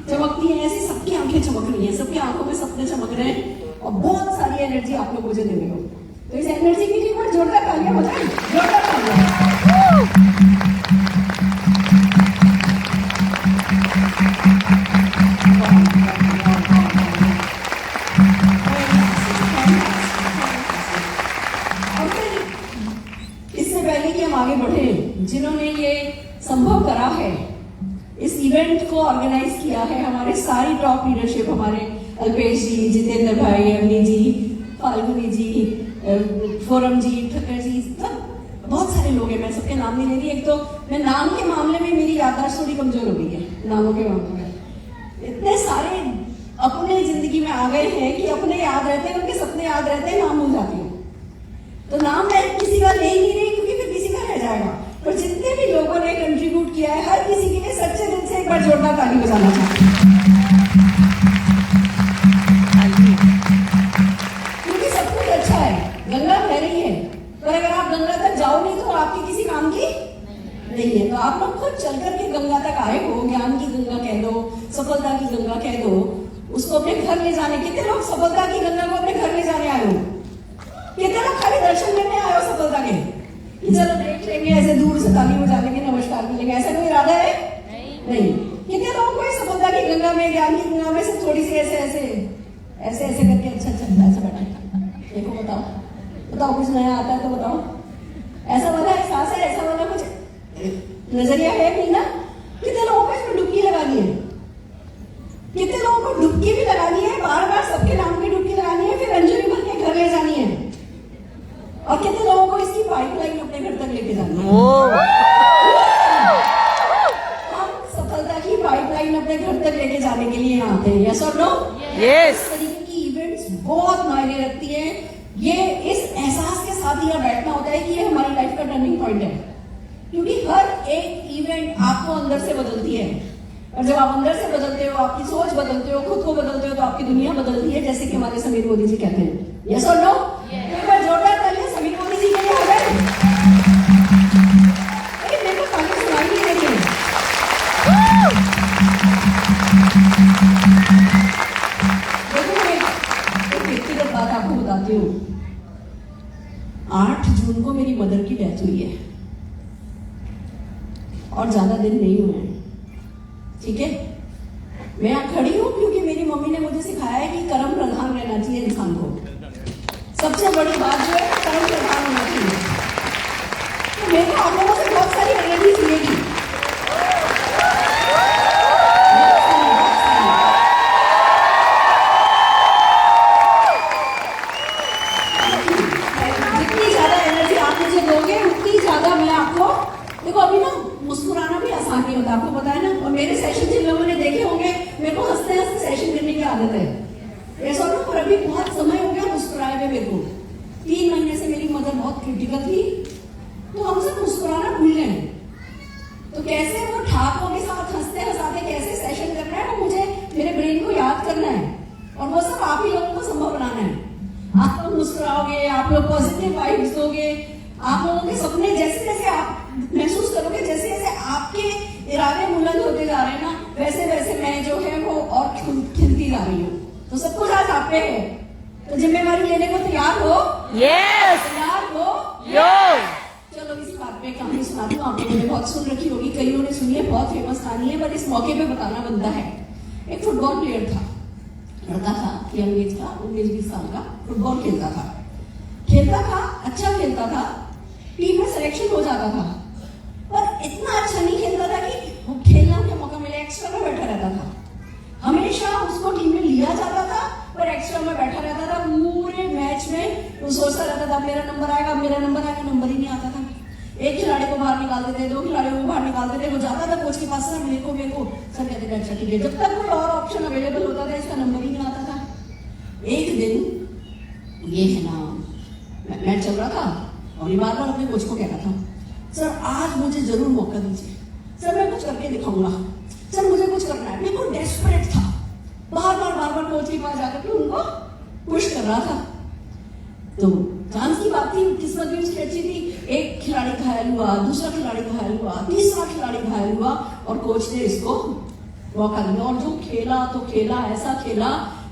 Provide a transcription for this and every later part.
चमकती है ऐसी, सबकी आंखें चमक रही हैं, सबकी आंखों में सपने चमक रहे हैं और बहुत सारी एनर्जी आप लोग मुझे दे रहे हो। तो इस एनर्जी के लिए एक बार जोरदार तालियां हो जाए, जोरदार तालियां। इससे पहले कि हम आगे बढ़े, जिन्होंने ये संभव करा है, इस इवेंट को ऑर्गेनाइज किया है, हमारे सारी टॉप लीडरशिप, हमारे अल्पेश जी, जितेंद्र भाई, अवनी जी, फाल्गुनी जी, फोरम जी, ठक्कर जी, सब बहुत सारे लोग हैं, मैं सबके नाम नहीं ले रही। एक तो मैं नाम के मामले में मेरी याददाश्त थोड़ी कमजोर हो गई है, नामों के मामले में इतने सारे अपने जिंदगी में आ गए हैं कि अपने याद रहते हैं, उनके सपने याद रहते हैं, नाम भूल जाती हूँ। तो नाम मैं किसी का ले ही नहीं रही क्योंकि फिर किसी का रह जाएगा। पर जितने भी लोगों ने कंट्रीब्यूट किया है, हर किसी के लिए सच्चे दिल से एक बार जोरदार ताली बजाना चाहती हूँ, क्योंकि सब कुछ अच्छा है, गंगा बह रही है, पर अगर आप गंगा तक जाओ नहीं तो आपकी किसी काम की नहीं है। तो आप लोग खुद चल करके गंगा तक आए हो, ज्ञान की गंगा कह दो, सफलता की गंगा कह दो, उसको अपने घर ले जाने। कितने लोग सफलता की गंगा को अपने घर ले जाने आए हो? कितने लोग खाली दर्शन करने आए हो सफलता के, चलो देख लेंगे, ऐसे दूर से ताली बजा लेंगे, नमस्कार करेंगे, ऐसा कोई इरादा है? नहीं। कितने लोगों को सफलता की गंगा में, ज्ञान की गंगा में से थोड़ी सी ऐसे ऐसे ऐसे ऐसे करके अच्छा अच्छा ऐसा बैठा, देखो बताओ बताओ, कुछ नया आता है तो बताओ, ऐसा वाला एहसास है, ऐसा वाला कुछ नजरिया है नहीं ना? कितने लोगों को इसमें डुबकी लगानी है? कितने लोगों को डुबकी भी लगानी है, बार बार सबके नाम की डुबकी लगानी है, फिर अंजलि भर के घर ले जानी है? और कितने लोगों को इसकी पाइपलाइन अपने घर तक लेके जानी है? हम सफलता की पाइपलाइन अपने घर तक लेके जाने के लिए यहाँ आते हैं, यस और नो? यस। इस तरीके की इवेंट्स बहुत मायने रखती है। ये इस एहसास के साथ यहाँ बैठना होता है कि ये हमारी लाइफ का टर्निंग पॉइंट है, क्योंकि हर एक इवेंट आपको अंदर से बदलती है, और जब आप अंदर से बदलते हो, आपकी सोच बदलते हो, खुद को बदलते हो, तो आपकी दुनिया बदलती है, जैसे कि हमारे समीर मोदी जी कहते हैं, यस और नो? एक बार जोरदार तालियां समीर मोदी जी के लिए हो गए। मेरे को तालियां सुनाई नहीं देती। देखो मैं एक व्यक्तिगत बात आपको बताती हूँ। 8 जून को मेरी मदर की डेथ हुई है और ज्यादा दिन नहीं हुए हैं, ठीक है? मैं यहाँ खड़ी हूँ क्योंकि मेरी मम्मी ने मुझे सिखाया है कि कर्म प्रधान रहना चाहिए इंसान को। सबसे बड़ी बात जो है कर्म प्रधान होना चाहिए। तो मेरे को आप लोगों से बहुत सारी एनर्जी मिलेगी। जितनी ज्यादा एनर्जी आप मुझे दोगे उतनी ज्यादा मैं आपको, देखो अभी ना मुस्कुराना भी आसान नहीं होता, आपको पता है ना। और मेरे सेशन जिन लोगों ने देखे होंगे, मेरे को हंसते हंसते सेशन करने की आदत है, ऐसा ना। पर अभी बहुत समय हो गया मुस्कुराए हुए मेरे को। 3 महीने से मेरी मदर बहुत क्रिटिकल थी, तो हम सब मुस्कुराना भूल गए। तो कैसे वो ठाकों के साथ हंसते हंसाते कैसे सेशन करना है, वो मुझे मेरे ब्रेन को याद करना है, और वो सब आप ही लोगों को संभव बनाना है। आप लोग मुस्कुराओगे, आप लोग पॉजिटिव वाइब्स दोगे, आप लोगों के सपने जैसे जैसे आप महसूस करोगे, जैसे जैसे आपके इरादे बुलंद होते जा रहे हैं ना, वैसे वैसे मैं जो है वो और खिलती जा रही हूँ। तो सब कुछ आज आप पे है, तो जिम्मेवारी लेने को तैयार हो? यस। तैयार हो? यस। चलो इसी बात पे कहानी सुनाती हूँ। आप लोगों ने बहुत सुन रखी होगी, कईयों ने सुनी है, बहुत फेमस कहानी है, पर इस मौके पे बताना बनता है। एक फुटबॉल प्लेयर था, लड़का था, यंग एज का, 19-20 साल का, फुटबॉल खेलता था, अच्छा खेलता था, टीम में सिलेक्शन हो जाता था, पर इतना अच्छा नहीं खेलता था कि खेलना का मौका मिले, एक्स्ट्रा में बैठा रहता था। हमेशा उसको टीम में लिया जाता था, पर एक्स्ट्रा में बैठा रहता था। पूरे मैच में वो सोचता रहता था मेरा नंबर आएगा, मेरा नंबर आएगा, नंबर ही नहीं आता था। एक खिलाड़ी को बाहर निकालते थे, 2 खिलाड़ियों को बाहर निकालते थे, वो जाता था कोच के पास, सर मेरे को सर कहते थे अच्छा ठीक है। जब तक कोई और ऑप्शन अवेलेबल होता था, इसका नंबर ही नहीं आता था। एक दिन ये है ना, मैच चल रहा था और ये बार बार अपने कोच को कहता था, सर आज मुझे जरूर मौका दीजिए, सर मैं कुछ करके दिखाऊंगा, सर मुझे कुछ करना है। बिल्कुल डेस्परेट था, बार बार कोच के पास जाकर के उनको पुश कर रहा था। तो चांस की बात थी, किस्मत भी उसकी अच्छी थी। एक खिलाड़ी घायल हुआ, दूसरा खिलाड़ी घायल हुआ, तीसरा खिलाड़ी घायल हुआ, और कोच ने इसको मौका दिया, और जो खेला तो खेला, ऐसा खेला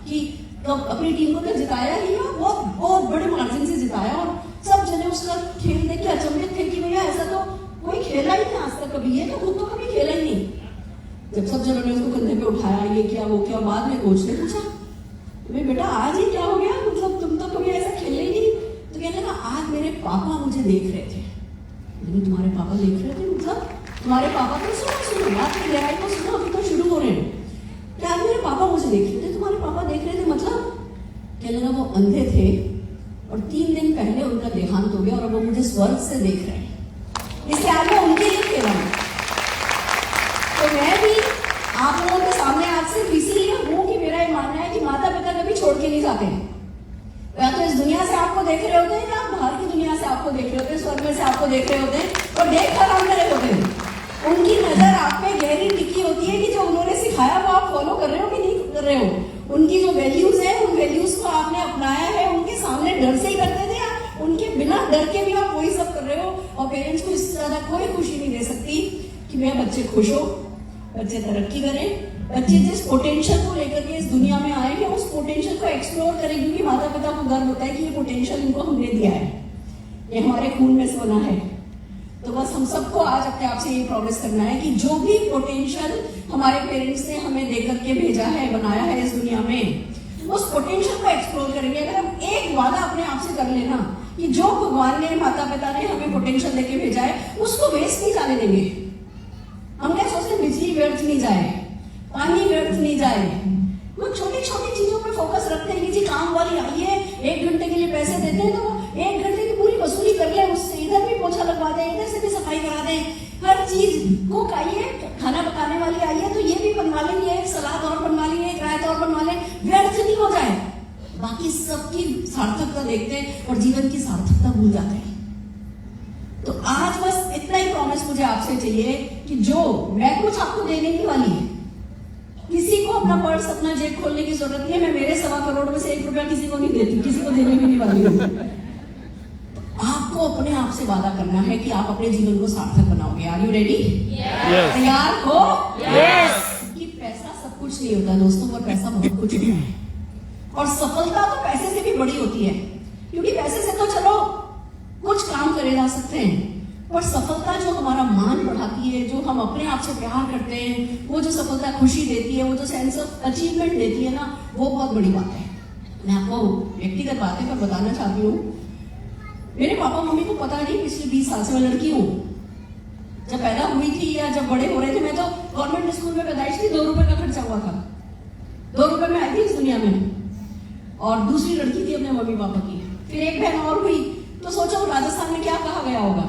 कि कब अपनी टीम को तो जिताया ही, और बहुत बहुत बड़े मार्जिन से जिताया। और सब जने उसका खेल देख के अचंभित थे कि भैया ऐसा तो कोई खेला ही नहीं आज तक कभी, ये तो खुद तो कभी खेला ही नहीं। जब सब जनों ने उसको कंधे पे उठाया, ये किया वो किया, बाद में कोच ने पूछा तुम्हें बेटा आज ही क्या हो गया, मतलब तुम तो कभी ऐसा खेले ही नहीं। तो कहने लगा आज मेरे पापा मुझे देख रहे थे। तुम्हारे पापा देख रहे थे मतलब तुम्हारे पापा को सुनो बात की गहराई को सुनो, अभी तो शुरू हो रहे हैं। क्या आज मेरे पापा मुझे देख रहे थे, तुम्हारे पापा देख रहे थे मतलब? कहने लगा वो अंधे थे और 3 दिन पहले उनका देहांत हो गया और वो मुझे स्वर्ग से देख रहे हैं, इसलिए आज मैं उनके लिए खेला हूं। तो मैं भी आप लोगों के सामने आज सिर्फ इसीलिए हूं कि मेरा ये मानना है कि माता पिता कभी छोड़ के नहीं जाते। या तो इस दुनिया से आपको देख रहे होते हैं, या बाहर की दुनिया से आपको देख रहे होते हैं, स्वर्ग में से आपको देख रहे होते हैं और देख कर आंद रहे होते हैं। उनकी नजर आप पे गहरी टिकी होती है कि जो उन्होंने सिखाया वो आप फॉलो कर रहे हो कि नहीं कर रहे हो। उनकी जो वैल्यूज है उन वैल्यूज को आपने अपनाया है, उनके सामने डर से ही करते थे या उनके बिना डर के भी आप वही सब कर रहे हो। और पेरेंट्स को इससे ज्यादा कोई खुशी नहीं दे सकती कि मेरे बच्चे खुश हो, बच्चे तरक्की करें, बच्चे जिस पोटेंशियल को लेकर के इस दुनिया में आए हैं उस पोटेंशियल को एक्सप्लोर करें, क्योंकि माता पिता को गर्व होता है कि ये पोटेंशियल इनको हमने दिया है, ये हमारे खून में से बना है। तो बस हम सबको आज अपने आप से ये प्रॉमिस करना है कि जो भी पोटेंशियल हमारे पेरेंट्स ने हमें देकर के भेजा है, बनाया है इस दुनिया में, उस पोटेंशियल को एक्सप्लोर करेंगे। अगर हम एक वादा अपने आप से कर लेना कि जो भगवान ने, माता पिता ने हमें पोटेंशियल देके भेजा है उसको वेस्ट नहीं जाने देंगे। हम क्या सोचते हैं बिजली व्यर्थ नहीं जाए, पानी व्यर्थ नहीं जाए, वो छोटी छोटी चीजों पे फोकस रखते हैं कि जी काम वाली आई है 1 घंटे के लिए पैसे देते हैं तो वो 1 घंटे की पूरी वसूली कर ले, उससे इधर भी पोछा लगवा दे, इधर से भी सफाई करा दे, हर चीज को आइए खाना पकाने वाली आई है तो ये भी बनवा लेंगे, एक सलाद और बनवा लेंगे, एक रायता और बनवा लें, व्यर्थ नहीं हो जाए। बाकी सबकी सार्थकता देखते हैं और जीवन की सार्थकता भूल जाते हैं। तो आज बस इतना ही प्रॉमिस मुझे आपसे चाहिए कि जो मैं कुछ आपको देने की वाली है, किसी को अपना पर्स, अपना जेब खोलने की जरूरत नहीं है। मैं मेरे 1.25 करोड़ में से 1 रुपया किसी को नहीं देती, किसी को देने भी नहीं वाली हूँ। आपको अपने आप से वादा करना है कि आप अपने जीवन को सार्थक बनाओगे। Are you ready? तैयार हो? कि पैसा सब कुछ नहीं होता दोस्तों, और पैसा बहुत कुछ होता है। और सफलता तो पैसे से भी बड़ी होती है, क्योंकि पैसे से तो चलो कुछ काम करे जा सकते हैं, पर सफलता जो हमारा मान बढ़ाती है, जो हम अपने आप से प्यार करते हैं, वो जो सफलता खुशी देती है, वो जो सेंस ऑफ अचीवमेंट देती है ना, वो बहुत बड़ी बात है। मैं आपको व्यक्तिगत बातें पर बताना चाहती हूँ। मेरे पापा मम्मी को पता नहीं पिछले 20 साल से मैं लड़की हूँ। जब पैदा हुई थी या जब बड़े हो रहे थे, मैं तो गवर्नमेंट स्कूल में पैदाइश थी, 2 रुपए का खर्चा हुआ था, 2 रुपए में आई थी इस दुनिया में, और दूसरी लड़की थी अपने मम्मी पापा की। फिर एक बहन और हुई, तो सोचो राजस्थान में क्या कहा गया होगा,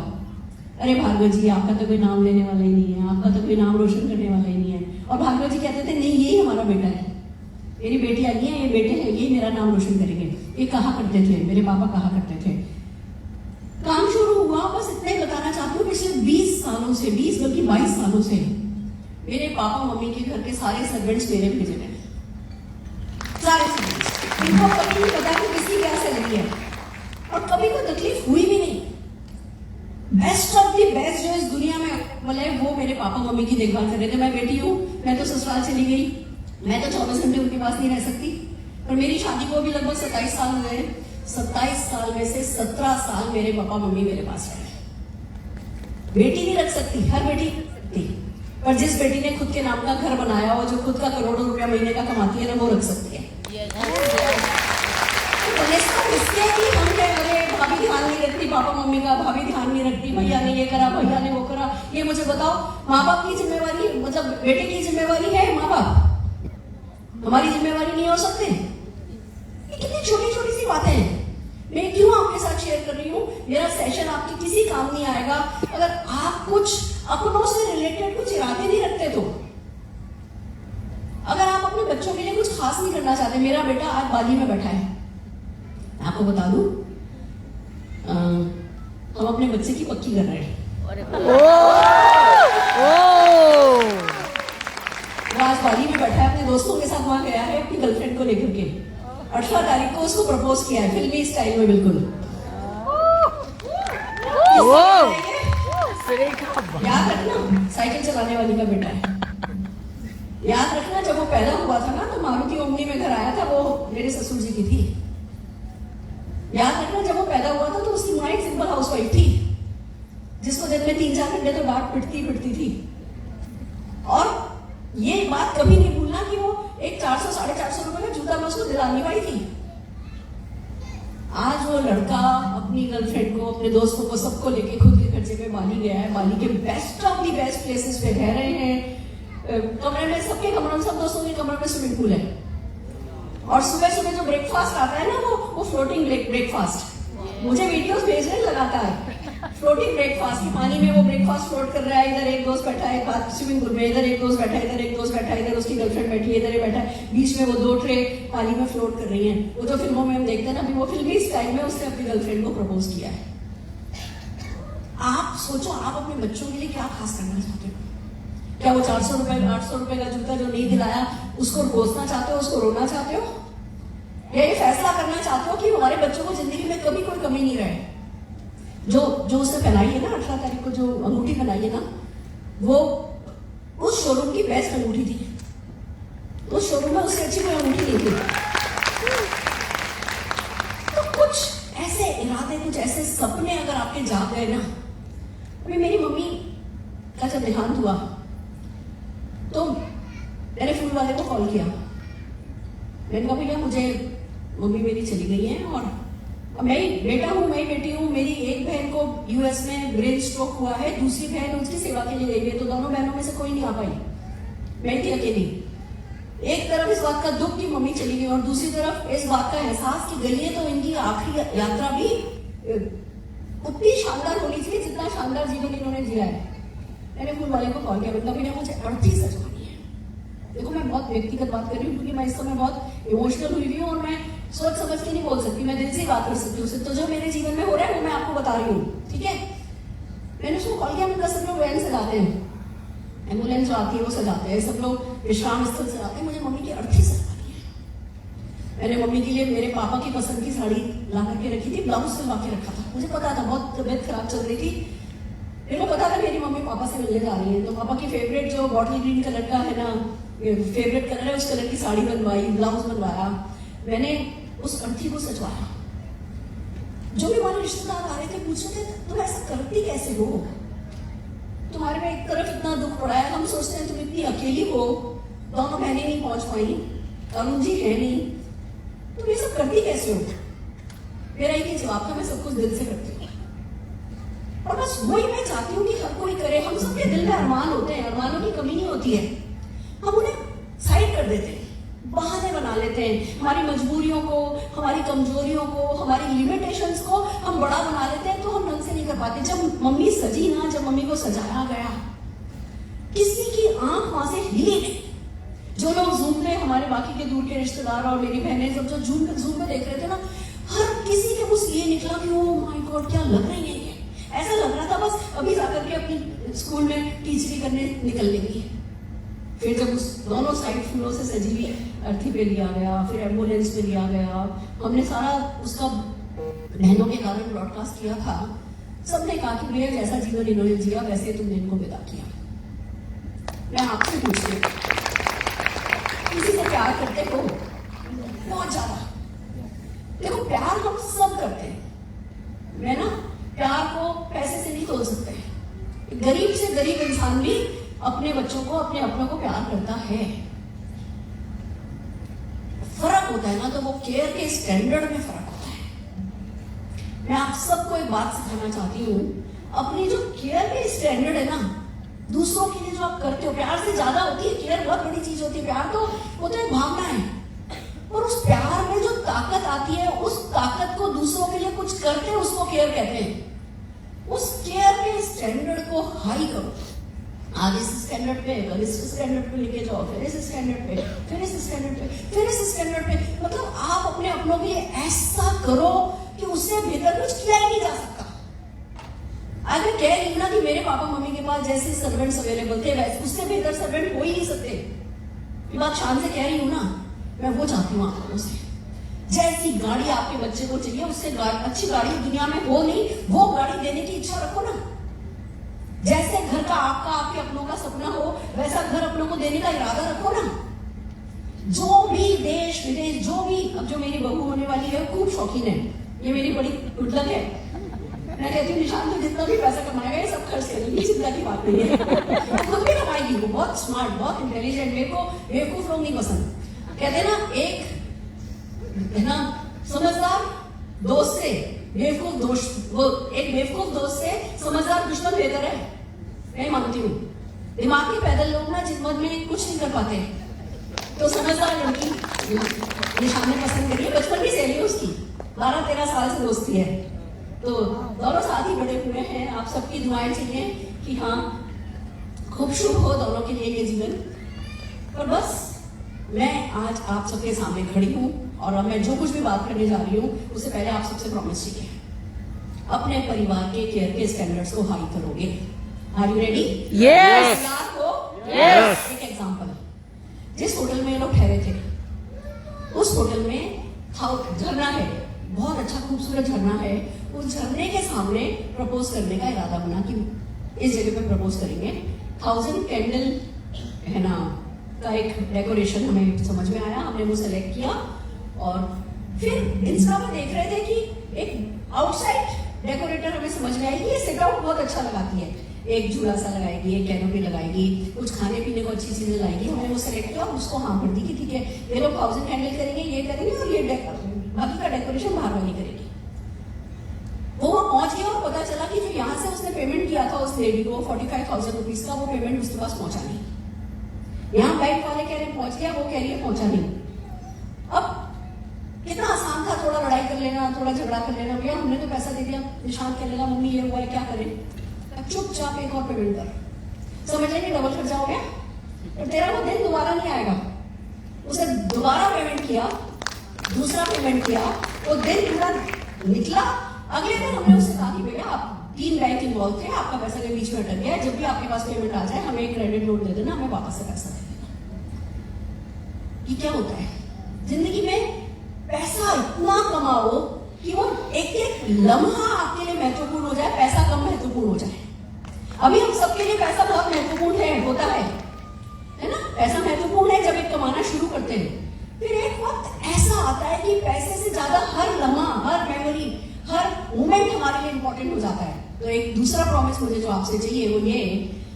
अरे भार्गव जी आपका तो कोई नाम लेने वाला ही नहीं है, आपका तो कोई नाम रोशन करने वाला ही नहीं है। और भार्गव जी कहते थे नहीं यही हमारा बेटा है, मेरी बेटियां नहीं है, ये बेटे हैं, ये मेरा नाम रोशन करेंगे। ये कहा करते थे, मेरे पापा कहा करते थे। काम शुरू हुआ, बस इतना ही बताना चाहती हूँ, पिछले 20 सालों से, 20 बल्कि 22 सालों से मेरे पापा मम्मी के घर के सारे सर्वेंट्स मेरे भेजे गए, सारे सर्वेंट्स। इनको कभी नहीं पता कि किसकी क्या सैलरी है, और कभी कोई तकलीफ हुई भी नहीं। बेस्ट ऑफ दी बेस्ट जो इस दुनिया में बोले वो मेरे पापा मम्मी की देखभाल कर रहे थे। मैं बेटी हूँ, मैं तो ससुराल चली गई, मैं तो 24 घंटे उनके पास नहीं रह सकती। और मेरी शादी को भी लगभग 27 साल हुए। 27 साल में से 17 साल मेरे पापा मम्मी मेरे पास रहे। बेटी नहीं रख सकती, हर बेटी नहीं रख सकती, पर जिस बेटी ने खुद के नाम का घर बनाया हो, जो खुद का करोड़ों रुपया महीने का कमाती है ना, वो रख सकती है। इसलिए कि हम कह रहे भाभी ध्यान नहीं रखती पापा मम्मी का, भाभी ध्यान नहीं रखती, भैया ने ये करा, भैया ने वो करा। ये मुझे बताओ, माँ बाप की जिम्मेवारी, मतलब बेटे की जिम्मेवारी है माँ बाप, हमारी जिम्मेवारी नहीं हो सकते? ये कितनी छोटी छोटी सी बातें हैं। मैं क्यों आपके साथ शेयर कर रही हूँ? मेरा सेशन आपके किसी काम नहीं आएगा अगर आप कुछ अपनों से रिलेटेड कुछ इरादे नहीं रखते। तो अगर आप अपने बच्चों के लिए कुछ खास नहीं करना चाहते, मेरा बेटा आज बाली में बैठा है, आपको बता दूं, हम अपने बच्चे की पक्की कर रहे हैं। वो आज बाली में बैठा है, अपने दोस्तों के साथ वहां गया है, अपनी गर्लफ्रेंड को लेकर के 18 तारीख को उसको प्रपोज किया है, फिल्मी स्टाइल में बिल्कुल। याद रखना, साइकिल चलाने वाली का बेटा है। याद रखना, जब वो पैदा हुआ था ना तो मारुति ओमनी में घर आया था, वो मेरे ससुर जी की थी। याद रखना, जब वो पैदा हुआ था तो उसकी माँ एक सिंपल हाउसवाइफ थी, जिसको दिन में 3-4 घंटे तो डांट पिटती थी। और ये बात कभी नहीं भूलना कि वो एक 400-450 रुपए का जूता मैं उसको दिलाने वाली थी। आज वो लड़का अपनी गर्लफ्रेंड को, अपने दोस्तों को, सबको लेके खुद के खर्चे पे बाली गया है। बाली के best of the best places पे रह रहे हैं। कमरे में, सबके कमरों में, सब दोस्तों के कमरे में स्विमिंग पूल है। और सुबह सुबह जो ब्रेकफास्ट आता है ना, वो फ्लोटिंग ब्रेकफास्ट। मुझे वीडियोस भेज रहे लगाता है फ्लोटिंग ब्रेकफास्ट की, पानी में वो ब्रेकफास्ट फ्लोट कर रहा है। इधर एक दोस्त बैठा है बात स्विमिंग पूल में, इधर एक दोस्त बैठा है, इधर एक दोस्त बैठा है, इधर उसकी गर्लफ्रेंड बैठी है, इधर ये बैठा है, बीच में वो 2 ट्रे पानी में फ्लोट कर रही हैं। वो जो फिल्मों में हम देखते हैं ना, अभी वो फिल्मी स्टाइल में उसने अपनी गर्लफ्रेंड को प्रपोज किया है। आप सोचो, आप अपने बच्चों के लिए क्या खास करना चाहते हो? क्या वो 400 रुपए 800 रुपए का जूता जो नहीं दिलाया उसको कोसना चाहते हो, उसको रोना चाहते हो, या ये फैसला करना चाहते हो कि हमारे बच्चों को जिंदगी में कभी कोई कमी नहीं रहे? जो उसने पहनाई है ना 18 तारीख को, जो अंगूठी पहनाई है ना, वो उस शोरूम की बेस्ट अंगूठी थी। उस शोरूम में उससे अच्छी कोई अंगूठी नहीं थी। तो कुछ ऐसे इरादे, कुछ ऐसे सपने अगर आपके जाग गए ना। अभी मेरी मम्मी का जब देहांत हुआ तो मैंने फूल वाले को कॉल किया। मैंने कहा भैया मुझे, मम्मी मेरी चली गई है और मैं ही बेटा हूँ, मैं ही बेटी हूँ। मेरी एक बहन को यूएस में ब्रेन स्ट्रोक हुआ है, दूसरी बहन उसकी सेवा के लिए गई है, तो दोनों बहनों में से कोई नहीं आ पाई, मैं थी अकेली। एक तरफ इस बात का दुख कि मम्मी चली गई और दूसरी तरफ इस बात का एहसास कि गई है तो इनकी आखिरी यात्रा भी उतनी शानदार होनी चाहिए जितना शानदार जीवन इन्होंने जिया है। मैंने फूल वाले को कॉल किया, मतलब मैंने मुझे अर्थी सजवानी है। देखो मैं बहुत व्यक्तिगत बात कर रही हूँ क्योंकि मैं इस समय बहुत इमोशनल हुई हूँ और मैं सोच समझ के नहीं बोल सकती, मैं दिल से ही बात कर सकती हूँ। तो जो मेरे जीवन में हो रहा है वो मैं आपको बता रही हूँ, ठीक है? मैंने उसको कॉल किया, मैंने सब लोग वैन सजाते हैं, एम्बुलेंस जो आती है वो सजाते हैं, सब लोग विश्राम स्थल सजाते हैं, मुझे मम्मी की अर्थी सजवानी है। मैंने मम्मी के लिए मेरे पापा की पसंद की साड़ी ला करके रखी थी, ब्लाउज सिलवा के रखा था। मुझे पता था बहुत तबियत खराब चल रही थी, मेरे को पता था मेरी मम्मी पापा से मिलने जा रही है, तो पापा की फेवरेट जो बॉटल ग्रीन कलर का है ना, फेवरेट कलर है, उस कलर की साड़ी बनवाई, ब्लाउज बनवाया। मैंने उस अर्थी को सजवाया। जो भी हमारे रिश्तेदार आ रहे थे पूछ रहे थे तुम ऐसा करती कैसे हो, तुम्हारे में एक तरफ इतना दुख पड़ा है, हम सोचते हैं तुम इतनी अकेली हो, दोनों बहनें नहीं पहुंच पाई, अरुण जी है नहीं, तुम ये सब करती कैसे हो? मेरा एक जवाब था, मैं सब कुछ दिल से करती हूँ। और बस वही मैं चाहती हूँ कि हर कोई करे। हम सबके दिल में अरमान होते हैं, अरमानों की कमी नहीं होती है, हम उन्हें साइड कर देते हैं, बहाने बना लेते हैं। हमारी मजबूरियों को, हमारी कमजोरियों को, हमारी लिमिटेशंस को हम बड़ा बना लेते हैं, तो हम ढंग से नहीं कर पाते। जब मम्मी सजी ना, जब मम्मी को सजाया गया, किसी की आंख वहां से हिली नहीं। जो लोग जूम पे, हमारे बाकी के दूर के रिश्तेदार और मेरी बहनें सब जो जूम पे देख रहे थे ना, हर किसी के मुंह से ये निकला कि ओ माय गॉड क्या लग रही है ये। ऐसा लग रहा था बस अभी जाकर के अपनी स्कूल में टीचरी करने निकल लेंगी। फिर जब उस दोनों साइड फूलों से सजी हुई अर्थी पे लिया गया, फिर एम्बुलेंस पे लिया गया, हमने सारा उसका बहनों के कारण ब्रॉडकास्ट किया था। सबने कहा कि भैया जैसा जीवन इन्होंने जिया वैसे तुमने इनको विदा किया। मैं आपसे पूछती हूँ, किसी से प्यार करते हो? बहुत ज्यादा। देखो प्यार हम सब करते हैं, मैं ना प्यार को पैसे से नहीं तोल सकते। गरीब से गरीब इंसान भी अपने बच्चों को, अपने अपनों को प्यार करता है। फर्क होता है ना, तो वो केयर के स्टैंडर्ड में फर्क होता है। मैं आप सबको एक बात सिखाना चाहती हूँ, अपनी जो केयर के स्टैंडर्ड है ना, दूसरों के लिए जो आप करते हो, प्यार से ज्यादा होती है केयर। बहुत बड़ी चीज होती है प्यार, तो वो तो एक भावना है, और उस प्यार में जो ताकत आती है, उस ताकत को दूसरों के लिए कुछ करते हैं, उसको केयर कहते हैं। उस केयर के स्टैंडर्ड को हाई करो। आज इस स्टैंडर्ड पे, कल इस स्टैंडर्ड पे लेके जाओ, फिर इस स्टैंडर्ड पे, फिर इस स्टैंडर्ड पे, फिर इस स्टैंडर्ड पे। मतलब आप अपने अपनों के लिए ऐसा करो कि उससे बेहतर कुछ किया ही नहीं जा सकता। आज मैं कह रही हूं ना कि मेरे पापा मम्मी के पास जैसे सर्वेंट्स अवेलेबल थे, वैसे उससे बेहतर सर्वेंट हो ही नहीं सकते। ये बात शान से कह रही हूं ना, मैं वो चाहती हूँ आप लोगों से। जैसी गाड़ी आपके बच्चे को चाहिए, उससे अच्छी गाड़ी दुनिया में हो नहीं, वो गाड़ी देने की इच्छा रखो ना। जैसे घर का आपका आपके अपनों का सपना हो, वैसा घर अपनों को देने का इरादा रखो ना। जो भी देश विदेश, जो भी, अब जो मेरी बहू होने वाली है खूब शौकीन है, ये मेरी बड़ी गुडलक है। मैं कहती हूँ निशान तो जितना भी पैसा कमाएगा ये सब खर्च करेगी, चिंता की बात नहीं है। खुद भी कमाएगी, वो बहुत स्मार्ट, बहुत इंटेलिजेंट। मेरे को बेवकूफ लोग नहीं पसंद। कहते ना एक है ना समझदार दोस्त से बेवकूफ दोस्त, वो एक बेवकूफ दोस्त से समझदार दुश्मन बेहतर है, मैं मानती हूँ। दिमागी पैदल लोग ना जिंदगी में कुछ नहीं कर पाते, तो समझदार लड़की निशान ने पसंद करी है। बचपन की सहेली उसकी 12-13 साल से दोस्ती है, तो दोनों साथ ही बड़े हुए हैं। आप सबकी दुआएं चाहिए कि हाँ खूब शुभ हो दोनों के लिए ये जीवन। पर बस मैं आज आप सबके सामने खड़ी हूँ और अब मैं जो कुछ भी बात करने जा रही हूँ उससे पहले आप सबसे प्रॉमिस चाहिए, अपने परिवार के केयर के स्टैंडर्ड्स को हाई करोगे। Are you ready? Yes. Yes. एक एग्जांपल, जिस होटल में ये लोग ठहरे थे उस होटल में झरना है, बहुत अच्छा खूबसूरत झरना है। उस झरने के सामने प्रपोज करने का इरादा बना कि इस जगह पे प्रपोज करेंगे। 1000 कैंडल है ना का एक डेकोरेशन हमें समझ में आया, हमने वो सेलेक्ट किया और फिर इंस्टा पर देख रहे थे कि एक आउटसाइड डेकोरेटर हमें समझ में आई कि ये सेट आउट बहुत अच्छा लगाती है, एक झूला सा लगाएगी, एक कैनोपी लगाएगी, कुछ खाने पीने को अच्छी चीजें लाएगी। हमने वो सेलेक्ट किया, उसको हाँ कर दी कि ठीक है ये लोग 1000 कैंडल करेंगे, ये करेंगे और ये बाकी का डेकोरेशन बाहर वाली करेगी। वो वहां पहुंच गया और पता चला कि जो यहाँ से उसने पेमेंट किया था उस लेडी को 45,000 रुपीज का, वो पेमेंट उसके पास पहुंचा नहीं। यहाँ बैंक वाले कह रहे पहुंच गया, वो कह रही है पहुंचा नहीं। अब कितना आसान था, थोड़ा लड़ाई कर लेना, थोड़ा झगड़ा कर लेना, भैया हमने तो पैसा दे दिया। निशान कहने लगा मम्मी ये हुआ है क्या करें? चुपचाप एक और पेमेंट कर, समझ लेंगे डबल खर्चा हो गया, तो तेरा वो दिन दोबारा नहीं आएगा। उसे दोबारा पेमेंट किया, दूसरा पेमेंट किया, वो दिन पूरा निकला। अगले दिन हमने उससे कहा कि भैया आप 3 बैंक इन्वॉल्व थे, आपका पैसा के बीच में अटक गया, जब भी आपके पास पेमेंट आ जाए हमें एक क्रेडिट नोट दे देना, हमें वापस से पैसा दे देना। कि क्या होता है जिंदगी में, पैसा इतना कमाओ कि वो एक एक लम्हा आपके लिए महत्वपूर्ण हो जाए, पैसा कम महत्वपूर्ण हो जाए। अभी हम सबके लिए पैसा बहुत महत्वपूर्ण है, होता है ना, पैसा महत्वपूर्ण है जब एक कमाना शुरू करते हैं। फिर एक वक्त ऐसा आता है कि पैसे से ज्यादा हर लम्हा, हर मेमोरी, हर मोमेंट हमारे लिए इंपॉर्टेंट हो जाता है। तो एक दूसरा प्रॉमिस मुझे जो आपसे चाहिए वो ये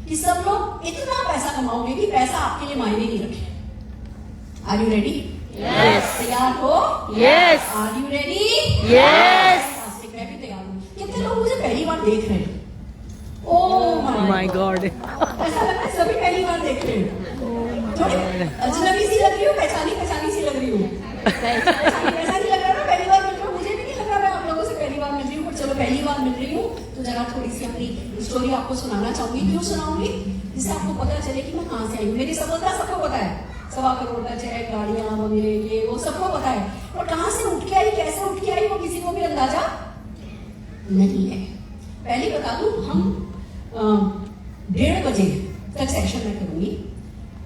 कि सब लोग इतना पैसा कमाओगे कि पैसा आपके लिए मायने नहीं रखे। Are you ready? यस। तैयार हो? Yes. Are you ready? Yes. मैं भी तैयार हूँ। कितने लोग मुझे पहली बार देख रहे हैं? ओह माय गॉड, ऐसा लग रहा है सभी पहली बार देख रहे हैं। थोड़ी अजनबी सी लग रही हूँ, पहचानी सी लग रही हूँ। ऐसा नहीं लग रहा ना पहली बार मिल रही हूँ, मुझे भी नहीं लग रहा मैं आप लोगों से पहली बार मिल रही हूँ। पर चलो पहली बार मिल रही हूँ तो जरा थोड़ी सी अपनी स्टोरी आपको सुनाना चाहूंगी। क्यों सुनाऊंगी? जिससे आपको पता चले कि मैं कहाँ से आई हूँ। मेरी सफलता सबको पता है, 1.25 करोड़ का चेक, गाड़ियां, बंगले, ये वो सबको पता है। और कहाँ से उठ के आई, कैसे उठ के आई, वो किसी को भी अंदाजा नहीं है। पहले बता दूं, हम 1:30 बजे तक सेशन में करूंगी,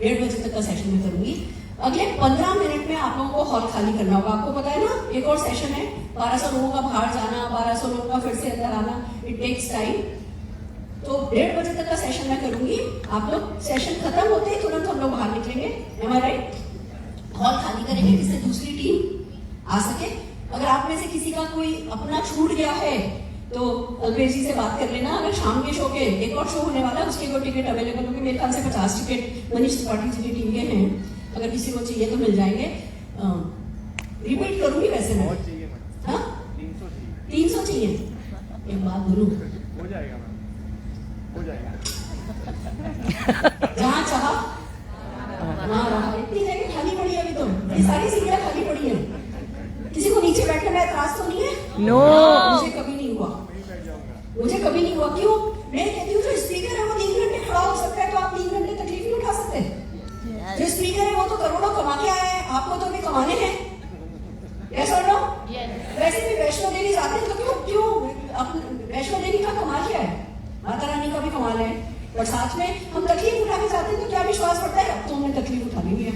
1:30 बजे तक का सेशन में करूंगी। अगले 15 मिनट में आप लोगों को हॉल खाली करना होगा। आपको पता है ना एक और सेशन है, 1200 लोगों का बाहर जाना, 1200 लोगों का फिर से अंदर आना, इट टेक्स टाइम। तो 1:30 बजे तक का सेशन मैं करूंगी। आप लोग सेशन खत्म होते ही तुरंत हम लोग बाहर निकलेंगे, एम आई राइट? हॉल खाली करेंगे जिससे दूसरी टीम आ सके। अगर आप में से किसी का कोई अपना छूट गया है तो अल्पेश जी से बात कर लेना। अगर शाम के शो के एक और शो होने वाला है उसके 2 टिकट अवेलेबल होंगे, मेरे ख्याल से 50 टिकट मनीष त्रिपाठी जी की टीम के हैं। अगर किसी को चाहिए तो मिल जाएंगे। रिपीट करूंगी वैसे मैं, हाँ 300 चाहिए। एक बात बोलूं, हो जाएगा मैम, हो जाएगा। जहाँ चाहा वहाँ रहा। इतनी जगह खाली पड़ी है अभी तो, ये सारी सीटें खाली पड़ी है। किसी को नीचे बैठने में एतराज तो नहीं है? नो। मुझे कभी नहीं हुआ, मुझे कभी नहीं हुआ। क्यों? मैं कहती हूँ जो स्पीकर है वो 3 घंटे खड़ा हो सकता है, तो आप 3 घंटे तकलीफ नहीं उठा सकते? जो स्पीकर है वो तो करोड़ों कमा के आया है, आपको तो अभी कमाने हैं। यस और नो? वैसे भी वैष्णो देवी जाते हैं तो क्यों वैष्णो देवी का कमाल क्या है? माता रानी का भी कमाल है, और साथ में हम तकलीफ उठा के जाते हैं तो क्या विश्वास पड़ता है अब तो हमने तकलीफ उठा ली है,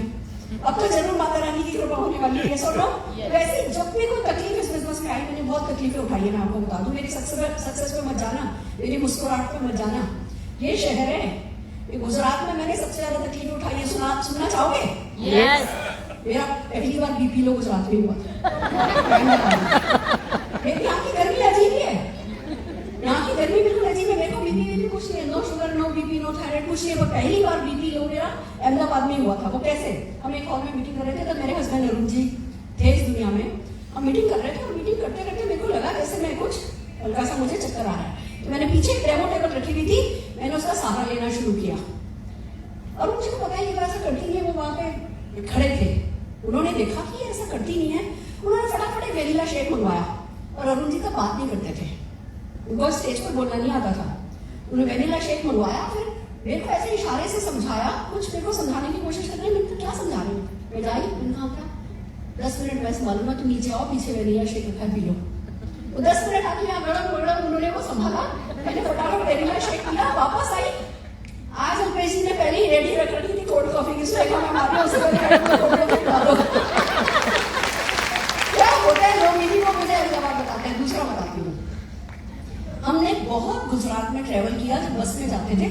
अब तो जरूर माता रानी की कृपा होने वाली है। सो नो वैसे जब भी कोई तकलीफ इस बिजनेस में आई, मैंने बहुत तकलीफें उठाई है। मैं आपको बता दूं, मेरी सक्सेस पे मत जाना, मेरी मुस्कुराहट पे मत जाना। ये शहर है, ये गुजरात में मैंने सबसे ज्यादा तकलीफ उठाई है। सुनना चाहोगे? यस। मेरा पहली बार बीपी लो गुजरात में हुआ था। मेरी यहाँ की गर्मी अजीब ही है, यहाँ की गर्मी बिल्कुल अजीब है। मेरे को बीपी कुछ नहीं, no sugar, no BP, no thyroid, कुछ नहीं। पर पहली बार बीपी लो मेरा अहमदाबाद में हुआ था। वो कैसे? हम एक हॉल में मीटिंग कर रहे थे, तब मेरे हस्बैंड अरुण जी थे इस दुनिया में। हम मीटिंग कर रहे थे और मीटिंग करते करते मेरे को लगा जैसे मैं कुछ हल्का सा मुझे चक्कर आ रहा है। तो मैंने पीछे एक डेमो टेबल रखी हुई थी, मैंने उसका सहारा लेना शुरू किया। और मुझे पता ही नहीं ऐसा करती नहीं है। वो वहां पे खड़े थे, उन्होंने देखा कि ऐसा करती नहीं है। उन्होंने फटाफट एक वेनिला शेक मंगवाया। और अरुण जी का बात नहीं करते थे, उनको स्टेज पर बोलना नहीं आता था। उन्होंने वेनिला शेक मंगवाया, फिर मेरे को ऐसे इशारे से समझाया, कुछ मेरे को समझाने की कोशिश कर रहे। मैं क्या समझा रही हूँ? मैं जाई, मैंने कहा क्या 10 मिनट वैसे मालूम है, तुम नीचे आओ, पीछे वेनिला शेक रखा है, पी लो। वो 10 मिनट आके यहाँ गड़म उन्होंने वो संभाला। मैंने फटाफट वेनिला शेक पिया, वापस आई। आज हम पेशी ने पहले ही रेडी रख रखी थी कोल्ड कॉफी की, उसमें मैं मारी उससे क्या होता है लोग इन्हीं को मुझे जवाब बताते हैं। दूसरा बताती हूँ, हमने बहुत गुजरात में ट्रेवल किया। जब बस में जाते थे,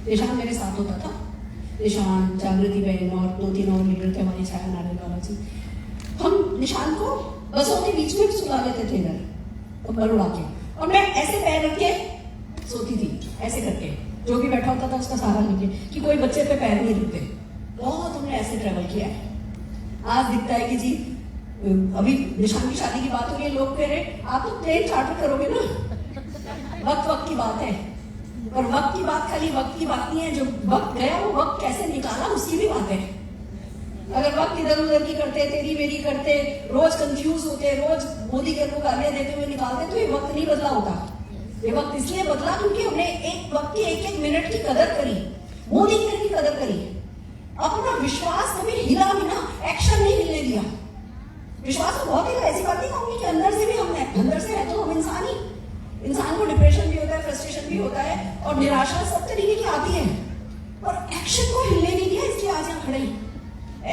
निशान मेरे साथ होता था, निशान, जागृति बहन और 2-3 और लीडर थे हमारी, छाया नारायण बाबा जी। हम निशान को बसों के बीच में सुला लेते थे इधर कंबल उड़ा के, और मैं ऐसे पैर रख के सोती थी, ऐसे करके। जो भी बैठा होता था उसका सहारा लेके, कि कोई बच्चे पे पैर नहीं रुकते। बहुत हमने ऐसे ट्रेवल किया है। आज दिखता है कि जी अभी निशान की शादी की बात हो रही है, लोग कह रहे आप तो प्लेन चार्टर करोगे ना। वक्त की बात है, और वक्त की बात खाली वक्त की बात नहीं है। जो वक्त गया वो वक्त कैसे निकाला उसकी भी बात है। अगर वक्त इधर उधर की करते, तेरी मेरी करते, रोज कंफ्यूज होते, रोज मोदी के को गालियां देते हुए निकालते, तो ये वक्त नहीं बदला होता। ये वक्त इसलिए बदला क्योंकि हमने एक वक्त की एक मिनट की कदर करी, मोदी की कदर करी। अपना विश्वास हमें हिला बिना, एक्शन नहीं हिलने दिया। विश्वास तो बहुत ही ऐसी बात नहीं कहूंगी कि अंदर से भी हमने, अंदर से है तो हम इंसान ही। इंसान को डिप्रेशन भी होता है, फ्रस्ट्रेशन भी होता है, और निराशा सब तरीके की आती है, और एक्शन को हिलने नहीं दिया, इसलिए आज यहाँ खड़े हैं।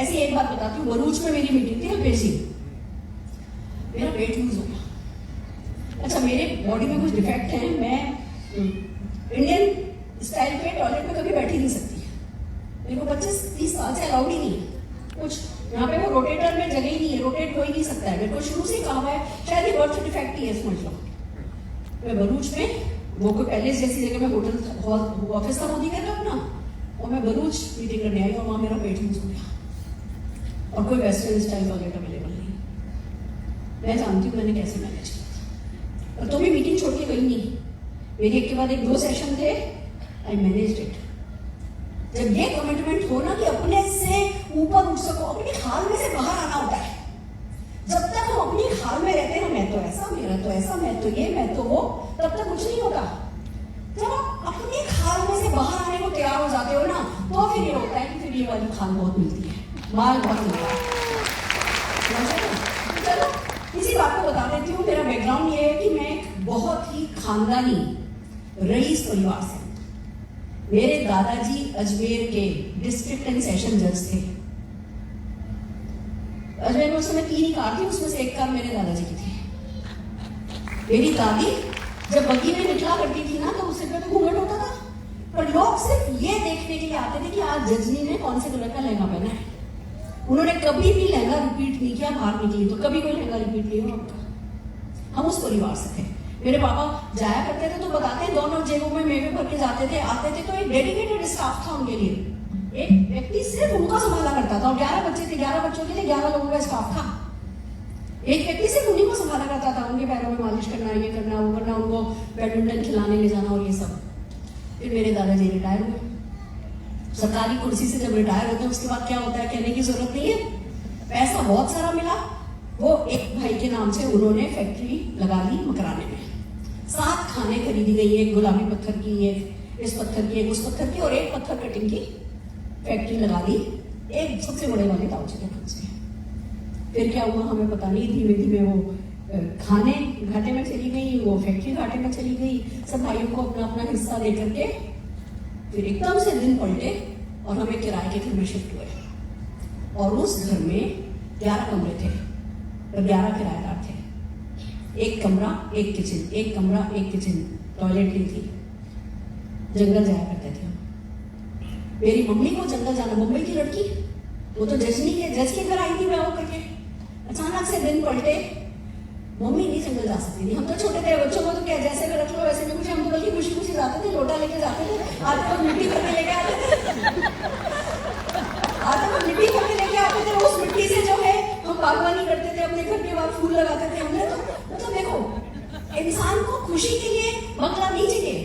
ऐसी एक बात बताती हूँ, भरूच में मेरी मीटिंग थी अल्पेश, मेरा पेट लूज हो गया। अच्छा, मेरे बॉडी में कुछ डिफेक्ट है, मैं इंडियन स्टाइल पे टॉयलेट में कभी बैठी नहीं सकती। मेरे को 25-30 साल से अलाउड ही नहीं है कुछ। यहाँ पे वो रोटेटर में जगह ही नहीं है, रोटेट हो ही नहीं सकता है। मेरे को शुरू से कहा हुआ है, शायद ये बर्थ डिफेक्ट ही है, समझ लो। मैं भरूच में, वो कोई पैलेस जैसी जगह में होटल ऑफिस था मोदी का अपना, और मैं भरूच मीटिंग करने आई, और वहां मेरा पेट लूज हो गया, और कोई वेस्टर्न स्टाइल टॉयलेट अवेलेबल नहीं। मैं जानती हूँ मैंने कैसे मैनेज किया, और तो भी मीटिंग छोड़ के गई नहीं। मेरी एक के बाद एक 2 सेशन थे, आई मैनेज्ड इट। जब ये कमिटमेंट हो ना कि अपने से ऊपर उठ सको, अपनी खाल में से बाहर आना होता है। जब तक हम अपनी खाल में रहते हैं, मैं तो ऐसा, मेरा तो ऐसा, मैं तो ये, मैं तो वो, तब तक कुछ नहीं होता। जब आप अपनी खाल में से बाहर आने को तैयार हो जाते हो ना, तो फिर ये होता है कि फिर ये वाली खाल बहुत मिलती है, माल बहुत मिलता है। चलो इसी बात को बता देती हूँ। मेरा बैकग्राउंड ये है कि मैं एक बहुत ही खानदानी रईस परिवार से, मेरे दादाजी अजमेर के डिस्ट्रिक्ट एंड सेशन जज थे। अजमेर में उस समय 3 ही कार थी, उसमें से एक कार मेरे दादाजी की थी। मेरी दादी जब बग्गी में निकला करती थी ना, तो उससे पे तो घूंघट होता था, पर लोग सिर्फ ये देखने के लिए आते थे कि आज जजनी ने कौन से कलर का लहंगा पहना है। उन्होंने कभी भी लहंगा रिपीट नहीं किया, बाहर निकली तो कभी कोई लहंगा रिपीट नहीं हुआ। हम उस परिवार से थे। मेरे पापा जाया करते थे तो बताते हैं, दोनों जेबों में मेवे भर के जाते थे, आते थे, तो एक डेडिकेटेड स्टाफ था उनके लिए। एक व्यक्ति सिर्फ उनका संभाला करता था, और 11 बच्चे थे, 11 बच्चों के लिए 11 लोगों का स्टाफ था। एक व्यक्ति सिर्फ उन्हीं को संभाला करता था, उनके पैरों में मालिश करना, ये करना, वो करना, उनको बैडमिंटन खिलाने ले जाना और ये सब। फिर मेरे दादाजी रिटायर हुए। सरकारी कुर्सी से जब रिटायर होते हैं, उसके बाद क्या होता है कहने की जरूरत नहीं है। पैसा बहुत सारा मिला। वो एक भाई के नाम से उन्होंने फैक्ट्री लगा ली मकराने में। 7 खाने खरीदी गई, एक गुलाबी पत्थर की, एक इस पत्थर की, एक उस पत्थर की, और एक पत्थर कटिंग की फैक्ट्री लगा दी, एक सबसे बड़े वाले ताऊजी के नाम से। फिर क्या हुआ हमें पता नहीं, धीमे धीमे वो खाने घाटे में चली गई, वो फैक्ट्री घाटे में चली गई। सब भाइयों को अपना अपना हिस्सा दे करके फिर एकदम से दिन पलटे, और हमें किराए के घर में शिफ्ट हुए। और उस घर में 11 कमरे थे, और 11 किराएदार थे। 1 कमरा 1 किचन, 1 कमरा 1 किचन, टॉयलेट नहीं थी। जंगल जाया करते थे हम। मेरी मम्मी को जंगल जाना, मुंबई की लड़की, वो तो जज के घर आई थी ब्याह करके, अचानक से दिन पलटे, मम्मी नहीं जंगल जा सकती थी। हम तो छोटे थे, बच्चों को तो क्या जैसे भी रख लो वैसे भी कुछ, हम तो बल्कि खुशी खुशी जाते थे, लोटा लेके जाते थे, आते वक्त मिट्टी भर के लेके आते थे, आते वक्त मिट्टी भर के लेके आते थे। उस मिट्टी से जो है हम बागवानी करते थे, अपने घर के बाहर फूल लगाते थे। हमने तो मतलब देखो, इंसान को खुशी के लिए बंगला नहीं चाहिए,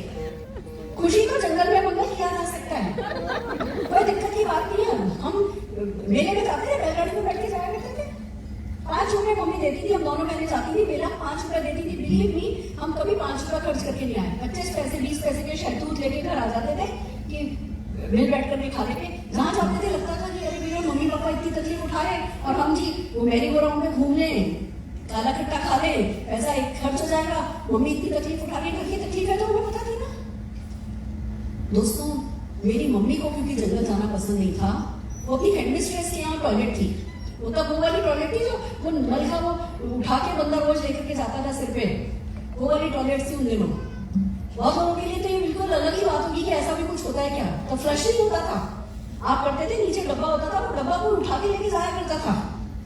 खुशी तो जंगल में बंगला किया जा सकता है, कोई दिक्कत की बात नहीं है। हम मेले में जाते थे, बैलगाड़ी में बैठ के जाया करते थे, 5 रुपए मम्मी देती थी, हम दोनों बहनें जाती थी, मेला 5 रुपए देती थी। बिलीव मी, हम कभी 5 रुपए खर्च करके नहीं आए, 25 पैसे 20 पैसे के शहतूत लेके घर आ जाते थे कि मिल बैठ करके खा लेंगे। जहाँ जाते थे लगता था कि अरे मेरे मम्मी पापा इतनी तकलीफ उठाए और हम जी वो मैरी गो राउंड में घूम लें, काला खट्टा खा ले, पैसा एक खर्च हो जाएगा, मम्मी इतनी तकलीफ उठा रही है, घर की तकलीफ है तो हमें पता थी ना। दोस्तों, मेरी मम्मी को क्योंकि जंगल जाना पसंद नहीं था, वो अपनी हेडमिस्ट्रेस के यहाँ टॉयलेट थी, वो तब वो वाली टॉयलेट थी जो वो नल का वो उठा के बंदा रोज लेकर के जाता था सिर पे, वो वाली टॉयलेट थी उन दिनों। बहुत लोगों के लिए तो ये बिल्कुल अलग ही बात होगी कि ऐसा भी कुछ होता है क्या, तो फ्लश नहीं होता था, आप करते थे, नीचे डब्बा होता था, वो डब्बा को उठा के लेके जाया करता था,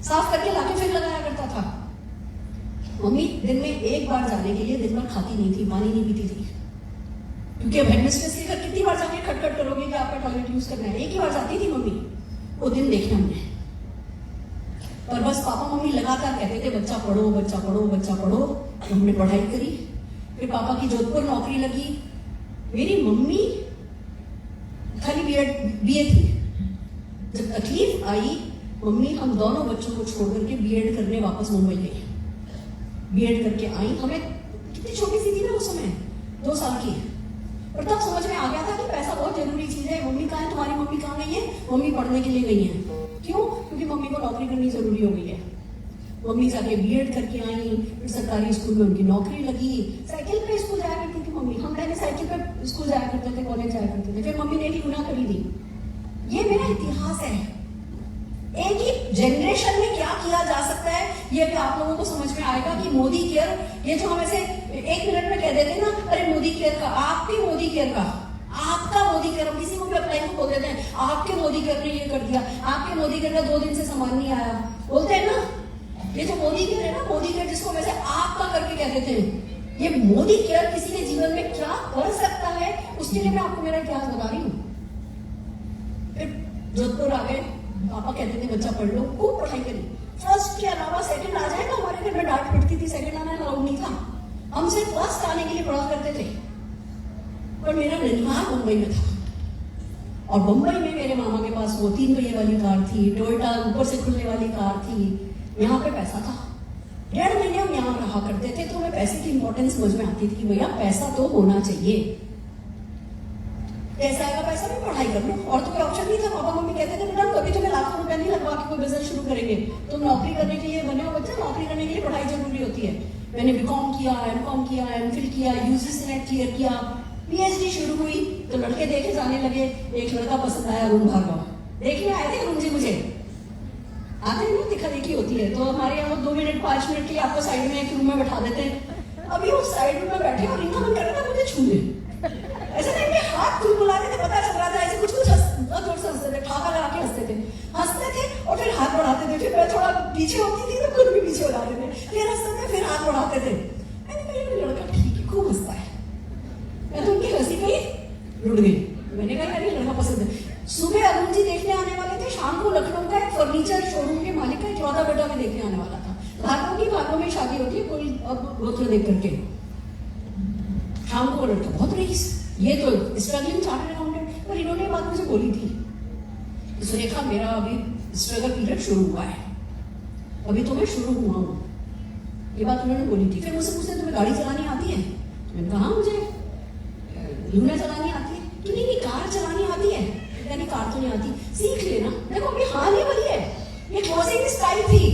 साफ करके लाके फिर लगाया करता था। मम्मी दिन में एक बार जाने के लिए दिन भर खाती नहीं थी, पानी नहीं पीती थी, क्योंकि अब हेडमिस्ट्रेस के घर कितनी बार जाके खटखट करोगे कि आपका टॉयलेट यूज करना है, एक ही बार जाती थी मम्मी, वो दिन देखे हमने। पर बस पापा मम्मी लगातार कहते थे बच्चा पढ़ो बच्चा पढ़ो बच्चा पढ़ो, तो हमने पढ़ाई करी, फिर पापा की जोधपुर नौकरी लगी। मेरी मम्मी खाली बीए थी, जब तकलीफ आई मम्मी हम दोनों बच्चों को छोड़ करके बीएड करने वापस मुंबई गई, बीएड करके आई। हमें कितनी छोटी सी थी ना उस समय, 2 साल की, और तब समझ में आ गया था कि पैसा बहुत जरूरी चीज है। मम्मी कहाँ है, तुम्हारी मम्मी कहाँ गई है, मम्मी पढ़ने के लिए गई है। क्यों? क्योंकि मम्मी को नौकरी करनी जरूरी हो गई है। मम्मी जाके बीएड करके आई, फिर सरकारी स्कूल में उनकी नौकरी लगी, साइकिल पे स्कूल जाया करती थी मम्मी, हम पहले साइकिल पे स्कूल जाया करते थे, कॉलेज जाया करते थे, फिर मम्मी ने एक गुनाह करी थी। ये मेरा इतिहास है, एक ही जनरेशन में क्या किया जा सकता है ये भी आप लोगों को समझ में आएगा कि मोदी केयर, ये जो हम ऐसे 1 मिनट में कह देते हैं ना, अरे मोदी केयर का, आपके मोदी केयर का, आपका मोदी केयर, हम किसी को भी अपने को बोल देते हैं आपके मोदी केयर ने ये कर दिया, आपके मोदी केयर का 2 दिन से सामान नहीं आया, बोलते हैं ना। ये जो मोदी केयर है ना, मोदी केयर जिसको वैसे आपका करके कह देते हैं, ये मोदी केयर किसी के जीवन में क्या कर सकता है उसके लिए मैं आपको मेरा इतिहास बता रही हूँ। फिर जोधपुर आ गए, पापा कहते थे बच्चा पढ़ लो, खूब पढ़ाई करी, फर्स्ट के अलावा सेकंड आ जाए तो हमारे घर में डांट पड़ती थी, सेकंड आना अलाउड नहीं था, हम सिर्फ फर्स्ट आने के लिए पढ़ा करते थे। पर मेरा ननिहाल मुंबई में था, और मुंबई में मेरे मामा के पास वो 3 पहिए वाली कार थी, टोयोटा ऊपर से खुलने वाली कार थी, यहाँ पे पैसा था। 1.5 महीने हम यहाँ रहा करते थे, तो हमें पैसे की इंपॉर्टेंस समझ में आती थी कि भैया पैसा तो होना चाहिए, कैसा आएगा पैसा भी पढ़ाई कर लो, और तो कोई ऑप्शन नहीं था। पापा मम्मी कहते थे बेटा कभी तुम्हें लाखों रुपया नहीं लगवा के कोई बिजनेस शुरू करेंगे, तुम नौकरी करने के लिए बने हो बच्चा, नौकरी करने के लिए पढ़ाई जरूरी होती है। मैंने बीकॉम किया, एमकॉम किया, एमफिल किया, यूजीसी नेट क्लियर किया, पीएचडी शुरू हुई तो लड़के देखे जाने लगे। एक लड़का पसंद आया, अरुण भार्गव, देखने आए थे अरुण जी, मुझे आते हैं ना, दिखा देखी होती है, तो हमारे यहाँ 2 मिनट 5 मिनट के लिए आपको साइड में एक रूम में बैठा देते हैं। अभी वो साइड में बैठे और इनका मन कर रहा था मुझे छू ले, ऐसे नहीं कि हाथ खुल बुलाते थे, पता चल रहा था ऐसे कुछ जोर से हंसते थे, ठाका लगा के हंसते थे और फिर हाथ बढ़ाते थे, फिर मैं थोड़ा पीछे होती थी तो खुद भी पीछे हो जाते थे, फिर हंसते थे, फिर हाथ बढ़ाते थे। मैंने लड़का ठीक है, खूब हंसता है, मैं तो उनकी हंसी पे रुड़ गई। मैंने कहा यार ये लड़का पसंद है। सुबह अरुण जी देखने आने वाले थे, शाम को लखनऊ का एक फर्नीचर शोरूम के मालिक का 14 बेटा में देखने आने वाला था। भागों में शादी होती है, कोई अब गोत्र देख करके, शाम को लड़का बहुत रईस, ये तो स्ट्रगलिंग चार्टर्ड अकाउंटेंट। पर इन्होंने बात मुझे बोली थी, सुरेखा मेरा अभी स्ट्रगल पीरियड शुरू हुआ है, अभी तो मैं शुरू हुआ हूँ, ये बात उन्होंने बोली थी। फिर मुझसे पूछते तुम्हें गाड़ी चलानी आती है? मैंने कहा मुझे लूना चलानी आती है। तो नहीं कार चलानी आती है? यानी कार तो नहीं आती, सीख लेना। देखो अभी हाल ही वाली है, ये क्लोजिंग स्टाइल थी,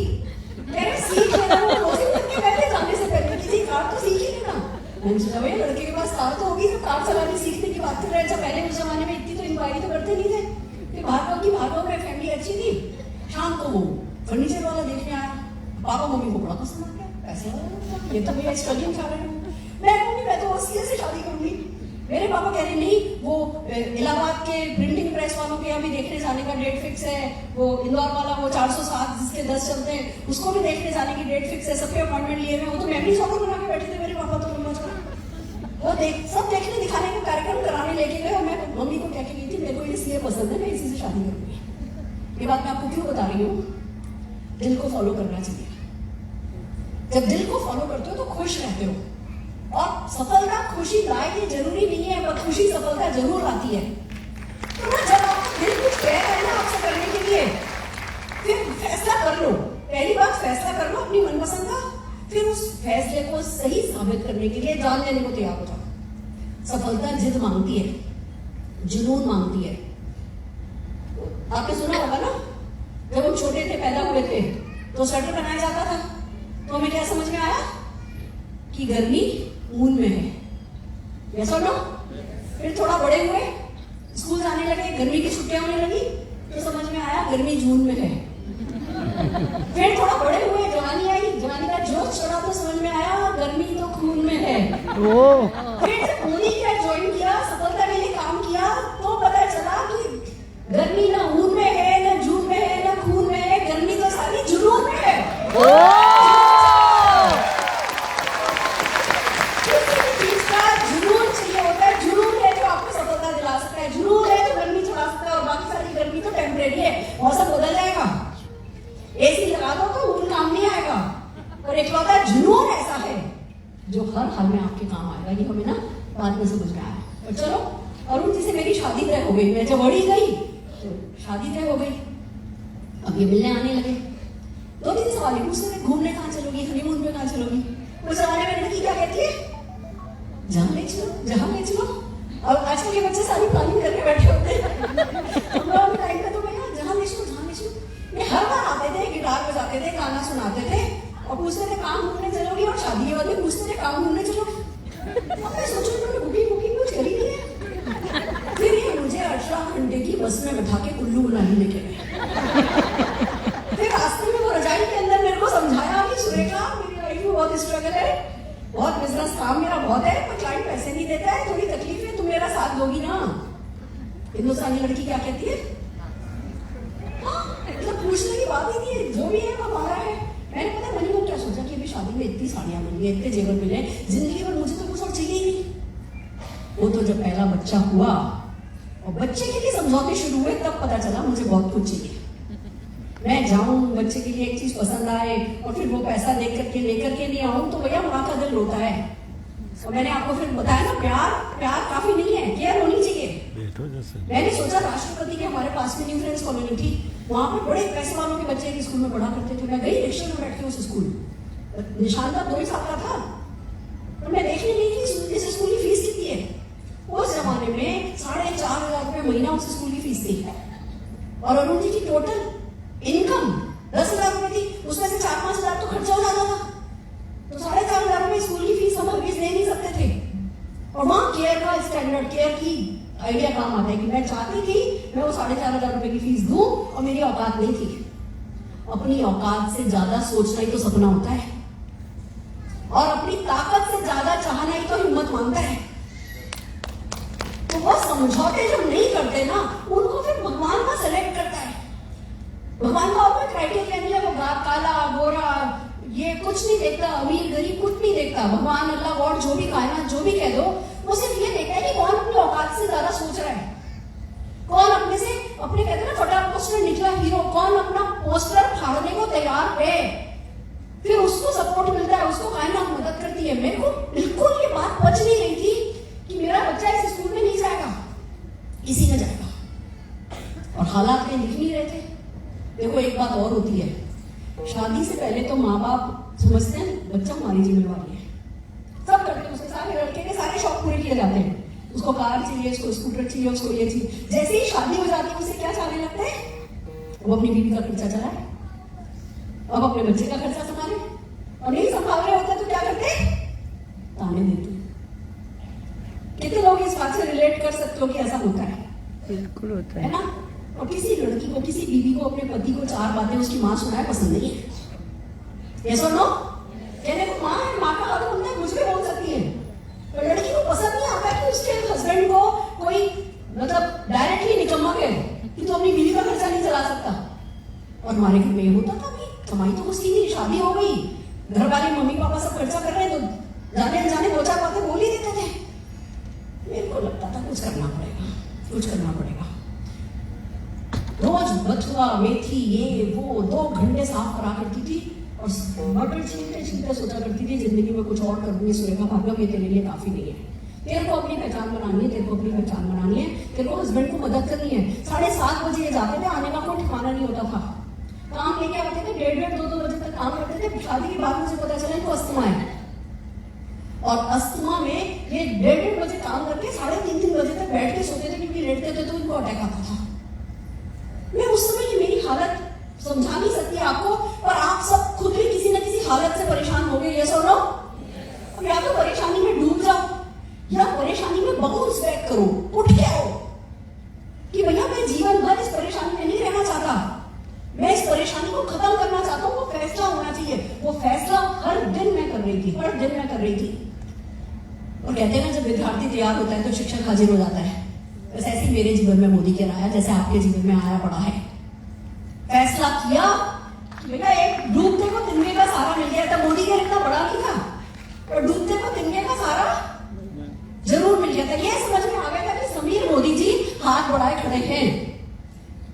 सीख लेना, क्लोजिंग करके बैठे जाने से पहले किसी कार तो सीख ही लेना। मैंने सोचा भैया लड़के के पास कार तो होगी, तो कार चलाने सीखने की बात कर रहे हैं। जब पहले उस जमाने में इतनी तो इंक्वायरी तो करते नहीं थे। फिर भार्गव में फैमिली अच्छी थी, शाम को वो फर्नीचर वाला देखने आया, पापा मम्मी को बड़ा पसंद आ गया, पैसे वाला, ये तो मेरा स्ट्रगलिंग चार्टर्ड हूँ। मैं तो 80 से शादी करूंगी, मेरे पापा कह रहे नहीं, वो इलाहाबाद के प्रिंटिंग प्रेस वालों के यहाँ भी देखने जाने का डेट फिक्स है, वो इंदौर वाला वो 407 जिसके 10 चलते हैं उसको भी देखने जाने की डेट फिक्स है, सबके अपॉइंटमेंट लिए हुए। वो तो मेमोरी सॉफ्ट बना के बैठे थे मेरे पापा तो मम्मा को, वो सब देखने दिखाने का कार्यक्रम कराने लेके गए। और मैं मम्मी को कह के गई थी मेरे को इसलिए पसंद है, मैं इसी से शादी करूंगी। ये बात मैं आपको क्यों बता रही हूँ, दिल को फॉलो करना चाहिए। जब दिल को फॉलो करते हो तो खुश रहते हो, और सफलता खुशी लाए ये जरूरी नहीं है, पर खुशी सफलता जरूर आती है। तो ना जब आपको दिल कुछ कह रहा है ना आपसे करने के लिए, फिर फैसला कर लो। पहली बात फैसला कर लो अपनी मनपसंद का, फिर उस फैसले को सही साबित करने के लिए जान लेने को तैयार हो जाओ। सफलता जिद मांगती है, जुनून मांगती है। आपने सुना होगा ना, जब हम छोटे थे पैदा हुए थे तो स्वेटर पहनाया जाता था, तो हमें क्या समझ में आया कि गर्मी ऊन में है, ऐसा ना। फिर थोड़ा बड़े हुए, स्कूल जाने लगे, गर्मी की छुट्टियां होने लगी, तो समझ में आया गर्मी जून में है। फिर थोड़ा बड़े हुए, जवानी आई, जवानी का जोश चढ़ा तो समझ में आया गर्मी तो खून में है। फिर जब होली का ज्वाइन किया, सफलता के लिए काम किया, तो पता चला कि गर्मी ना ऊन में है, ना जून में है, ना खून में है, गर्मी तो सारी जुनून में है। जुनून चाहिए होता है, जुनून है जो आपको सफलता दिला सकता है, जुनून है जो गर्मी चढ़ा सकता है, और बाकी सारी गर्मी तो टेम्परेरी है, मौसम बदल जाएगा। एसी लगा दो तो ऊन काम नहीं आएगा, और एक लौता जुनून ऐसा है जो हर हाल में आपके काम आएगा। ये हमें ना बाद में समझ में आया। और चलो, अरुण जी से मेरी शादी तय हो गई, मैं जब बड़ी गई तो शादी तय हो गई। अब ये मिलने आने लगे, 2-3 सवाल पूछते थे, घूमने कहाँ चलोगी, हनीमून पे कहाँ चलोगी। उस जमाने में लड़की क्या कहती है, जहाँ ले चलो, जहाँ ले चलो। अब आजकल के बच्चे सारी प्लानिंग करके बैठे होते हैं। हम लोग टाइम पे तो भैया जहाँ ले चलो, जहाँ ले चलो। ये हर बार आते थे, गिटार बजाते थे, गाना सुनाते थे, और पूछते थे काम घूमने चलोगी, और शादी वाले पूछते थे काम घूमने चलोगी। अब मैं सोचूं उन्होंने बुकिंग कुछ करी नहीं है। फिर ये मुझे 18 घंटे की बस में बैठा के कुल्लू मनाली लेके गए। फिर रास्ते में वो रजाई के अंदर मेरे को समझाया कि सुरेखा, मेरी लाइफ में बहुत स्ट्रगल है, बहुत बिजनेस काम मेरा बहुत है, पर क्लाइंट पैसे नहीं देता है, थोड़ी तकलीफ है, तुम मेरा साथ दोगी ना। हिंदुस्तानी लड़की क्या कहती है, मतलब पूछने की बात ही नहीं है, जो भी है वो हमारा है। मैंने पता मनी को क्या सोचा कि अभी शादी में इतनी साड़ियां मिल गई, इतने जेवर मिले, जिंदगी भर मुझे तो कुछ और चाहिए ही नहीं। वो तो जब पहला बच्चा हुआ और बच्चे के लिए समझौते शुरू हुए, तब पता चला मुझे बहुत कुछ चाहिए। मैं जाऊं, बच्चे के लिए एक चीज पसंद आए, और फिर वो पैसा लेकर के नहीं आऊं, तो भैया माँ का दिल रोता है। और मैंने आपको फिर बताया ना, प्यार काफी नहीं है, केयर होनी चाहिए। मैंने सोचा राष्ट्रपति के हमारे पास में न्यू फ्रेंड्स कॉलोनी थी, वहां पर बड़े पैसे वालों के बच्चे स्कूल में पढ़ा करते थे। मैं गई रिक्शे में बैठ के उस स्कूल, निशानदा 2 ही साल का था, तो मैं देखने गई कि इस स्कूल की फीस कितनी है। उस जमाने में 4,500 रुपए महीना उस स्कूल की फीस थी, और अरुण जी की टोटल इनकम 10,000 रुपए थी, उसमें से 4-5 हजार तो खर्चा हो जाता था। तो 4,500 रुपए स्कूल की फीस हम फीस दे नहीं सकते थे। और वहां केयर का स्टैंडर्ड, केयर की आइडिया काम आता है कि मैं चाहती थी मैं वो 4,500 रुपए की फीस दूं, और मेरी औकात नहीं थी। अपनी औकात से ज्यादा सोचना ही तो सपना होता है, और अपनी ताकत से ज्यादा चाहना ही तो हिम्मत मांगता है। तो वो समझौते जब नहीं करते ना, उनको फिर भगवान का सेलेक्ट करता है। भगवान का और क्राइटेरिया नहीं है, वो काला गोरा ये कुछ नहीं देखता, अमीर गरीब कुछ नहीं देखता। भगवान, अल्लाह, गॉड, जो भी कायनात जो भी कह दो, वो सिर्फ ये देखता है कि कौन अपनी औकात से ज्यादा सोच रहा है, कौन अपने से अपने कहते हैं ना फटाफट में निकला हीरो, कौन अपना पोस्टर फाड़ने को तैयार है। फिर उसको सपोर्ट मिलता है, उसको कायनात मदद करती है। मेरे को बिल्कुल ये बात पच नहीं रही थी कि मेरा बच्चा इस स्कूल में नहीं जाएगा, इसी में जाएगा, और हालात में दिख नहीं रहे थे। देखो एक बात और होती है, शादी से पहले तो माँ बाप समझते हैं बच्चा हमारी जिम्मेवारी है, सब करते हैं, उसके सारे लड़के के सारे शौक पूरे किए जाते हैं। उसको कार चाहिए, उसको स्कूटर चाहिए, उसको ये चाहिए। जैसे ही शादी हो जाती है, उसे क्या चाहने लगते हैं, वो अपनी बीवी का खर्चा चलाए, अब अपने बच्चे का खर्चा संभाले, और नहीं संभाल रहे होते तो क्या करते, ताने देते। कितने लोग इस बात से रिलेट कर सकते हो कि ऐसा होता है? बिल्कुल होता है ना। और किसी लड़की को, किसी बीवी को अपने पति को 4 बातें उसकी माँ सुनाए पसंद नहीं है। ये सुनो, कहने को माँ है, माँ का आदत होता है, मुझे भी बोल सकती है, पर लड़की को पसंद नहीं आता कि उसके मतलब डायरेक्टली निकम्मा गए कि तू अपनी बीवी का खर्चा नहीं चला सकता। और हमारे घर में ये होता था भी, कमाई तो कुछ थी नहीं, शादी हो गई, घर वाले मम्मी पापा सब खर्चा कर रहे हैं, तो जाने अनजाने दो चार बातें बोल ही देते थे। मेरे को लगता था कुछ करना पड़ेगा, कुछ करना पड़ेगा। रोज बथुआ मेथी ये वो 2 घंटे साफ करा करती थी और मटर छीलते छीलते सोचा करती थी जिंदगी में कुछ और करूंगी सुरेखा भागवत, ये तेरे लिए काफी नहीं है। तेरे को अपनी पहचान बनानी है, तेरे को अपनी पहचान बनानी है, तेरे को हस्बैंड को मदद करनी है। 7:30 बजे ये जाते थे, आने का कोई ठिकाना नहीं होता था। काम लेके आते थे, 1:30 2 बजे तक काम करते थे। शादी के बाद मुझे पता चला इनको अस्थमा है, और अस्थमा में ये 1:30 बजे काम करके 3:30 बजे तक बैठ के सोते थे, क्योंकि लेटते थे तो इनको अटैक आता था। मैं उस समय की मेरी हालत समझा नहीं सकती आपको, पर आप सब खुद भी किसी न किसी हालत से परेशान हो गए, ये सुनो। अब या तो परेशानी में डूब जाओ या परेशानी में बाउंस बैक करो, उठ के आओ कि भैया मैं जीवन भर इस परेशानी में नहीं रहना चाहता, मैं इस परेशानी को खत्म करना चाहता हूँ। वो फैसला होना चाहिए। वो फैसला हर दिन मैं कर रही थी, हर दिन मैं कर रही थी। और कहते हैं ना, जब विद्यार्थी तैयार होता है तो शिक्षक हाजिर हो जाता है। बस ऐसे ही मेरे जीवन में मोदी केयर आया, जैसे आपके जीवन में आया पड़ा है। फैसला किया कि बेटा एक डूबते को तिनके का सहारा मिल गया था। मोदी केयर इतना बड़ा नहीं था, पर डूबते को तिनके का सहारा जरूर मिल गया था। यह समझ में आ गया था कि समीर मोदी जी हाथ बढ़ाए खड़े हैं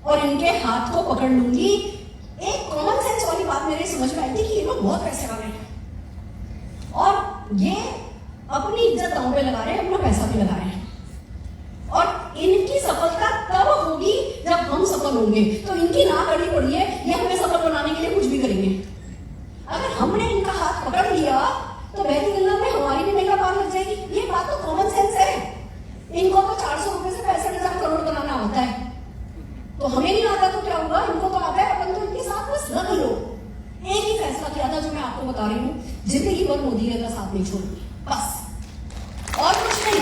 और इनके हाथ को पकड़ लूंगी। एक कॉमन सेंस वाली बात मेरे समझ में आई थी कि ये लोग बहुत पैसे वाले हैं और ये अपनी इज्जत दांव पे लगा रहे हैं, अपना पैसा भी लगा रहे हैं, और इनकी सफलता तब होगी जब हम सफल होंगे। तो इनकी ना कड़ी पड़ी है, ये हमें सफल बनाने के लिए कुछ भी करेंगे। अगर हमने इनका हाथ पकड़ लिया तो बहती गंगा में हमारी भी निगाह पार लग जाएगी। ये बात तो कॉमन सेंस है। इनको तो 400 रुपए से 65,000 करोड़ बनाना आता है, तो हमें नहीं आता तो क्या होगा? इनको तो आता है, अपन तो इनके साथ बस लग लो। एक ही फैसला किया था जो मैं आपको बता रही हूँ, जिंदगी भर मोदी का साथ नहीं छोड़ूंगी, बस और कुछ नहीं।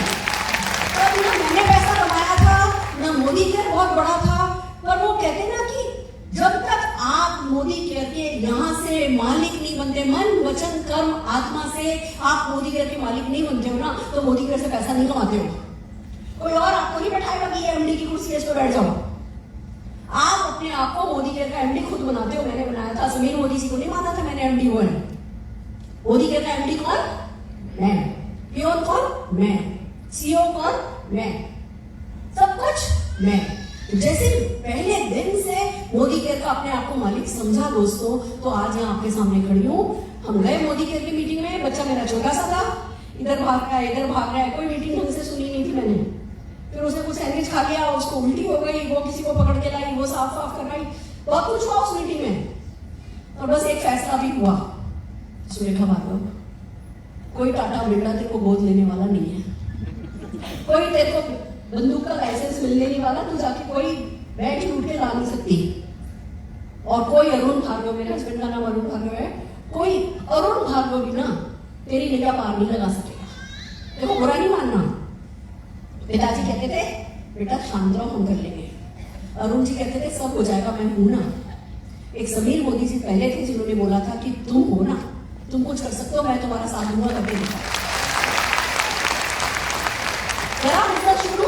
तब ना मैंने पैसा कमाया था, ना मोदी केयर बहुत बड़ा था, पर वो कहते ना कि जब तक आप मोदी केयर के यहाँ से मालिक नहीं बनते, मन वचन कर्म आत्मा से आप मोदी केयर के मालिक नहीं बनते हो ना, तो मोदी केयर से पैसा नहीं कमाते हो। कोई और आपको नहीं बैठाएगा कि ये एमडी की कुर्सी पे बैठ जाओ। आप अपने आप को मोदी केयर का एमडी खुद बनाते हो। मैंने बनाया था, समीर मोदी जी को नहीं माना था मैंने एमडी हुआ है। मोदी केयर का एमडी कौन? मैं। पीओन कौन? मैं। सीईओ कौन? मैं। सब कुछ मैं। जैसे पहले दिन से मोदी केयर का अपने आप को मालिक समझा दोस्तों, तो आज यहाँ आपके सामने खड़ी हूँ। हम गए मोदी केयर की मीटिंग में, बच्चा मेरा छोटा सा था, इधर भाग रहा है इधर भाग रहा है, कोई मीटिंग ढंग से सुनी नहीं थी मैंने। फिर उसने कुछ सैंडविच खा लिया, उसको उल्टी हो गई, वो किसी को पकड़ के लाई, वो साफ साफ करवाई, बहुत कुछ हुआ उस मीटिंग में। और बस एक फैसला भी हुआ, सुरेखा भागवत, कोई टाटा बिरला तेरे को गोद लेने वाला नहीं है, कोई तेरे को बंदूक का लाइसेंस मिलने नहीं वाला, तू जाके कोई बैठ उठ के ला नहीं सकती। और कोई अरुण भार्गव, मेरे हस्बैंड का नाम अरुण भार्गव है, कोई अरुण भार्गव भी ना तेरी निगाह पार नहीं लगा सकेगा। देखो बुरा नहीं मानना। पिताजी कहते थे बेटा शांत रहो, हम कर लेंगे। अरुण जी कहते थे सब हो जाएगा, मैं हूं ना। एक समीर मोदी जी पहले थे जिन्होंने बोला था कि तुम हो ना, तुम कुछ कर सकते हो, मैं तुम्हारा साथ दूंगा, करके दिखा। मेरा मतलब शुरू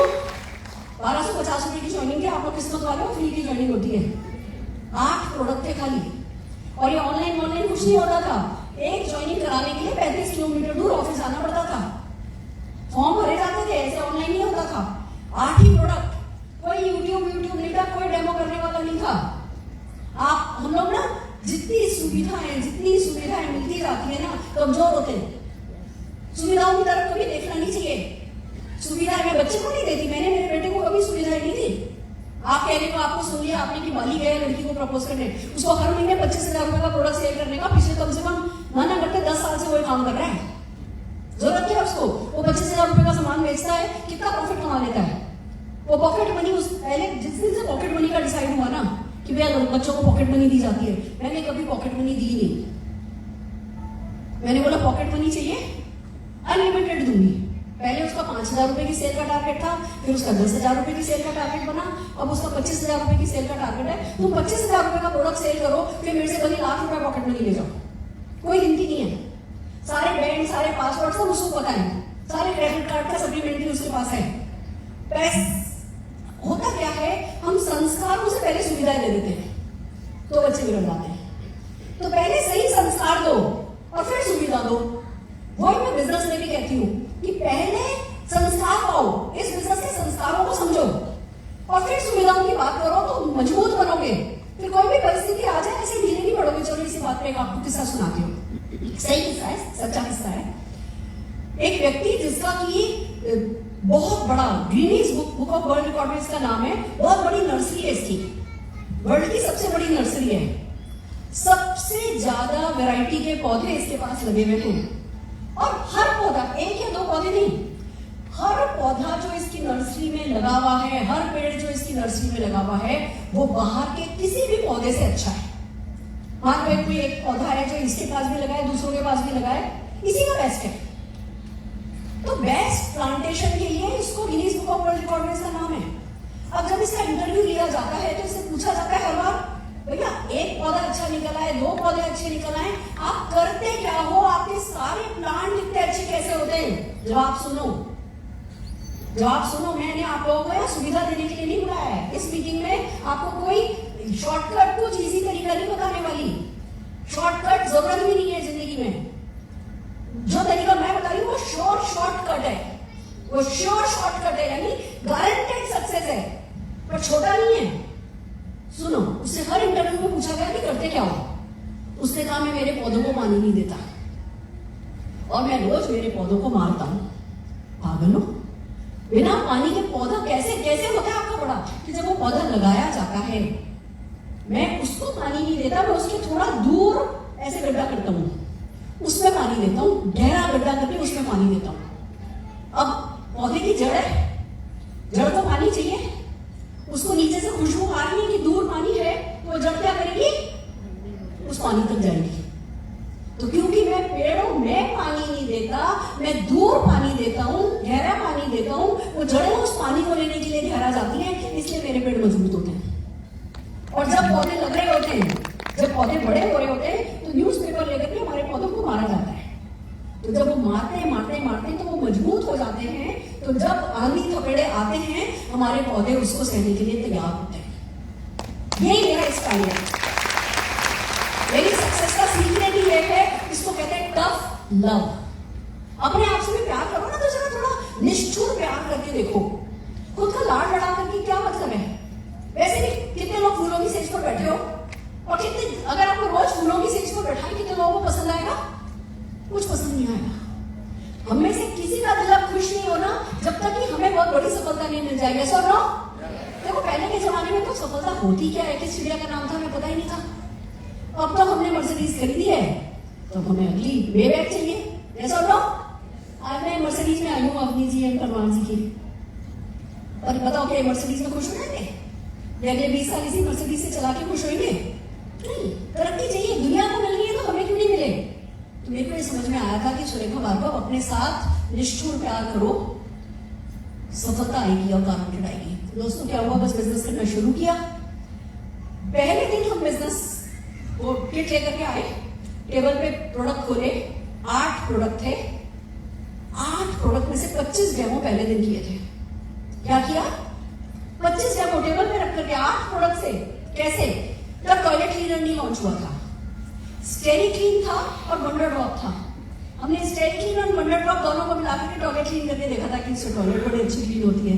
1250 रुपए की ज्वाइनिंग थी। आप लोग किस्मत वाले हो, फ्री की ज्वाइनिंग होती है। 8 प्रोडक्ट थे खाली, और ये ऑनलाइन कुछ नहीं होता था। एक ज्वाइनिंग कराने के लिए 35 किलोमीटर दूर ऑफिस आना पड़ता था, फॉर्म भरे जाते थे, ऐसे ऑनलाइन नहीं होता था। 8 ही प्रोडक्ट, कोई यूट्यूब नहीं था, कोई डेमो करने वाला नहीं था। आप हम लोग ना जितनी सुविधाएं मिलती जाती है ना, कमजोर होते हैं। सुविधाओं की तरफ कभी देखना नहीं चाहिए। सुविधाएं मैं बच्चे को नहीं देती, मैंने मेरे बेटे को कभी सुविधाएं नहीं दी। आप कहने को आपको सुन लिया आपने कि बाली गया लड़की को प्रपोज करने, उसको हर महीने 25,000 रुपए का प्रोडक्ट सेल करने का, पिछले कम से कम मना करते 10 साल से वही काम कर रहा है। जरूरत क्या है उसको? वो 25,000 रुपए का सामान बेचता है, कितना प्रॉफिट कमा लेता है। वो पॉकेट मनी उस पहले जिस दिन से पॉकेट मनी का डिसाइड हुआ ना कि भैया बच्चों को पॉकेट मनी दी जाती है, मैंने कभी पॉकेट मनी दी नहीं। मैंने बोला पॉकेट मनी चाहिए अनलिमिटेड दूंगी। पहले उसका 5,000 रुपए की सेल का टारगेट था, फिर उसका 10,000 रुपए की सेल का टारगेट बना, अब उसका 25,000 रुपए की सेल का टारगेट है। तुम 25,000 रुपए का प्रोडक्ट सेल करो, फिर मेरे से कभी लाख रुपए पॉकेट मनी ले जाओ, कोई गिनती नहीं है। सारे बैंक, सारे पासवर्ड सब उसको पता है, सारे क्रेडिट कार्ड का सप्लीमेंट्री उसके पास है। है, हम संस्कारों से पहले सुविधाएं दे देते हैं तो बच्चे बिगड़ जाते हैं। तो पहले सही संस्कार दो और फिर सुविधा दो। वही मैं बिजनेस में भी कहती हूँ कि पहले संस्कार पाओ, इस बिजनेस के संस्कारों को समझो और फिर सुविधाओं की बात करो तो मजबूत बनोगे। फिर कोई भी परिस्थिति आ जाए ऐसे ढीले नहीं पड़ोगे। चलो इसी बात पे एक आपको किस्सा सुनाती हूँ, सही किस्सा है, सच्चा किस्सा है। एक व्यक्ति जिसका कि बहुत बड़ा Guinness book of world record में इसका नाम है, बहुत बड़ी नर्सरी है इसकी, वर्ल्ड की सबसे बड़ी नर्सरी है, सबसे ज्यादा वैरायटी के पौधे इसके पास लगे हुए हैं और हर पौधा, एक या दो पौधे नहीं, हर पौधा जो इसकी नर्सरी में लगा हुआ है, हर पेड़ जो इसकी नर्सरी में लगा हुआ है वो बाहर के किसी भी पौधे से अच्छा है। मान लो कोई एक पौधा है जो इसके पास भी लगा है, दूसरों के पास भी लगा है, इसी का बेस्ट है। तो बेस्ट प्लांटेशन के लिए इसको Guinness book of world record में इसका नाम है। अब जब इसका इंटरव्यू लिया जाता है तो इससे पूछा जाता है हर बार, भैया एक पौधा अच्छा निकला है, दो पौधे अच्छे निकल आए, आप करते क्या हो, आपके सारे प्लांट इतने अच्छे कैसे होते हैं? जवाब सुनो, जवाब सुनो। मैंने आप लोगों को यह सुविधा देने के लिए नहीं बुलाया है। इस मीटिंग में आपको कोई शॉर्टकट, कुछ इजी तरीका नहीं बताने वाली। शॉर्टकट जरूरत भी नहीं है जिंदगी में। जो तरीका मैं बता रही हूँ वो श्योर शॉर्टकट है, वो श्योर शॉर्टकट है, यानी गारंटेड सक्सेस है, पर छोटा नहीं है। सुनो, उससे हर इंटरव्यू में पूछा गया कि करते क्या हो, उसने कहा मैं मेरे पौधों को पानी नहीं देता और मैं रोज मेरे पौधों को मारता हूं। पागल हो, बिना पानी के पौधा कैसे कैसे होता है आपका बड़ा? कि जब वो पौधा लगाया जाता है, मैं उसको पानी नहीं देता, मैं उसके थोड़ा दूर ऐसे गड्ढा करता हूं, उसमें पानी देता हूं, गहरा गड्ढा करके उसमें पानी देता हूं। अब पौधे की जड़ है, जड़ को पानी चाहिए, उसको नीचे से खुशबू आ रही है कि दूर पानी है, तो जड़ क्या करेगी? उस पानी तक जाएगी। तो क्योंकि मैं पेड़ों में पानी नहीं देता, मैं दूर पानी देता हूं, गहरा पानी देता हूं, वो जड़ें उस पानी को लेने के लिए गहरा जाती हैं, इसलिए मेरे पेड़ मजबूत होते हैं। और जब पौधे लग रहे होते हैं, जब पौधे बड़े हो रहे होते हैं, तो न्यूज़पेपर लेकर के हमारे पौधों को मारा जाता है। तो जब वो मारते मारते मारते तो वो मजबूत हो जाते हैं। तो जब आंधी थपेड़े आते हैं, हमारे पौधे उसको सहने के लिए तैयार होते हैं। यही मेरा स्टाइल है, मेरी सक्सेस का सीक्रेट ही ये है, इसको कहते हैं टफ लव। अपने आप से भी प्यार करो ना, तो जरा थोड़ा निष्ठुर प्यार करके देखो। खुद का लाड लड़ा करके क्या मतलब है? वैसे भी कितने लोग फूलों की सेज पर बैठे हो, और कितने, अगर आपको रोज फूलों की सेज पर बैठाएं, कितने लोगों को पसंद आएगा? कुछ पसंद नहीं आएगा। हम में से किसी का दिल अब खुश नहीं होना जब तक कि हमें बहुत बड़ी सफलता नहीं मिल जाएगी। ऐसा ना? देखो पहले के जमाने में तो सफलता होती क्या है, किस चिड़िया का नाम था, हमें पता ही नहीं था। अब तो हमने मर्सिडीज खरीदी है, तो हमें अगली मेबैक चाहिए। ऐसा ना? आज मैं मर्सिडीज में आई हूँ अवनी जी एंड परवान जी की, और बताओ क्या मर्सिडीज में खुश हो जाएंगे? अगले 20 साल इसी मर्सिडीज से चला के खुश होंगे? नहीं। तरक्की चाहिए, दुनिया को मिल रही है तो हमें क्यों नहीं मिले? तो मेरे को ये समझ में आया था कि सुरेखा भार्गव, अपने साथ निष्ठुर प्यार करो, सफलता आएगी और गारंटेड आएगी। दोस्तों क्या हुआ, बस बिजनेस करना शुरू किया। पहले दिन हम बिजनेस वो किट लेकर के आए, टेबल पे प्रोडक्ट खोले, 8 प्रोडक्ट थे। 8 प्रोडक्ट में से 25 डेमो पहले दिन किए थे। क्या किया? 25 डेमो टेबल पे रख करके 8 प्रोडक्ट से। कैसे? जब टॉयलेट क्लीनर नहीं लॉन्च हुआ था, स्टेरी क्लीन था और वंडर ड्रॉप था। हमने स्टेरी क्लीन और वंडर ड्रॉप दोनों को मिला करके टॉयलेट क्लीन करके देखा था कि इससे टॉयलेट बड़ी अच्छी क्लीन होती है।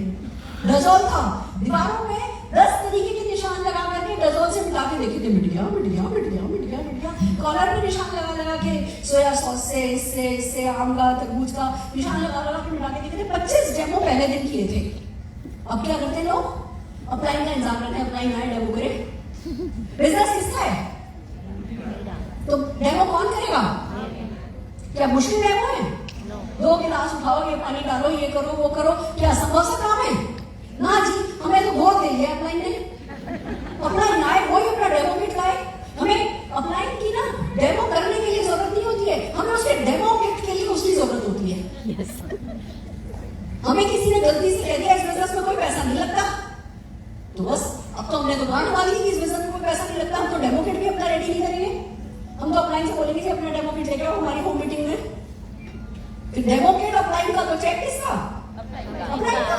डजोल था, दीवारों में 10 तरीके के निशान लगा करके डजोल से मिला के देखे थे, मिट गया मिट गया मिट गया मिट गया मिट गया। कॉलर पे निशान लगा लगा के, सोया सॉस से, इससे आम का, तरबूज का निशान लगा लगा के मिला के देखे थे। 25 डेमो पहले दिन किए थे। अब क्या करते हैं लोग? अपलाइन का इंतजाम करते हैं, अपलाइन आए डेमो करे। बिजनेस किसका है? तो डेमो कौन करेगा? क्या मुश्किल डेमो है? 2 गिलास उठाओ, ये पानी डालो, ये करो वो करो, क्या संभव सा काम है? ना जी, हमें तो बहुत दे दिया अपलाइन ने। अपलाइन आए, वही अपना डेमो किट लाए। हमें अपलाइन की ना डेमो करने के लिए जरूरत नहीं होती है, हमें उसके डेमो किट के लिए उसकी जरूरत होती है। हमें किसी ने गलती से कह दिया इस बिजनेस में कोई पैसा नहीं लगता, तो बस अब तो हमने दुकान डाली कि इस बिजनेस में कोई पैसा नहीं लगता, हम तो डेमो किट भी अपना रेडी नहीं करेंगे। हम तो अपलाइन से बोलेंगे कि अपना डेमो किट लेके आओ हमारी होम मीटिंग में। फिर डेमो किट अपलाइन का तो चेक किसका? अपलाइन का।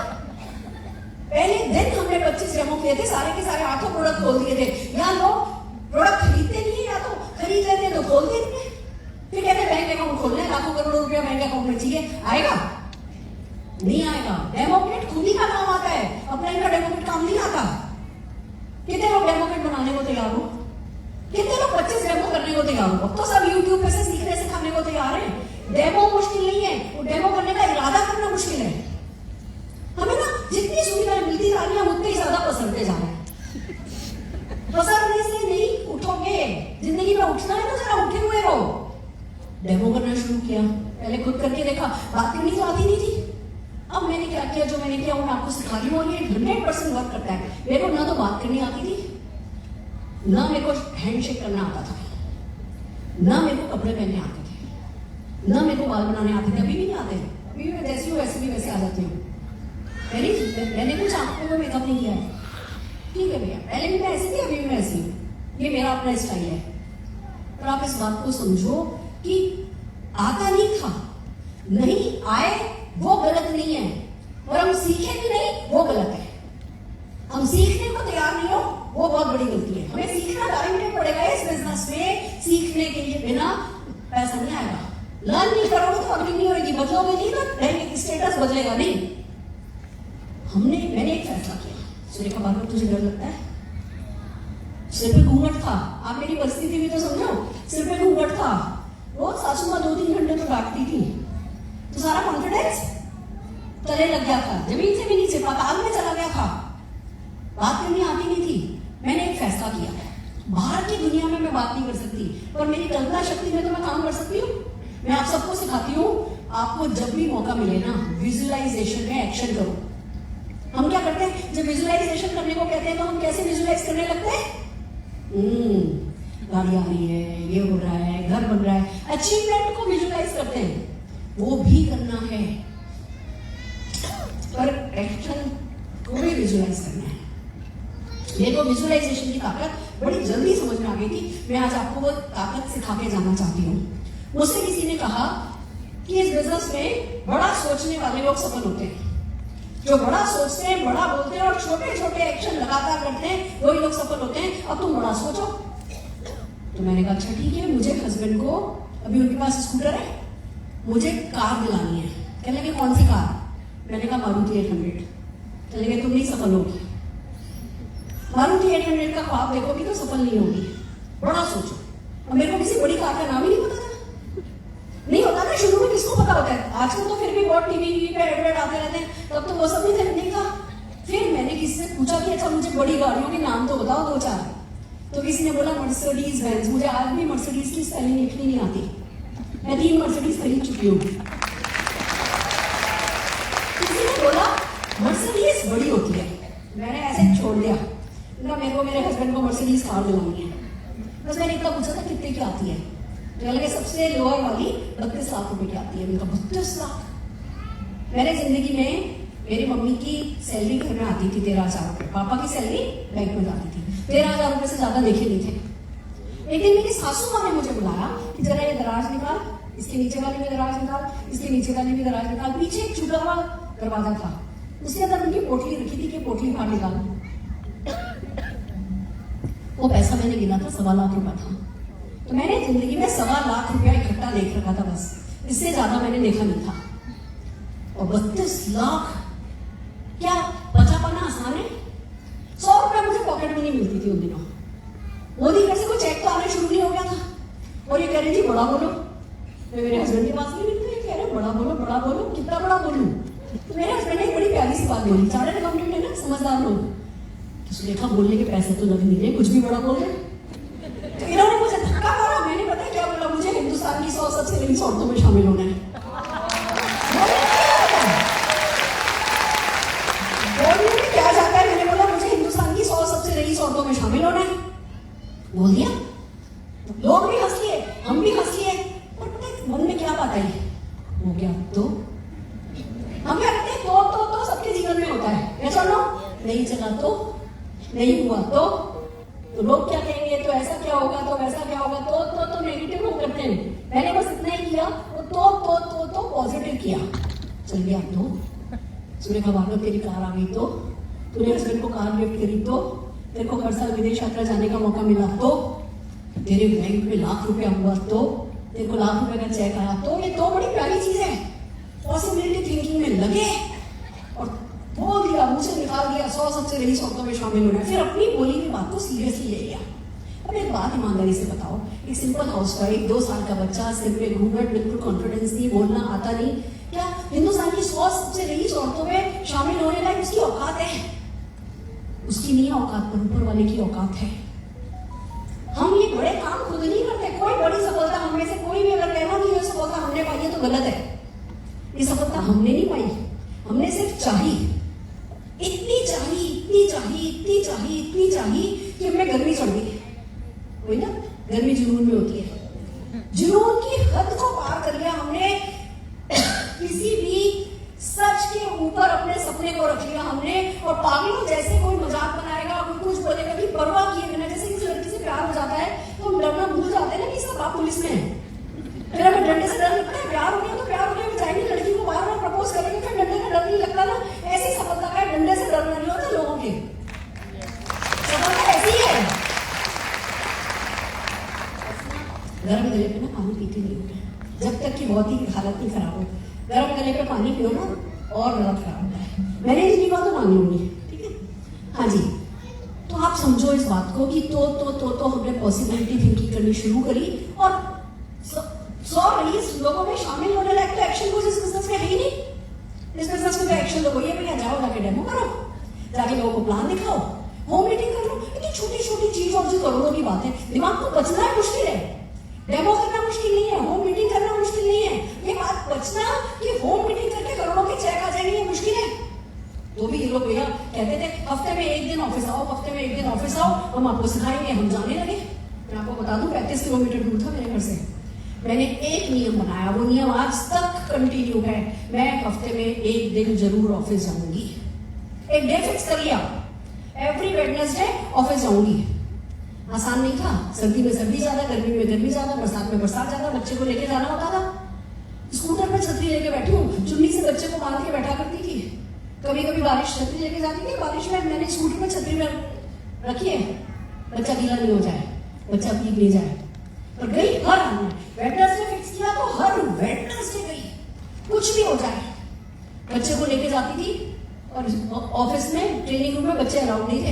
पहले दिन हमने 25 डेमो किए थे, सारे के सारे 8 प्रोडक्ट खोल दिए थे। यहाँ लोग प्रोडक्ट खरीदते नहीं है, या तो खरीद लेते हैं तो खोलते नहीं है, फिर कहते हैं बैंक अकाउंट खोलना है, लाखों करोड़ों रुपया बैंक अकाउंट में चाहिए। आएगा? नहीं आएगा। डेमोक्रेट खुद ही का काम आता है, अपना इनका डेमोक्रेट काम नहीं आता। कितने लोग डेमोक्रेट बनाने को तैयार हो? कितने लोग 25 डेमो करने को तैयार हो? अब तो सब यूट्यूब पे से सीखने सिखाने को तैयार है। डेमो मुश्किल नहीं है, वो डेमो करने का इरादा करना मुश्किल है। हमें ना जितनी सुविधाएं मिलती जा रही है, हम उतने ही ज्यादा पसरते जा रहे हैं। पसरने से नहीं उठोगे, जिंदगी में उठना है तो जरा उठे हुए रहो। डेमो करना शुरू किया, पहले खुद करके देखा, बात करनी तो आती नहीं थी। अब मैंने क्या किया, जो मैंने किया वो मैं आपको सिखा रही हूँ, और ये 100% वर्क करता है। मेरे को ना तो बात करनी आती थी, ना मेरे को हैंडशेक करना आता था, ना मेरे को कपड़े पहनने आते थे, ना मेरे को बाल बनाने आते थे। अभी भी नहीं आते, अभी मैं जैसी हूँ वैसे भी वैसे आ जाती हूँ। मैंने कुछ आंखों में मेकअप नहीं किया है, ठीक है भैया, पहले भी मैं ऐसी थी, अभी भी मैं ऐसी हूँ, ये मेरा अपना स्टाइल है। पर आप इस बात को समझो कि आता नहीं था, नहीं आए वो गलत नहीं है, और हम सीखे भी नहीं वो गलत है। हम सीखने को तैयार नहीं हो, वो बहुत बड़ी गलती है। हमें सीखना गारंटी पड़ेगा इस बिजनेस में, सीखने के लिए बिना पैसा नहीं आएगा। लर्न नहीं करोगे तो अर्निंग नहीं होगी, बदलोगे नहीं तो बैंक स्टेटस बदलेगा नहीं। मैंने एक फैसला किया, सुरेखा भार्गव तुझे डर लगता है? सिर पे घूंघट था, आप मेरी परिस्थिति भी तो समझो, सिर पे घूंघट था, रोज सासू माँ 2-3 घंटे तो डांटती थी, तो सारा कॉन्फिडेंस तले लग गया था, जमीन से भी नीचे पाताल में चला गया था, बात करनी आती नहीं थी। मैंने एक फैसला किया, बाहर की दुनिया में मैं बात नहीं कर सकती, पर मेरी कल्पना शक्ति में तो मैं काम कर सकती हूँ। मैं आप सबको सिखाती हूँ, आपको जब भी मौका मिले ना, विजुअलाइजेशन में एक्शन करो। हम क्या करते हैं, जब विजुअलाइजेशन करने को कहते हैं तो हम कैसे विजुअलाइज करने लगते हैं? गाड़ी आ रही है, ये हो रहा है, घर बन रहा है, अचीवमेंट को विजुअलाइज करते हैं, वो भी करना है, पर एक्शन को भी विजुअलाइज करना है। मेरे को विजुअलाइजेशन की ताकत बड़ी जल्दी समझ में आ गई थी। मैं आज आपको वो ताकत सिखा के जाना चाहती हूँ। मुझसे किसी ने कहा कि इस बिजनेस में बड़ा सोचने वाले लोग सफल होते हैं, जो बड़ा सोचते हैं, बड़ा बोलते हैं और छोटे छोटे एक्शन लगातार करते हैं, वही लोग सफल होते हैं। अब तुम बड़ा सोचो। तो मैंने कहा अच्छा ठीक है, मुझे हस्बैंड को, अभी उनके पास स्कूटर है, मुझे कार दिलानी है। कहने लगे कौन सी कार? मैंने कहा मारुति 800। कहने लगे तुम नहीं सफल होगी, मारुति 800 का ख्वाब देखोगी तो सफल नहीं होगी, बड़ा सोचो। अब मेरे को किसी बड़ी कार का नाम ही नहीं पता था, नहीं होता ना शुरू में, किसको पता होता है? आजकल तो फिर भी बहुत टीवी पे एडवर्ट आते रहते हैं, तब तो वो सब नहीं था। फिर मैंने किसी से पूछा कि अच्छा मुझे बड़ी गाड़ियों के नाम तो बताओ 2-4, तो किसी ने बोला मर्सिडीज बेंज। मुझे आज भी मर्सिडीज की स्पेलिंग लिखनी नहीं आती, मैं 3 मर्सिडीज खरीद चुकी हूँ। किसी ने बोला मर्सिडीज बड़ी होती है, मैंने ऐसे छोड़ दिया, मेरे को मेरे हस्बैंड को मर्सिडीज कार दिलानी है। बस मैंने इतना पूछा था कितने की आती है, तो लगे सबसे लोअर वाली 32 लाख रुपए की आती है। मैंने कहा 32 लाख। मैंने जिंदगी में, मेरी मम्मी की सैलरी घर में आती थी 13,000 रुपए, पापा की सैलरी बैंक में जाती थी, 13,000 रुपए से ज्यादा देखे नहीं थे। एक दिन मेरी सासू माँ ने मुझे बुलाया कि जरा ये दराज निकाल, इसके नीचे वाली में दराज निकाल, इसके नीचे वाली में दराज निकाल। पीछे एक छोटा हुआ दरवाजा था, उसके अंदर उनकी पोटली रखी थी कि पोटली बाहर निकाल। वो पैसा मैंने गिना था, 1.25 लाख रुपया था। तो मैंने जिंदगी में 1.25 लाख रुपया इकट्ठा देख रखा था, बस इससे ज्यादा मैंने देखा नहीं था। और 32 लाख क्या बचा पाना आसान है? 100 रुपया मुझे पॉकेट मनी मिलती थी उन दिनों। मोदी घर से कोई चेक तो आना शुरू नहीं हो गया था, और ये कह रही थी बड़ा बोलो। मैं मेरे हस्बैंड के पास नहीं मिलती, कह रहे बड़ा बोलो बड़ा बोलो, कितना बड़ा बोलूं? तो मेरे हस्बैंड ने एक बड़ी प्यारी सी बात बोली, चार्टर्ड अकाउंटेंट है ना, समझदार लोग, तो सुरेखा बोलने के पैसे तो लग नहीं रहे, कुछ भी बड़ा बोल रहे। तो इन्होंने मुझे धक्का मारा। मैंने पता क्या बोला, मुझे हिंदुस्तान की 100 सबसे रईस औरतों में शामिल होना है। बोलने में क्या जाता है? मैंने बोला मुझे हिंदुस्तान की 100 सबसे रईस औरतों में शामिल होना है। बोल दिया, लोग भी हंस लिए, हम भी हंस लिए, और पता है मन में क्या बात आई? हो गया तो हम क्या कहते हैं, तो सबके जीवन में होता है, ऐसा लो नहीं चला तो, नहीं हुआ तो लोग क्या कहेंगे, तो ऐसा क्या होगा, तो वैसा क्या होगा, तो नेगेटिव हम करते हैं। मैंने बस इतना ही किया, तो पॉजिटिव किया। चल गया तो सुरेखा भार्गव तेरी कार आ गई तो तूने हस्बैंड को कार गिफ्ट करी तो, तेरे को हर साल विदेश यात्रा जाने का मौका मिला तो, तेरे बैंक में ₹1,00,000 हुआ तो, तेरे को ₹1,00,000 का चेक आया तो, ये तो बड़ी प्यारी चीज है। पॉसिबिलिटी थिंकिंग में लगे और बोल दिया, मुझे निकाल दिया, 100 सबसे रईस औरतों में शामिल होना, फिर अपनी बोली की बात को सीरियसली ले लिया। अब एक बात ईमानदारी से बताओ, एक सिंपल हाउसवाइफ, 2 साल का बच्चा, सिर पे घूंघट, बिल्कुल कॉन्फिडेंस नहीं, बोलना आता नहीं, क्या हिंदुस्तान की 100 सबसे रईस औरतों में शामिल होने लायक उसकी औकात है? उसकी नहीं औकात, पर ऊपर वाले की औकात है। हम ये बड़े काम खुद नहीं करते। कोई बड़ी सफलता हम में से कोई भी अगर कहना कि ये सफलता हमने पाई है तो गलत है। ये सफलता हमने नहीं पाई, हमने सिर्फ चाही, इतनी चाही, इतनी चाही, इतनी चाही, इतनी चाही कि हमें गर्मी चढ़ गई। वही ना, गर्मी जुनून में होती है। जुनून की हद को पार कर लिया हमने, किसी भी सच के ऊपर अपने सपने को रख लिया हमने, और पागलों जैसे कोई मजाक बनाएगा, कोई कुछ बोलेगा कि परवाह किए बिना, जैसे किसी लड़की से प्यार हो जाता है तो हम डरना भूल जाते हैं ना कि इसका बाप पुलिस में है, फिर हमें डंडे से डर लगता है। प्यार हो गया तो प्यार हो गया, जाएंगे लड़की को बार बार प्रपोज करेंगे, फिर डंडे का डर नहीं लगता ना। ऐसी सफलता का डंडे से डर नहीं होता लोगों के, सफलता ऐसी है। गर्म गले पे ना पानी पीती नहीं होता जब तक कि बहुत ही हालत नहीं खराब हो। गर्म गले पे पानी पियो ना और हालत खराब होता है। मैंने इतनी बात तो मान लूंगी, ठीक है? हाँ जी, तो आप समझो इस बात को कि तो हमने पॉसिबिलिटी थिंकिंग करनी शुरू करी, और 100 लोगों में शामिल होने लायक तो एक्शन को इस बिजनेस में है ही नहीं। इस बिजनेस में तो एक्शन लोगों ये भैया जाओ जाके डेमो करो, जाके लोगों को प्लान दिखाओ, होम मीटिंग कर लो। इतनी छोटी छोटी चीज और जो करोड़ों की बात है, दिमाग को बचना है मुश्किल है, डेमो करना मुश्किल नहीं है, होम मीटिंग करना मुश्किल नहीं है। ये बात बचना कि होम मीटिंग करके करोड़ों के चेक आ जाएंगे, ये मुश्किल है। तो भी ये लोग भैया कहते थे हफ्ते में 1 दिन ऑफिस आओ, हफ्ते में 1 दिन ऑफिस आओ, हम आपको सिखाएंगे। हम जाने लगे। मैं आपको बता दूं 35 किलोमीटर दूर था मेरे घर से। मैंने एक नियम बनाया, वो नियम आज तक कंटिन्यू है। मैं हफ्ते में 1 दिन जरूर ऑफिस जाऊंगी। एक डे फिक्स कर लिया, एवरी वेडनेसडे ऑफिस जाऊंगी। आसान नहीं था, सर्दी में सर्दी ज्यादा, गर्मी में गर्मी ज्यादा, बरसात में बरसात ज्यादा, बच्चे को लेके जाना होता था। स्कूटर पे छतरी लेके बैठी हूँ, चुन्नी से बच्चे को बांध के बैठा करती थी। कभी कभी बारिश छतरी लेके जाती थी, बारिश में मैंने स्कूटर पे छतरी में रखी है, बच्चा गीला नहीं हो जाए, बच्चा भीग नहीं जाए। और गई हर वेडनेसडे फिक्स किया तो हर वेडनेसडे गई, कुछ भी हो जाए बच्चे को लेके जाती थी। और ऑफिस में ट्रेनिंग रूम में बच्चे अलाउड नहीं थे।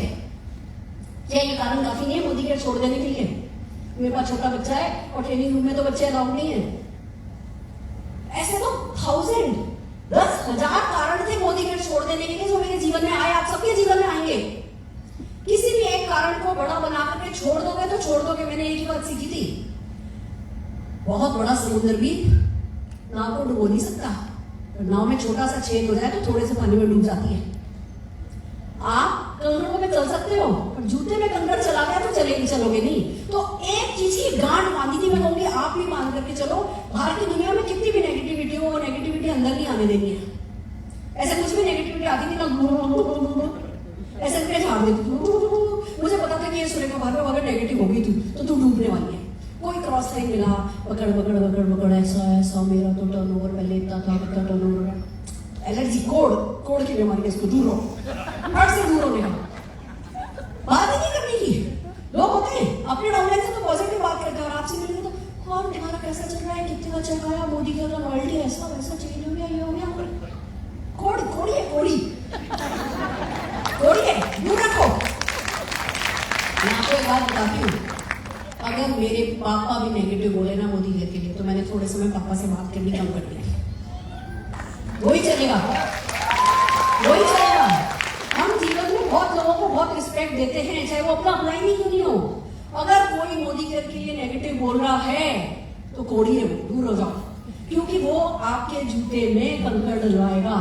क्या ये कारण काफी नहीं है मोदी केयर छोड़ देने के लिए? मेरे पास छोटा बच्चा है और ट्रेनिंग रूम में तो बच्चे अलाउड नहीं है। ऐसे तो 10,000 कारण थे मोदी केयर छोड़ देने के लिए जो मेरे जीवन में आए, आप सबके जीवन में आएंगे। किसी भी एक कारण को बड़ा बना करके छोड़ दोगे तो छोड़ दोगे। मैंने एक ही बात सीखी थी, बहुत बड़ा समुद्र भी नाव को डुबो नहीं सकता, नाव में छोटा सा छेद हो जाए तो थोड़े से पानी में डूब जाती है। आप कंकड़ों में चल सकते हो, पर जूते में कंकड़ चला गया तो चलोगे नहीं। तो एक चीज की गांठ बांधी थी, मैं कहूंगी आप भी बांध करके चलो। बाहर की दुनिया में कितनी भी नेगेटिविटी हो, वो नेगेटिविटी अंदर नहीं आने देनी है। ऐसे कुछ भी नेगेटिविटी आती थी ना, ऐसे करके झाड़ देती। मुझे पता था कि ये सूर्य का बाहर में अगर नेगेटिव होगी तो तू डूबने वाली है। कोई क्रॉस लाइन मिला, पकड़ ऐसा मेरा तो टर्नओवर पहले इतना था, कितना टर्नओवर। एलर्जी, कोड़ की बीमारी है, इसको दूर रहो, हट से दूर होने का बात ही नहीं करने की। लोग होते हैं अपने डाउनलाइन से तो पॉजिटिव बात करते हैं, और आपसे मिलेंगे तो कौन तुम्हारा कैसा चल रहा है, कितने का चल रहा है, मोदी का रॉयल्टी ऐसा वैसा चेंज हो गया, ये हो गया। कोड़ी है, दूर रखो। मैं आपको एक बात बताती हूँ, अगर मेरे पापा भी नेगेटिव बोले ना मोदी के लिए, तो मैंने थोड़े समय पापा से बात करनी कम कर दी। वही चलेगा। हम जीवन में बहुत लोगों को बहुत रिस्पेक्ट देते हैं, चाहे वो अपना अप्लाई नहीं क्यों नहीं हो। अगर कोई मोदी केयर के लिए नेगेटिव बोल रहा है तो कोड़ी है, दूर हो जाओ, क्योंकि वो आपके जूते में कंकड़ डलवाएगा।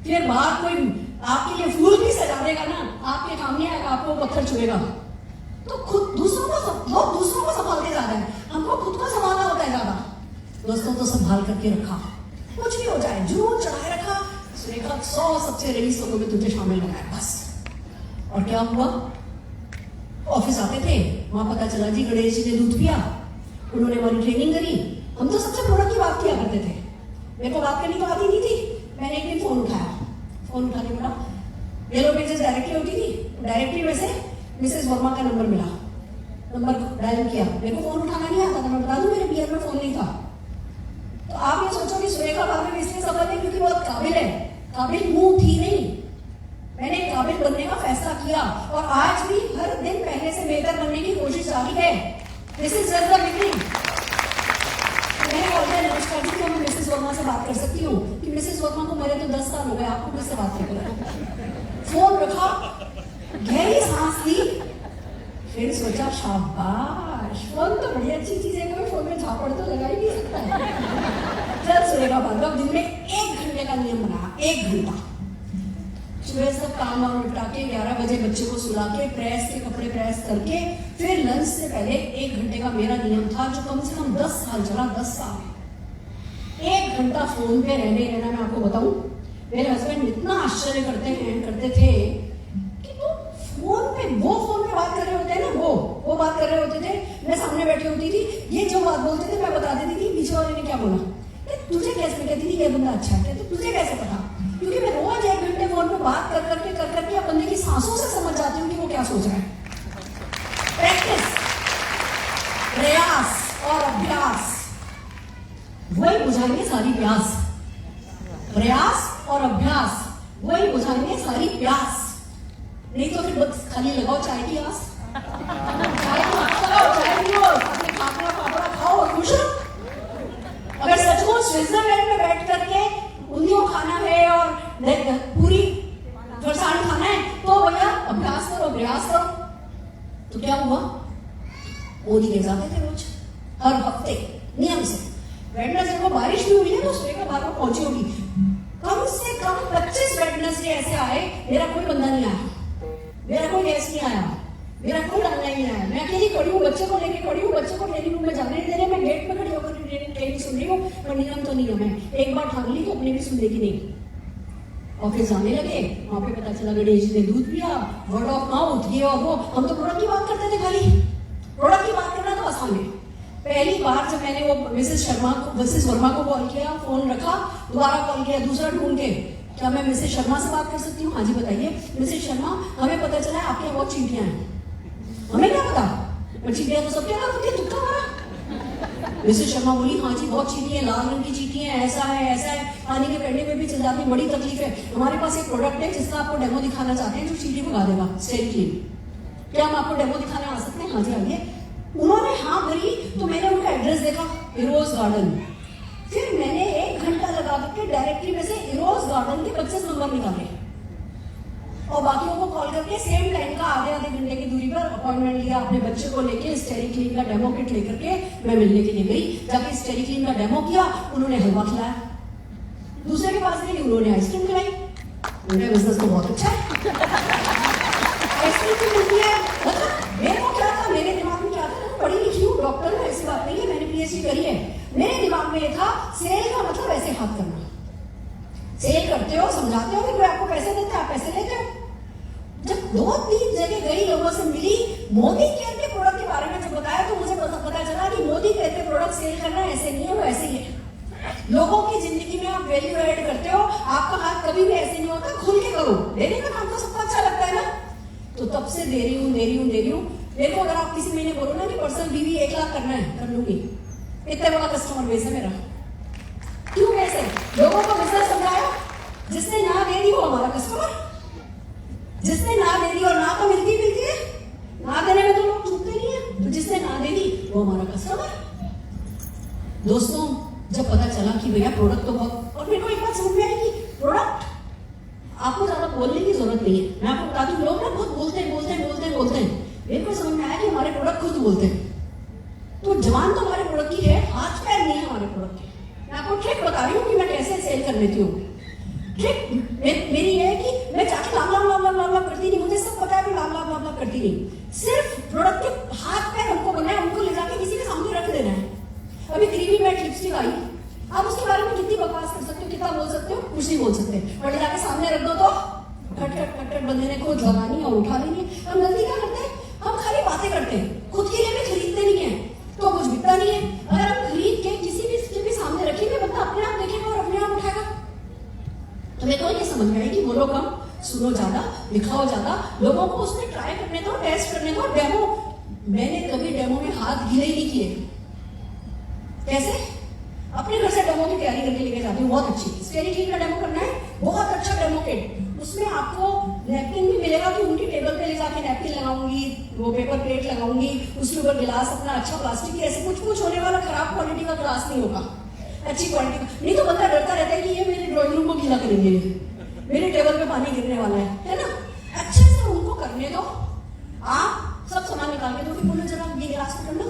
फिर बाहर कोई आपके लिए फूल भी सजा देगा ना, आपके सामने आएगा, आपको पत्थर छुएगा। तो खुद दूसरों को संभालते ज्यादा है, हमको खुद को संभालना होता है ज्यादा। दोस्तों तो संभाल करके रखा, कुछ भी हो जाए जुनून चढ़ाए रखा। सुरेखा 100 सबसे रईस लोगों में तुझे शामिल बनाया बस। और क्या हुआ? ऑफिस आते थे, वहां पता चला जी गणेश जी ने दूध पिया, उन्होंने हमारी ट्रेनिंग करी। हम तो सबसे प्रोडक्ट की बात किया करते थे, मेरे को बात करनी तो आती नहीं थी। मैंने एक दिन फोन उठा के बोला येलो पेजेस डायरेक्टरी होती थी, डायरेक्टरी में से मिसेस वर्मा का नंबर मिला, नंबर डायल किया, मेरे को फोन उठाना नहीं आता था, मैं बता दूं मेरे बियर में फोन नहीं था। तो आप ये सोचो कि सुरेखा भाभी इसलिए सफल है क्योंकि बहुत काबिल है, काबिल मुंह थी नहीं, मैंने काबिल बनने का फैसला किया और आज भी हर दिन पहले से बेहतर बनने की कोशिश जारी है। This is just the beginning. मैंने बोला नमस्कार जी, तो मैं मिसेस वर्मा से बात कर सकती हूँ कि मिसेस वर्मा को मरे तो 10 साल हो गए, आपको किससे बात करें? फोन रखा, गहरी सांस ली, फिर सोचा शाबाश, फोन तो बड़ी अच्छी चीज है, कोई फोन में झापड़ तो लगा ही नहीं सकता है। चल सुरेखा भाभी, दिन में 1 घंटे का नियम बना, 1 घंटा सुबह सब काम वाम निपटा के 11 बजे बच्चे को सुला के प्रेस के कपड़े प्रेस करके फिर लंच से पहले 1 घंटे का मेरा नियम था, जो कम से कम 10 साल चला, 10 साल 1 घंटा फोन पे रहना। मैं आपको बताऊं, मेरे हस्बैंड इतना आश्चर्य करते थे कि तो फोन पे बात कर रहे होते हैं ना, वो बात कर रहे होते थे, मैं सामने बैठी होती थी, ये जो बात बोलते थे मैं बता देती थी, पीछे वाले ने क्या बोला, तुझे कैसे, कहती थी ये बंदा अच्छा है, तो तुझे कैसे पता? क्योंकि मैं रोज 1 घंटे फोन पे बात कर करके अब बंदे की सांसों से समझ जाती हूँ कि वो क्या सोच रहा है। प्रैक्टिस, प्रयास और अभ्यास वही बुझाएंगे सारी प्यास, प्रयास और अभ्यास वही बुझाएंगे सारी प्यास। नहीं तो फिर बस खाली लगाओ चाय की आस, चाय पियो, अपने खाना पापड़ा खाओ और खुश रहो। अगर सचमुच स्विट्जरलैंड में बैठ करके उंधियों खाना है और पूरी फरसाण खाना है तो भैया अभ्यास करो, प्रयास करो। तो क्या हुआ, मोदी के जाते थे रोज, हर हफ्ते नियम से। वेडनेसडे को बारिश भी हुई है तो सुरेखा भाभी पहुंची होगी, कम से कम 25 वेडनेसडे ऐसे आए, मेरा कोई बंदा नहीं आया, मेरा कोई गेस्ट नहीं आया, मेरा कोई डालना नहीं आया, मैं अकेली खड़ी हूँ, बच्चे को लेके खड़ी हूँ, बच्चे को ट्रेनिंग रूम में जाने नहीं दे रहे, मैं गेट में खड़ी होकर ट्रेनिंग सुन रही हूँ, पर नियम तो नियम है, एक बार ठान ली तो अपने भी सुन लेगी नहीं। ऑफिस जाने लगे, वहां पे पता चला गणेश जी ने दूध पिया, वर्ड ऑफ माउथ, ये और वो। हम तो प्रोडक्ट की बात करते थे, खाली प्रोडक्ट की बात करना तो आसान है। पहली बार जब मैंने वो मिसेस वर्मा को कॉल किया, फोन रखा, दोबारा कॉल किया, दूसरा ढूंढ के, क्या मैं मिसेस शर्मा से बात कर सकती हूँ? हाँ जी बताइए मिसेस शर्मा, हमें पता चला है आपके यहाँ बहुत चींटियां हैं। हमें क्या पता, पर चींटियां तो सबके यहाँ होती है, तुक्का मारा। मिसेस शर्मा बोली हाँ जी बहुत चींटी है, लाल रंग की चींटी है, ऐसा है, पानी के पेड़ने में भी चल जाती है, बड़ी तकलीफ है। हमारे पास एक प्रोडक्ट है जिसका आपको डेमो दिखाना चाहते हैं, जो चींटी भगा देगा, स्टेरिक क्लीन। क्या हम आपको डेमो दिखाने आ सकते हैं? हाँ जी आइए। उन्होंने हाँ भरी तो मैंने उनका एड्रेस देखा, इरोज गार्डन। फिर मैंने 1 घंटा लगा करके डायरेक्टरी में से इरोज गार्डन के 25 नंबर निकाले और बाकियों को कॉल करके सेम टाइम का आधे घंटे की दूरी पर अपॉइंटमेंट लिया। अपने बच्चे को लेके स्टेरिक क्लीन का डेमो किट लेकर के मैं मिलने के लिए गई। जाके स्टेरिक क्लीन का डेमो किया, उन्होंने हलवा खिलाया। दूसरे के पास गई, उन्होंने आइसक्रीम खिलाई। उनका बिजनेस तो बहुत अच्छा है, आइसक्रीम मिलती है। मतलब मेरे को क्या था, मेरे दिमाग में क्या था, पढ़ी लिखी हूँ, डॉक्टर हूँ, ऐसी बात नहीं है, मैंने PhD करी है। मेरे दिमाग में ये था सेल का मतलब ऐसे हाथ करना, सेल करते हो, समझाते हो कि कोई आपको पैसे देते हैं, आप पैसे लेते हो। जब 2-3 जगह गई, लोगों से मिली, मोदी केयर के प्रोडक्ट के बारे में जब बताया तो मुझे पता चला कि मोदी केयर के प्रोडक्ट सेल करना ऐसे नहीं है, वो ऐसे ही है। लोगों की जिंदगी में आप वैल्यू ऐड करते हो, आपका हाथ कभी भी ऐसे नहीं होता, खुल के करो। देने का काम तो सबको अच्छा लगता है ना, तो तब से दे रही हूँ। देखो अगर आप किसी महीने बोलो ना कि पर्सनल बीवी 1 लाख करना है, कर लूंगी। इतना बड़ा कस्टमर बेस है मेरा। क्यों कैसे? लोगों को बिजनेस समझाया, जिसने ना दे दी वो हमारा कस्टमर, जिसने ना दे दी, और ना तो मिलती है, ना देने में तो लोग चूकते नहीं है, तो जिसने ना दे दी वो हमारा कस्टमर। दोस्तों जब पता चला कि भैया प्रोडक्ट तो बहुत, और मेरे को एक बात समझ में आई कि प्रोडक्ट आपको ज्यादा बोलने की जरूरत नहीं है। मैं आपको बता दूं, लोग ना बहुत बोलते हैं। मेरे को समझ में आया कि हमारे प्रोडक्ट खुद बोलते हैं। तो जवान तो हमारे प्रोडक्ट की है, हाथ पैर नहीं है हमारे प्रोडक्ट के। मैं आपको ट्रिक बता रही हूँ कि मैं कैसे सेल कर लेती हूँ। ट्रिक मेरी ये है कि मैं जाके लाभ करती नहीं, मुझे सब पता है, मैं लाभ करती नहीं। सिर्फ प्रोडक्ट के हाथ पैर हमको बनना है, उनको ले जाके किसी के सामने रख देना है। अभी क्रीमी मैट लिपस्टिक आई, आप उसके बारे में कितनी बकवास कर सकते हो, कितना बोल सकते हो, कुछ नहीं बोल सकते, और ले जाके सामने रख दो तो खट बंदे ने खुद लगानी और उठा लेनी। हम गलती क्या करते हैं, हम खाली बातें करते हैं, खुद के लिए भी खरीदते नहीं है, तो कुछ बिकता नहीं है। अगर हम खरीद के किसी भी सामने रखेंगे, बंदा अपने आप देखेगा और अपने आप उठाएगा। तो मेरे को ये समझ में आया कि बोलो कम, सुनो ज्यादा, दिखाओ ज्यादा, लोगों को उसमें ट्राई करने दो, टेस्ट करने दो, डेमो। मैंने कभी डेमो में हाथ गीले ही नहीं किए। कैसे? अपने घर से डेमो की तैयारी करके लेके जाती हूँ, बहुत अच्छी। स्टेरी क्लीन का डेमो करना है, बहुत अच्छा डेमो किट। उसमें आपको नैपकिन भी मिलेगा कि उनकी टेबल पे ले जाके नैपकिन लगाऊंगी, वो पेपर प्लेट लगाऊंगी, उसके ऊपर गिलास अपना अच्छा प्लास्टिक की, ऐसे कुछ कुछ होने वाला, खराब क्वालिटी का गिलास नहीं होगा, अच्छी क्वालिटी का। नहीं तो बंदा डरता रहता है कि ये मेरे ड्राइंग रूम को गीला करेंगे, मेरे टेबल पे पानी गिरने वाला है ना। अच्छे से उनको करने दो। आप सब सामान निकाल के दो कि बोलो जरा ये गिलास पकड़ना,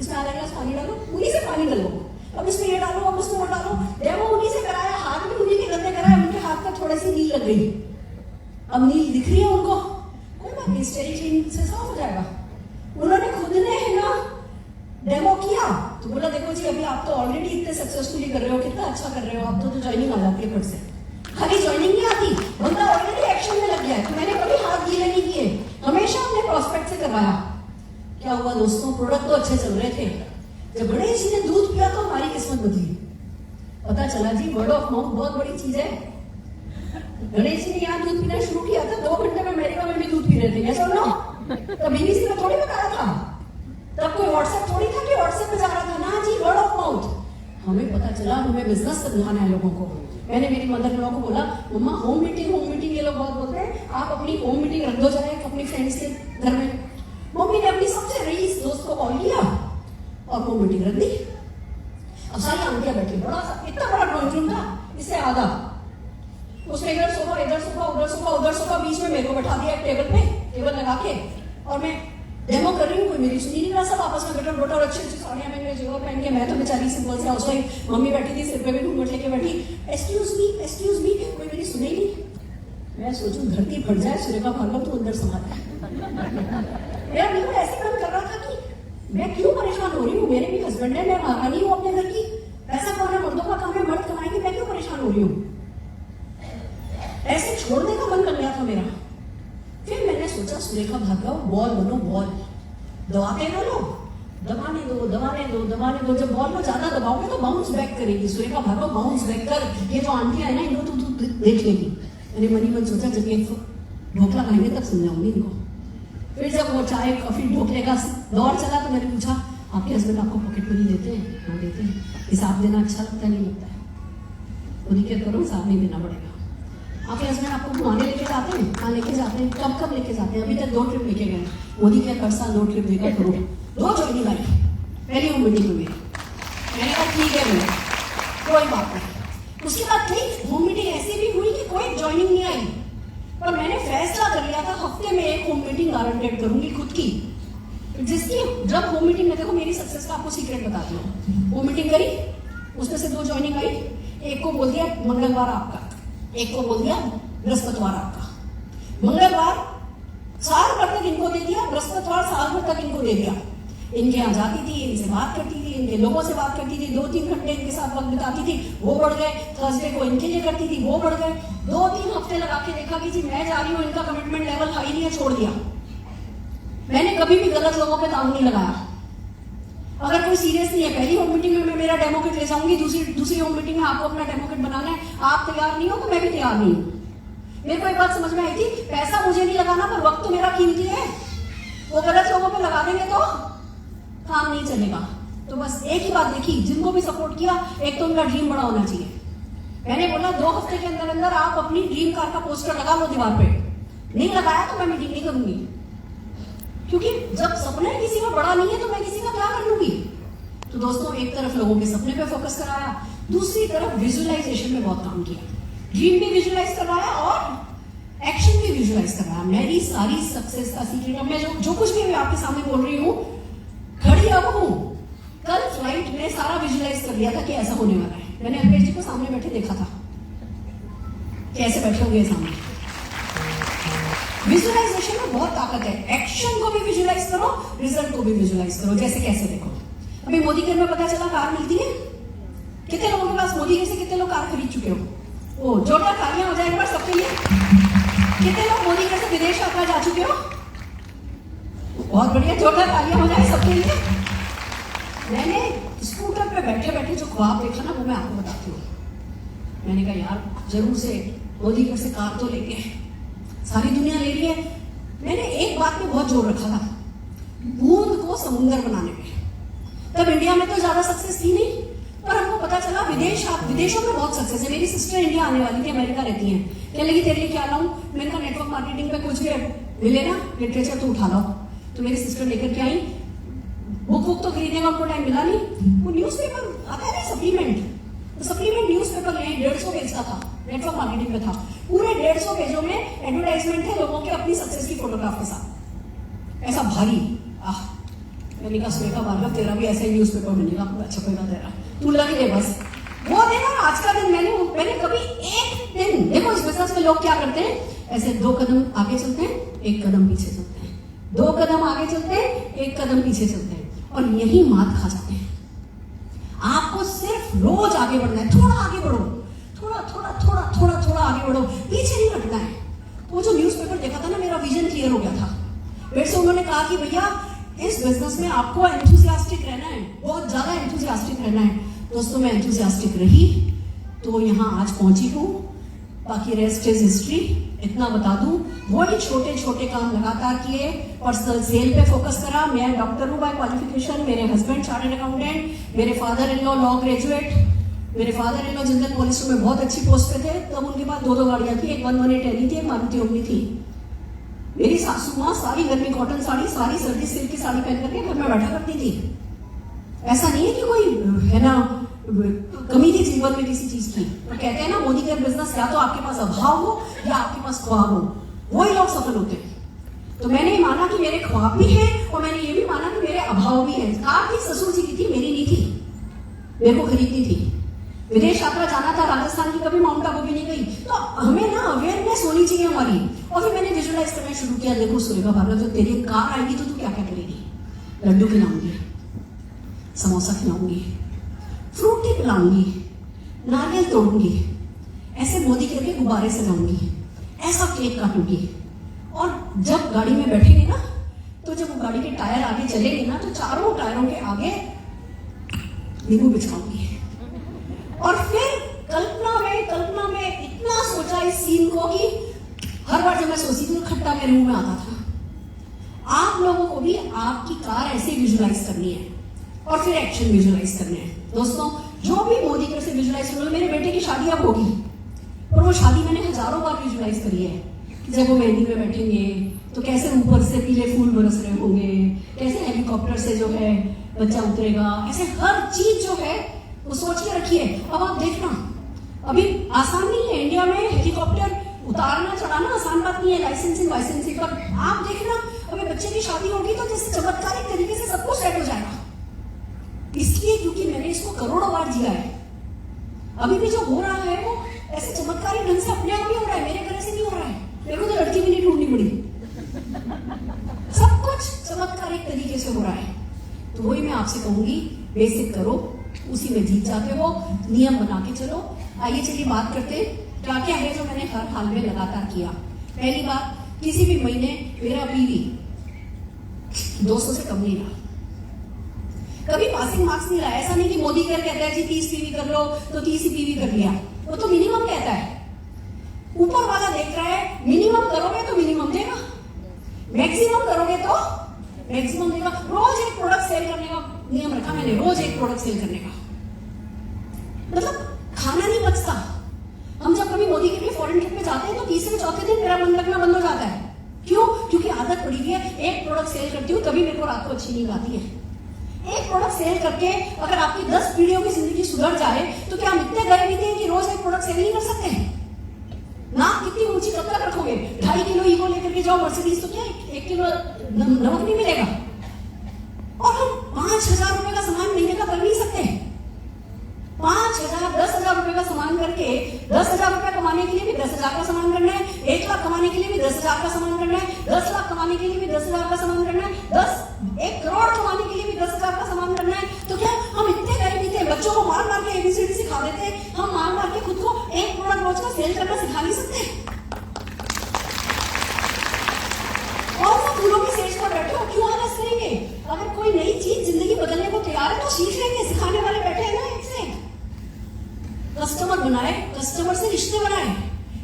इसमें आधा गिलास पानी डालो, उन्हीं से पानी डालो, अब इसमें ये डालो, अब उसमें वो डालो। डेमो उन्हीं से कराया, हाथ भी उन्हीं के गंदे कराया, उनके हाथ पर थोड़ी सी नील लग गई, अब नील दिख रही है उनको, कोई बात नहीं, स्टेरी क्लीन से साफ हो जाएगा। उन्होंने खुद ने है ना डेमो किया तो बोला देखो जी अभी आप तो ऑलरेडी इतने सक्सेसफुली कर रहे हो, कितना अच्छा कर रहे हो, आप तो ज्वाइनिंग आ जाती है फट से। खाली ज्वाइनिंग नहीं आती, बंदा ऑलरेडी एक्शन में लग गया है। तो मैंने कभी हाथ गीले नहीं किए, हमेशा अपने प्रोस्पेक्ट से करवाया। क्या हुआ दोस्तों, प्रोडक्ट तो अच्छे चल रहे थे, जब गणेश जी ने दूध पिया तो हमारी किस्मत बदली। पता चला जी वर्ड ऑफ माउथ बहुत बड़ी चीज है। गणेश जी ने यहाँ दूध पीना शुरू किया था, 2 घंटे में अमेरिका में भी दूध पी रहे थे, ऐसा ना। तब बीबीसी में थोड़ी बताया था, तब कोई व्हाट्सएप थोड़ी था कि व्हाट्सएप पे जा रहा था ना जी, वर्ड ऑफ माउथ। हमें पता चला, हमें बिजनेस समझाना है लोगों को। मैंने मेरी मदर इन लॉ को बोला मम्मा होम मीटिंग ये लोग बहुत बोलते हैं, आप अपनी होम मीटिंग रख दो जरा अपनी फ्रेंड्स के घर में। मम्मी ने अपनी सबसे रईस दोस्त को कॉल किया और होम मीटिंग रख दी। अब सारी आंटियां बैठी, बड़ा सा इतना बड़ा ड्राइंग रूम था, इससे आधा, उसमें इधर सोफा उधर सोफा, बीच में मेरे को बैठा दिया टेबल पे, टेबल लगा के, और मैं डेमो कर रही हूँ, कोई मेरी सुनी नहीं रहा, सब आपस में बेटर बोटर अच्छी अच्छी साड़ियां पहन के, जेवर पहन के, मैं तो बेचारी सिंपल से हाउसवाइफ। मम्मी बैठी थी सिर पे भी घूंघट लेके बैठी, एक्सक्यूज मी, कोई मेरी सुनी नहीं। मैं सोचूं धरती फट जाए, सुरेखा भार्गव तो अंदर समा जाए। मेरा बिल्कुल ऐसे काम कर रहा था कि मैं क्यों परेशान हो रही हूँ, मेरे भी हस्बैंड है, मैं महारानी हूँ अपने घर की, पैसा कमाना मर्दों का काम है, मर्द कमाएंगे, मैं क्यों परेशान हो रही हूँ। ऐसे छोड़ने का मन कर गया था मेरा। फिर मैंने सोचा सुरेखा भार्गव बॉल बनो, बॉल दबाते ना लो, दबाने दो, जब बॉल को ज्यादा दबाओगे तो बाउंस बैक करेगी। सुरेखा भार्गव बाउंस बैक कर, ये जो आंटियां है ना इनको तो देख लेगी। मैंने मनी मन सोचा जब ये ढोकला खाएंगे तब समझाऊंगी इनको। फिर जब वो चाय कॉफी ढोकले का दौर चला तो मैंने पूछा आपके हस्बैंड आपको पॉकेट मनी देते हैं? हाँ देते हैं। हिसाब देना अच्छा लगता है? नहीं लगता है। खुद ही क्या करो, हिसाब नहीं देना पड़ेगा। आपके हस्बैंड आपको घुमाने लेके जाते हैं? हाँ लेके जाते हैं। कब लेके जाते हैं? अभी तक 2 ट्रिप लेके गए। मोदी क्या कर साल 2 ट्रिप लेकर करो। 2 ज्वाइनिंग आई पहली होम मीटिंग में। मैंने कहा ठीक है भैया कोई बात नहीं। उसके बाद ठीक होम मीटिंग ऐसी भी हुई कि कोई ज्वाइनिंग नहीं आई, पर मैंने फैसला कर लिया था हफ्ते में 1 होम मीटिंग गारंटेड करूंगी खुद की, जिसकी जब होम मीटिंग में, देखो मेरी सक्सेस का आपको सीक्रेट बताती हूँ। होम मीटिंग करी, उसमें से 2 ज्वाइनिंग आई। एक को बोल दिया मंगलवार आपका, एक को बोल दिया बृहस्पतिवार आपका। मंगलवार साल भर तक इनको दे दिया, बृहस्पतिवार साल भर तक इनको दे दिया। इनके यहाँ जाती थी, इनसे बात करती थी, इनके लोगों से बात करती थी, 2-3 घंटे इनके साथ वक्त बिताती थी, वो बढ़ गए। थर्सडे को इनके लिए करती थी, वो बढ़ गए। 2-3 हफ्ते लगा के देखा कि जी मैं जा रही हूँ, इनका कमिटमेंट लेवल हाई नहीं है, छोड़ दिया। मैंने कभी भी गलत लोगों पे दांव नहीं लगाया। अगर कोई सीरियस नहीं है, पहली होम मीटिंग में मैं मेरा डेमो किट ले जाऊंगी, दूसरी होम मीटिंग में आपको अपना डेमो किट बनाना है, आप तैयार नहीं हो तो मैं भी तैयार नहीं हूँ। मेरे को एक बात समझ में आई थी, पैसा मुझे नहीं लगाना पर वक्त तो मेरा कीमती है। वो गलत लोगों पे लगा देंगे तो काम नहीं चलेगा। तो बस एक ही बात देखी, जिनको भी सपोर्ट किया, एक तो उनका ड्रीम बड़ा होना चाहिए। मैंने बोला 2 हफ्ते के अंदर अंदर आप अपनी ड्रीम कार का पोस्टर लगा लो दीवार पे। नहीं लगाया तो मैं मीटिंग नहीं करूंगी, क्योंकि जब सपना किसी का बड़ा नहीं है तो मैं किसी का क्या कर लूंगी। तो दोस्तों एक तरफ लोगों के सपने पे फोकस कराया, दूसरी तरफ विजुअलाइजेशन में बहुत काम किया। ड्रीम भी विजुअलाइज करवाया और एक्शन भी विजुअलाइज करवाया। मेरी सारी सक्सेस का सीक्रेट, अब मैं जो कुछ भी मैं आपके सामने बोल रही हूँ, खड़ी अब हूँ। कल फ्लाइट में सारा विजुअलाइज कर लिया था कि ऐसा होने वाला है। मैंने अंकेश जी को सामने बैठे देखा था, कैसे बैठे होंगे सामने। विजुअलाइजेशन में बहुत ताकत है। एक्शन को भी विजुअलाइज करो, रिजल्ट को भी विजुअलाइज करो। जैसे कैसे देखो, अभी मोदी केयर में पता चला कार मिलती है। कितने लोगों के पास मोदी केयर से कितने लोग कार खरीद चुके हो? ओ जोरदार तालियां हो जाए एक बार सबके लिए। कितने लोग मोदी केयर से विदेश यात्रा जा चुके हो? बहुत बढ़िया, जोरदार तालियां हो जाए सबके लिए। मैंने स्कूटर पे बैठे बैठे जो ख्वाब देखा ना, वो मैं आपको बताती हूँ। मैंने कहा यार जरूर से मोदी केयर से कार तो लेंगे, सारी दुनिया ले रही है। मैंने एक बात पे बहुत जोर रखा था, बूंद को समुंदर बनाने में। तब इंडिया में तो ज्यादा सक्सेस थी नहीं, पर हमको पता चला विदेशों में बहुत सक्सेस है। मेरी सिस्टर इंडिया आने वाली थी, अमेरिका रहती है, कहने लगी तेरे लिए क्या लाऊं? मैंने कहा नेटवर्क मार्केटिंग पे कुछ भी मिले ना लिटरेचर तो उठा लाओ। तो मेरी सिस्टर लेकर के आई, बुक तो खरीदने का उनको टाइम मिला नहीं। वो न्यूज़पेपर आता है ना सप्लीमेंट, तो सप्लीमेंट न्यूज़पेपर ले 150 पेज का था, नेटवर्क मार्केटिंग पे था। पूरे 150 पेजों में एडवर्टाइजमेंट है लोगों के अपनी सक्सेस की फोटोग्राफ के साथ, ऐसा भारी। मैंने कहा सुरेखा भार्गव तेरा भी ऐसा ही न्यूज़पेपर मिलेगा। अच्छा कोई बात है, तू लग ले बस। वो दिन और आज का दिन मैंने कभी एक दिन, देखो इस बिजनेस में लोग क्या करते हैं, ऐसे 2 कदम आगे चलते हैं, 1 कदम पीछे चलते हैं, 2 कदम आगे चलते हैं, 1 कदम पीछे चलते हैं, और यही मात खा जाते हैं। आपको सिर्फ रोज आगे बढ़ना है, थोड़ा आगे बढ़ो, थोड़ा आगे बढ़ो, पीछे नहीं हटना है। वो जो न्यूज़पेपर देखा था ना, मेरा विजन क्लियर हो गया था। फिर से उन्होंने कहा कि भैया इस बिजनेस में आपको एंथुसियास्टिक रहना है, बहुत ज्यादा एंथुसियास्टिक रहना है। दोस्तों मैं एंथुसियास्टिक रही तो यहाँ आज पहुंची हूँ, बाकी रेस्ट इज हिस्ट्री। इतना बता दूं, वही छोटे छोटे काम लगातार किए, पर्सनल सेल पे फोकस करा। मैं डॉक्टर हूँ बाय क्वालिफिकेशन, मेरे हस्बैंड चार्टर्ड अकाउंटेंट, मेरे फादर इन लॉ ग्रेजुएट, मेरे father in law general police में बहुत अच्छी पोस्ट पे थे। तब उनके पास 2 गाड़ियां थी, एक 118 थी, एक मारुति ओमनी थी। मेरी सासू माँ सारी गर्मी कॉटन साड़ी, सारी सर्दी सिल्क की साड़ी पहन करके घर में बैठा करती थी। ऐसा नहीं है कि कोई है ना कमी थी जीवन में किसी चीज की। तो कहते हैं ना मोदी केयर बिजनेस, या तो आपके पास अभाव हो या आपके पास ख्वाब हो, वही लोग सफल होते हैं। तो मैंने ये माना कि मेरे ख्वाब भी हैं, और मैंने ये भी माना कि मेरे अभाव भी हैं। कार थी ससुर जी की थी, मेरी नहीं थी, मेरे को खरीदनी थी। विदेश यात्रा जाना था, राजस्थान की कभी माउंट आबू भी नहीं गई। तो हमें ना अवेयरनेस होनी चाहिए हमारी। और फिर मैंने विजुअलाइज करना शुरू किया, देखो सुरेखा भार्गव जब तेरी कार आएगी तो तू क्या क्या करेगी? लड्डू खिलाऊंगी, समोसा खिलाऊंगी, फ्रूटी पिलाऊंगी, नारियल तोड़ूंगी, ऐसे मोदी करके गुब्बारे सजाऊंगी, ऐसा केक काटूंगी। और जब गाड़ी में बैठेंगे ना, तो जब वो गाड़ी के टायर आगे चलेंगे ना, तो चारों टायरों के आगे नींबू बिछाऊंगी। और फिर कल्पना में इतना सोचा इस सीन को कि हर बार जब मैं सोचती थी तो खट्टा मेरे मुंह में आता था। आप लोगों को भी आपकी कार ऐसे विजुलाइज करनी है, और फिर एक्शन विजुलाइज करने हैं। दोस्तों जो भी मोदी केयर से विजुलाइज करो, मेरे बेटे की शादी अब होगी, और वो शादी मैंने हजारों बार विजुलाइज करी है। जब वो मेहंदी में बैठेंगे तो कैसे ऊपर से पीले फूल बरस रहे होंगे, कैसे हेलीकॉप्टर से जो है बच्चा उतरेगा, ऐसे हर चीज जो है वो सोच के रखिए। अब आप देखना, अभी आसान नहीं है इंडिया में हेलीकॉप्टर उतारना चढ़ाना, आसान बात नहीं है, लाइसेंसिंग पर आप देखना अभी बच्चे की शादी होगी तो जैसे चमत्कारिक तरीके से सब कुछ सेट हो जाएगा। इसलिए क्योंकि मैंने इसको करोड़ों बार जिया है। अभी भी जो हो रहा है वो ऐसे चमत्कारिक ढंग से अपने आप ही हो रहा है, मेरे घर से नहीं हो रहा है। मेरे को तो लड़की भी नहीं ढूंढनी पड़ी, सब कुछ चमत्कारिक तरीके से हो रहा है। तो वही मैं आपसे कहूंगी, बेसिक करो, उसी में जीत जाते हो, नियम बना के चलो। आइए चलिए बात करते क्या क्या है जो मैंने हर हाल में लगातार किया। पहली बात, किसी भी महीने मेरा पीवी 200 से कम नहीं रहा, कभी पासिंग मार्क्स नहीं रहा। ऐसा नहीं कि मोदी केयर कहता है जी 30 पीवी कर लो तो 30 ही पीवी कर लिया, वो तो मिनिमम कहता है। ऊपर वाला देख रहा है, मिनिमम करोगे तो मिनिमम देगा, मैक्सिमम करोगे तो मैक्सिमम देगा। रोज एक प्रोडक्ट सेल करने का नियम रखा मैंने, रोज एक प्रोडक्ट सेल करने का, मतलब खाना नहीं बचता। हम जब कभी मोदी के लिए फॉरेन ट्रिप पे जाते हैं तो तीसरे चौथे दिन मेरा मन लगना बंद हो जाता है। क्यों? क्योंकि आदत पड़ी हुई है, एक प्रोडक्ट सेल करती हूँ तभी मेरे को रात को अच्छी नींद आती है। एक प्रोडक्ट सेल करके अगर आपकी 10 पीढ़ियों की जिंदगी सुधर जाए तो क्या हम इतने गए बीते हैं कि रोज एक प्रोडक्ट सेल नहीं कर सकते? नाक कितनी ऊंची कब तक रखोगे? 2.5 किलो ईगो लेकर के जाओ मर्सिडीज, तो क्या 1 किलो नमक नहीं मिलेगा? और हम 5,000 रुपए का सामान महीने का कर नहीं सकते। 5,000 10,000 रुपए का सामान करके 10,000 रुपए कमाने के लिए भी 10,000 का सामान करना है, 1 लाख कमाने के लिए भी 10,000 का सामान करना है, 10 लाख कमाने के लिए भी 10,000 का सामान करना है, 1 करोड़ कमाने के लिए भी 10,000 का सामान करना है। तो क्या हम इतने गए बीते? बच्चों को मार मार के ABCD सिखा देते हैं, हम मार मार के खुद को एक प्रोडक्ट रोज का सेल करना सिखा नहीं सकते। और वो फूलों की सेज पर बैठे हो, क्यों आलस करेंगे? अगर कोई नई चीज जिंदगी बदलने को तैयार है तो सीख लेंगे, सिखाने वाले बैठे हैं ना। एक से कस्टमर बनाए, कस्टमर से रिश्ते बनाए,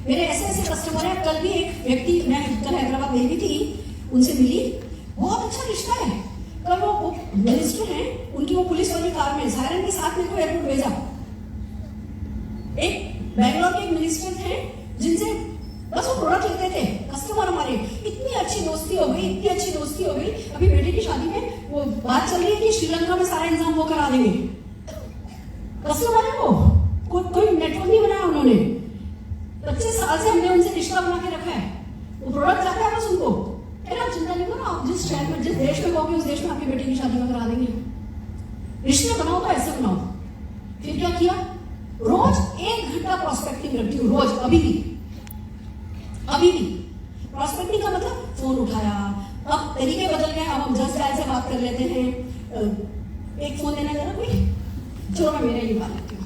मेरे ऐसे ऐसे कस्टमर है। कल भी एक व्यक्ति, मैं कल हैदराबाद गई भी थी, उनसे मिली, बहुत अच्छा रिश्ता है। कल वो मिनिस्टर हैं, उनकी वो पुलिस वाली कार में सायरन के साथ मेरे को एयरपोर्ट भेजा। एक बैंगलोर के एक मिनिस्टर थे जिनसे बस वो प्रोडक्ट लेते थे, कस्टमर हमारे। इतनी अच्छी दोस्ती हो गई, इतनी अच्छी दोस्ती हो गई। अभी बेटे की शादी में वो बात चल रही है कि श्रीलंका में सारा इंतजाम वो करा देंगे। कस्टमर है वो, कोई नेटवर्क नहीं बनाया उन्होंने। 25 साल से हमने उनसे रिश्ता बना के रखा है। वो प्रोडक्ट जाता है बस उनको, अरे आप चिंता नहीं करो, आप जिस शहर में, जिस देश में कहोगे उस देश में आपकी बेटी की शादी में करा देंगे। रिश्ते बनाओ तो ऐसे बनाओ। फिर क्या किया, रोज 1 घंटा प्रोस्पेक्टिंग रखती हूँ, रोज। अभी भी प्रोस्पेक्टिंग का मतलब फोन उठाया। अब तरीके बदल गए, अब हम जस्ट डायल से बात कर लेते हैं। एक फोन देना जरा कोई, चलो मैं मेरा ही बात लेती हूँ।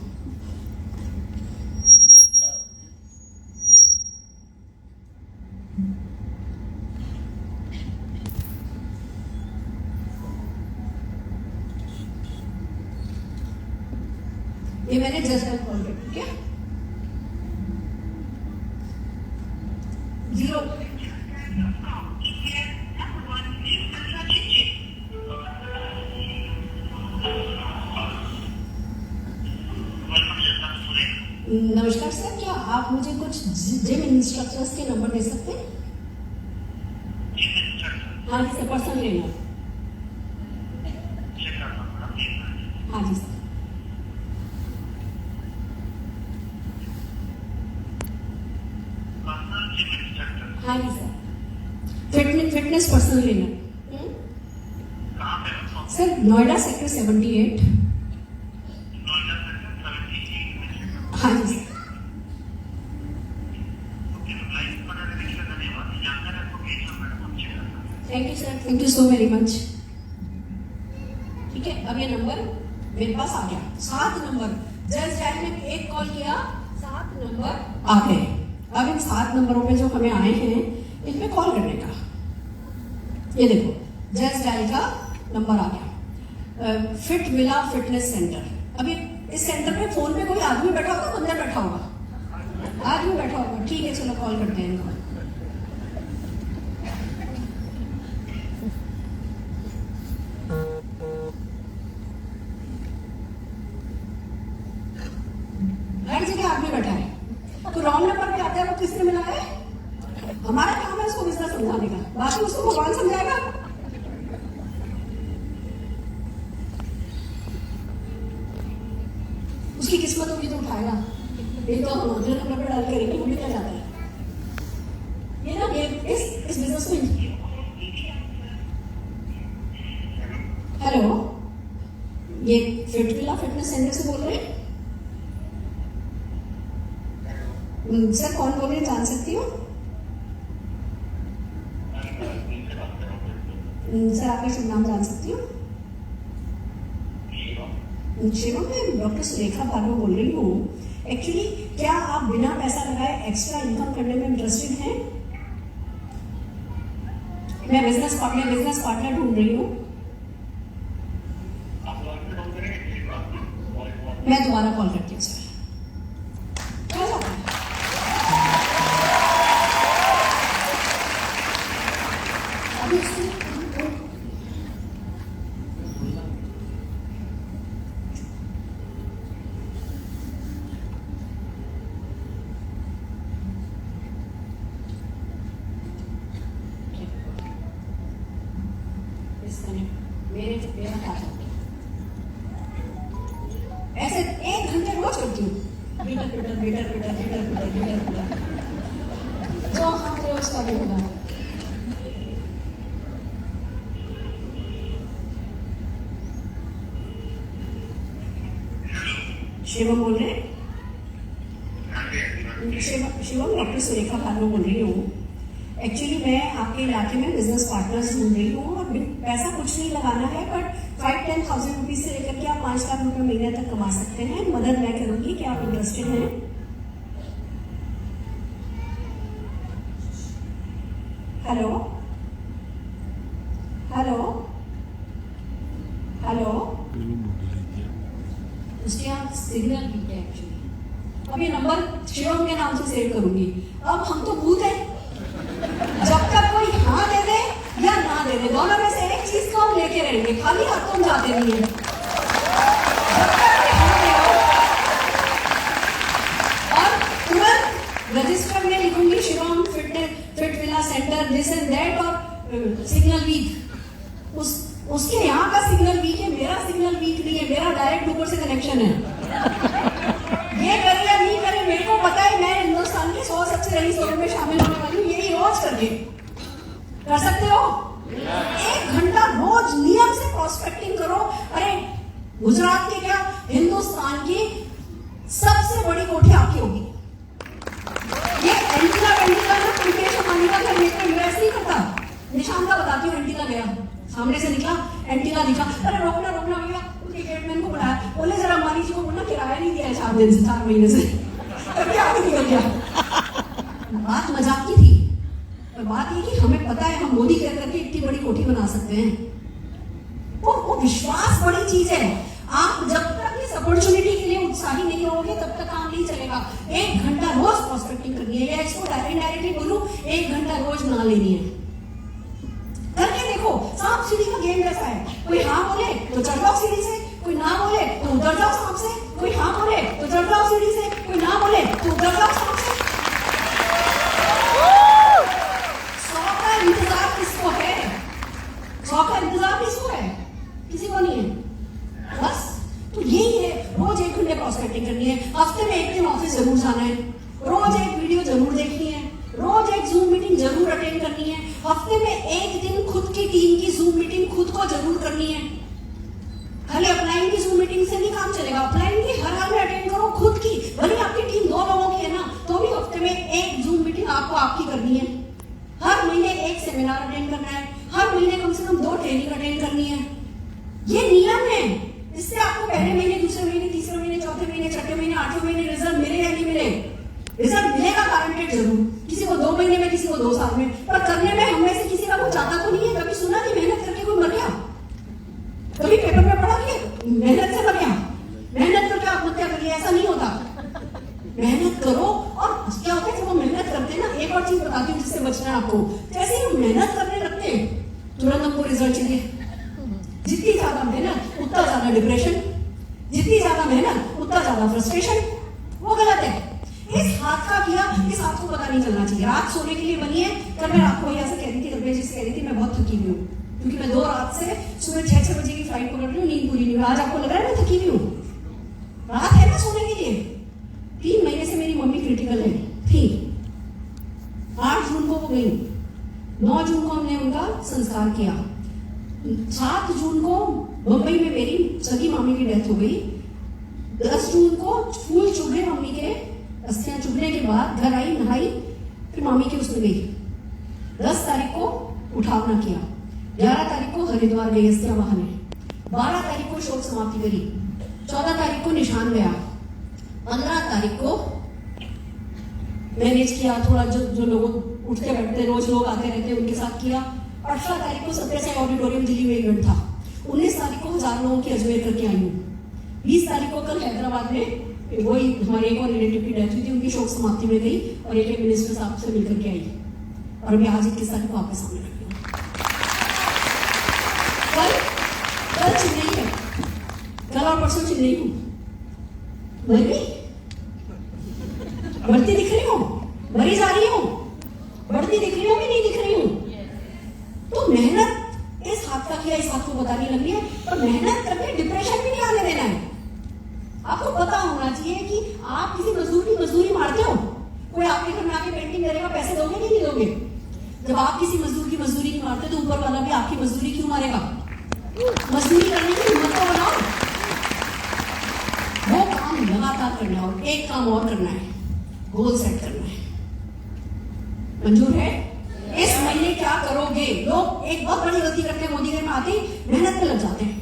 ये मैंने जस्ट डायल कॉल किया, ठीक है? 0 नमस्कार सर, क्या आप मुझे कुछ जिम इंस्ट्रक्टर्स के नंबर दे सकते हैं? हाँ जी सर, पर्सनल ट्रेनर। हाँ जी सर। हाँ जी sir, fitness personal trainer. Sir Noida sector 78। हाँ जी sir. Thank you sir, thank you so very much. ठीक है, अब ये नंबर मेरे पास आ गया। 7 नंबर, जस्ट डायल में एक कॉल किया, 7 नंबर आ गए। अब इन 7 नंबरों पे जो हमें आए हैं, इन पे कॉल करने का, ये देखो जस्ट डायल का नंबर आ गया। Fit villa fitness centre. अभी इस सेंटर पे फोन पे कोई आदमी बैठा होगा, बंदा बैठा होगा, आदमी बैठा होगा। ठीक है, चलो कॉल करते हैं इनको। हर जगह आदमी बैठा है, तो रॉन्ग नंबर पे आता है। वो किसने मिला है? हमारा काम है उसको बिजनेस समझाने का, बाकी उसको भगवान समझाएगा। उसकी किस्मत होगी तो उठाएगा, ये तो हम अगले नंबर पे डाल करेंगे, वो निकल जाता है। ये ना, ये इस बिजनेस में। हेलो, ये फिट विला फिटनेस सेंटर से बोल रहे हैं? सर कौन बोल रहे हैं, जान सकती हूँ? सर आपका शुभ नाम जान सकती हूँ? शिवम, मैं डॉक्टर सुरेखा भार्गव बोल रही हूँ। एक्चुअली क्या आप बिना पैसा लगाए एक्स्ट्रा इनकम करने में इंटरेस्टेड हैं? मैं बिजनेस पार्टनर ढूंढ रही हूँ। मैं दोबारा कॉल करती हूँ सर। मेरा ऐसे 1 घंटे रोज करती हूँ। जो हम रोज का भी होगा। शिवम बोल रहे हैं? शिवम, डॉक्टर सुरेखा भार्गव बोल रही हूँ। एक्चुअली मैं आपके इलाके में बिजनेस पार्टनर्स ढूंढ रही हूँ, और पैसा कुछ नहीं लगाना है, बट 5-10,000 रुपीज से लेकर के आप 5 लाख रुपए महीने तक कमा सकते हैं। मदद मैं करूंगी, क्या आप इंटरेस्टेड हैं? हेलो हेलो हेलो, उसके यहाँ सिग्नल भी है एक्चुअली। अब ये नंबर शिवम के नाम से सेव करूंगी। अब हम तो भूत है, जब तक कोई हाँ दे दे या ना दे दे, दोनों में से एक चीज को हम लेके रहेंगे, खाली हाथ तो हम जाते नहीं है। और तुरंत रजिस्टर में लिखूंगी Shivam fit villa centre this and that, और सिग्नल वीक, उसके यहाँ का सिग्नल वीक है, मेरा सिग्नल वीक नहीं है, मेरा डायरेक्ट ऊपर से कनेक्शन है। ये करे या नहीं करे मेरे को पता है, मैं हिंदुस्तान के 100 सबसे रईस लोगों में शामिल होने वाली हूँ, यही रोज करके कर सकते हो। 1 घंटा रोज नियम से प्रोस्पेक्टिंग करो। अरे गुजरात की क्या, हिंदुस्तान की सबसे बड़ी कोठी आपकी होगी। ये एंटीला वेंटीला ना मुकेश अंबानी का घर लेकर इन्वेस्ट नहीं करता। निशान का बताती हूँ, एंटीला गया, सामने से निकला, एंटीला दिखा, अरे रोकना रोकना भैया, उनके गेटमैन को बुलाया, बोले जरा अंबानी जी को बोलना किराया नहीं दिया है 4 दिन से, 4 महीने से, करके आगे निकल गया। बात मजाक की थी, पर बात ये कि हमें पता है हम मोदी कह करके इतनी बड़ी कोठी बना सकते हैं। वो विश्वास बड़ी चीज है। आप जब तक इस अपॉर्चुनिटी के लिए उत्साही नहीं होगे तब तक काम नहीं चलेगा। 1 घंटा रोज प्रोस्पेक्टिंग करनी है, या इसको डायरेक्टली बोलूं 1 घंटा रोज ना लेनी है। करके देखो, सांप सीढ़ी का गेम जैसा है, कोई हाँ बोले तो चढ़ जाओ सीढ़ी से, कोई ना बोले तो उतर जाओ सांप से, कोई हाँ बोले तो चढ़ जाओ सीढ़ी से, कोई ना बोले तो उतर जाओ सांप से। 100 का इंतजार किसको है? 100 का इंतजार किसको है? किसी को नहीं है। बस तो यही है, रोज 1 घंटे प्रोस्पेक्टिंग करनी है, हफ्ते में 1 दिन ऑफिस जरूर जाना है, रोज 1 वीडियो जरूर देखनी है, रोज 1 जूम मीटिंग जरूर अटेंड करनी है, हफ्ते में 1 दिन खुद की टीम की जूम मीटिंग खुद को जरूर करनी है। खाली अपलाइन की जूम मीटिंग से नहीं काम चलेगा, अपलाइन की हर हाल में अटेंड करो खुद की, भले आपकी टीम 2 लोगों की है ना, तो भी हफ्ते में 1 जूम मीटिंग आपको आपकी करनी है। हर महीने 1 सेमिनार अटेंड करना है, हर महीने कम से कम 2 ट्रेनिंग अटेंड करनी है। ये नियम है। इससे आपको पहले महीने, दूसरे महीने, तीसरे महीने, चौथे महीने, छठे महीने, 8वें महीने रिजल्ट मिले या नहीं मिले, रिजल्ट मिलेगा गारंटेड जरूर, किसी को 2 महीने में, किसी को 2 साल में, पर करने में हम में से किसी का कुछ जाता तो नहीं है। कभी सुना कि मेहनत करके कोई मर गया? कभी पेपर में पढ़ा कि मेहनत से मर गया, मेहनत करके आत्महत्या कर लिया? ऐसा नहीं होता। मेहनत करो, और क्या होता है जब हम मेहनत करते हैं ना, एक और चीज बताती हूँ जिससे बचना है आपको। जैसे हम मेहनत करने लगते हैं तुरंत हमको रिजल्ट चाहिए। जितनी ज्यादा मेहनत उतना ज्यादा डिप्रेशन, जितनी ज्यादा मेहनत उतना ज्यादा फ्रस्ट्रेशन। वो गलत है। इस हाथ का किया, इस हाथ को पता नहीं चलना चाहिए। रात सोने के लिए बनी है। कल मैं रात को ऐसे कह रही थी, कल जिससे कह रही थी मैं बहुत थकी हुई हूँ, क्योंकि मैं 2 रात से सुबह 6 बजे की फ्लाइट पकड़ रही हूँ, नींद पूरी नहीं हुई। आज आपको लग रहा है मैं थकी हुई हूँ? रात है ना सोने के लिए। 3 महीने से मेरी मम्मी क्रिटिकल है थी। 8 जून को वो गई, 9 जून को हमने उनका संस्कार किया, 7 जून को मुंबई में मेरी सगी मामी की डेथ हो गई, 10 जून को फूल चुभे मम्मी के, अस्थियां चुभने के बाद घर आई, नहाई, फिर मामी के उसमें गई। 10 तारीख को उठावना किया, 11 तारीख को हरिद्वार गई अस्थियां बहाने, 12 तारीख को शोक समाप्ति करी, 14 तारीख को निशान गया, 15 तारीख को मैनेज किया थोड़ा, जो लोग उठते बैठते रोज लोग आते रहते उनके साथ किया। 18 तारीख को सत्यासाई ऑडिटोरियम दिल्ली में इवेंट था। 19 तारीख को 1000 लोगों की अजमेर करके आई हूँ। 20 तारीख को कल हैदराबाद में वही हमारे एक और रिलेटिव की डेथ हुई थी, उनकी शोक समाप्ति में गई और एक मिनिस्टर साहब से मिलकर के आई, और अभी आज 21 तारीख को आपके सामने रखी हूँ। कल चेन्नई है, कल और परसों चेन्नई हूँ। बढ़ती दिख रही हूँ, मरी जा रही हूँ, बढ़ती दिख रही हूँ कि नहीं दिख रही हूँ? तो मेहनत इस हाथ का किया, इस हाथ को बताने लगी है, पर मेहनत करके डिप्रेशन भी नहीं आने देना है। आपको पता होना चाहिए कि आप किसी मजदूर की मजदूरी मारते हो, कोई आपके घर में आके पेंटिंग करेगा, पैसे दोगे कि नहीं दोगे? जब आप किसी मजदूर की मजदूरी नहीं मारते तो ऊपर वाला भी आपकी मजदूरी क्यों मारेगा? मजदूरी करने की हिम्मत तो बनाओ। वो काम लगातार करना है और एक काम और करना है, गोल सेट करना है। मंजूर है? इस महीने क्या करोगे? लोग एक बहुत बड़ी गलती करते हैं, मोदी घर में आते ही मेहनत में लग जाते हैं,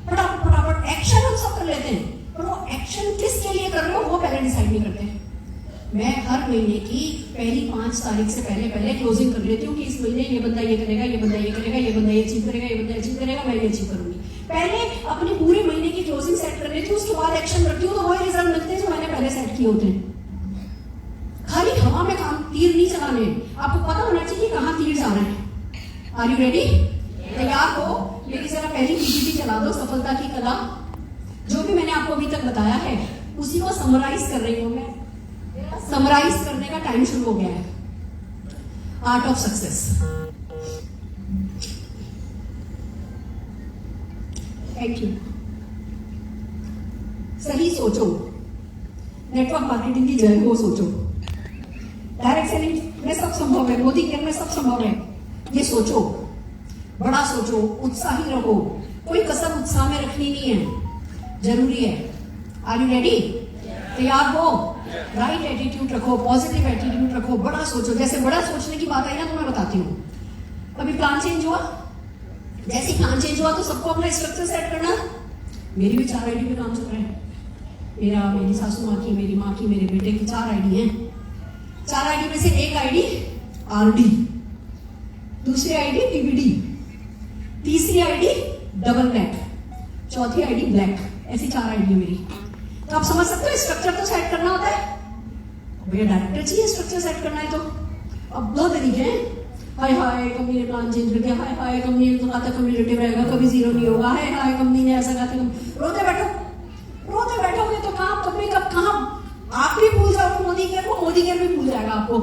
फटाफट फटाफट एक्शन हम सब कर लेते हैं, पर वो एक्शन किसके लिए कर रहे हो वो पहले डिसाइड नहीं करते। मैं हर महीने की पहली 5 तारीख से पहले क्लोजिंग कर लेती हूँ कि इस महीने ये बंदा ये करेगा, ये बंदा ये करेगा, ये बंदा ये अचीव करेगा, ये बंदा अचीव करेगा, मैं ये अचीव करूंगी। पहले अपने पूरे महीने की क्लोजिंग सेट कर लेती हूँ, उसके बाद एक्शन करती हूँ, तो वही रिजल्ट मिलते हैं जो मैंने पहले सेट सेट किए होते हैं। खाली हवा में काम तीर नहीं चलाने हैं, आपको पता होना चाहिए कहाँ तीर जा रहे हैं। Are you ready? तैयार हो? मेरी जरा पहली पीपीटी चला दो, सफलता की कला। जो भी मैंने आपको अभी तक बताया है उसी को समराइज कर रही हूं मैं। समराइज करने का टाइम शुरू हो गया है। Art of success. Thank you. सही सोचो, नेटवर्क मार्केटिंग की जय हो सोचो। डायरेक्ट सेलिंग में सब संभव है, मोदी केयर में सब संभव है। ये सोचो, बड़ा सोचो, उत्साही रहो, कोई कसर उत्साह में रखनी नहीं है, जरूरी है। Are you ready? तैयार हो? राइट एटीट्यूड रखो, पॉजिटिव एटीट्यूड रखो, बड़ा सोचो। जैसे बड़ा सोचने की बात आई ना तो मैं बताती हूँ। अभी प्लान चेंज हुआ, जैसे प्लान चेंज हुआ तो सबको अपना स्ट्रक्चर सेट करना। मेरी भी 4 आईडी पे काम चल रहा है, मेरा, मेरी सासू माँ की, मेरी माँ की, मेरे बेटे की 4 आईडी है। 4 आईडी में से एक आईडी आरडी, दूसरी आईडी पीवीडी, तीसरी आईडी डबल ब्लैक, चौथी आईडी ब्लैक। ऐसी 4 आईडी है मेरी। तो आप समझ सकते हो स्ट्रक्चर तो सेट करना होता है। भैया डायरेक्टर चाहिए स्ट्रक्चर सेट करना है तो अब 2 तरीके हैं। हाय हाय कंपनी ने प्लान चेंज कर दिया, हाय हाय कंपनी ने तो कहा था कम्युनिकेटिव रहेगा, कभी जीरो नहीं होगा, हाय हाय कंपनी ने ऐसा कहा था। रोते बैठोगे तो काम कभी कब कहां आप भी भूल जाओगे मोदी केयर को, मोदी केयर भी भूल जाएगा आपको।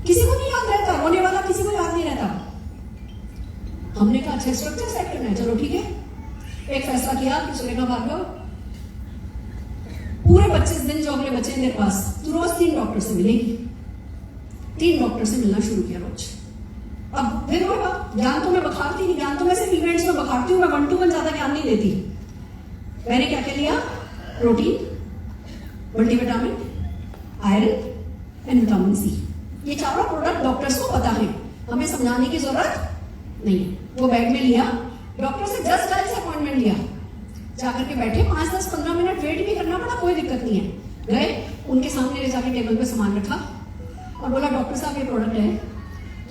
किसी को नहीं याद रहता, होने वाला किसी को याद नहीं रहता। हमने कहा अच्छा स्ट्रक्चर सेट करना है, चलो ठीक है। एक फैसला किया कि सुरेखा भार्गव, पूरे 25 दिन जो अगले बचे मेरे पास, तू रोज 3 डॉक्टर से मिलेगी। 3 डॉक्टर से मिलना शुरू किया रोज। अब फिर होगा, ज्ञान तो मैं बखारती नहीं, ज्ञान तो मैं सिर्फ इवेंट्स में बखारती हूँ, मैं 1-to-1 ज्यादा ज्ञान नहीं देती। मैंने क्या क्या लिया? Protein, multivitamin, iron and vitamin C. ये चारों प्रोडक्ट डॉक्टर्स को पता है, हमें समझाने की जरूरत नहीं है। वो बैग में लिया, डॉक्टर से 10 डायल से अपॉइंटमेंट लिया, जाकर के बैठे, 5, 10, 15 मिनट वेट भी करना पड़ा, कोई दिक्कत नहीं है। गए, उनके सामने ले जाके टेबल पे सामान रखा और बोला डॉक्टर साहब ये प्रोडक्ट है,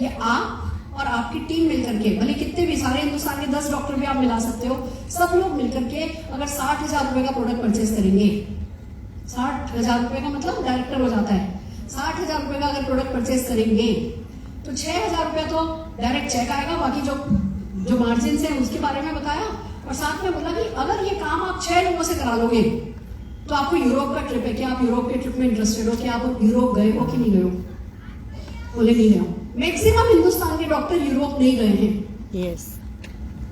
ये आप और आपकी टीम मिलकर के, भले कितने भी सारे हिंदुस्तान के 10 डॉक्टर भी आप मिला सकते हो, सब लोग मिलकर के अगर 60,000 रुपए का प्रोडक्ट परचेज करेंगे, 60,000 रुपए का मतलब डायरेक्टर हो जाता है, 60,000 रुपए का अगर प्रोडक्ट परचेज करेंगे तो 6,000 रुपया तो डायरेक्ट चेक आएगा, बाकी जो मार्जिन है उसके बारे में बताया। और साथ में बोला कि अगर ये काम आप 6 लोगों से करा लोगे तो आपको यूरोप का ट्रिप है, क्या आप यूरोप के ट्रिप में इंटरेस्टेड हो, क्या आप यूरोप गए हो कि नहीं गए हो? बोले नहीं गए हो। मैक्सिमम हिंदुस्तान के डॉक्टर यूरोप नहीं गए हैं। यस।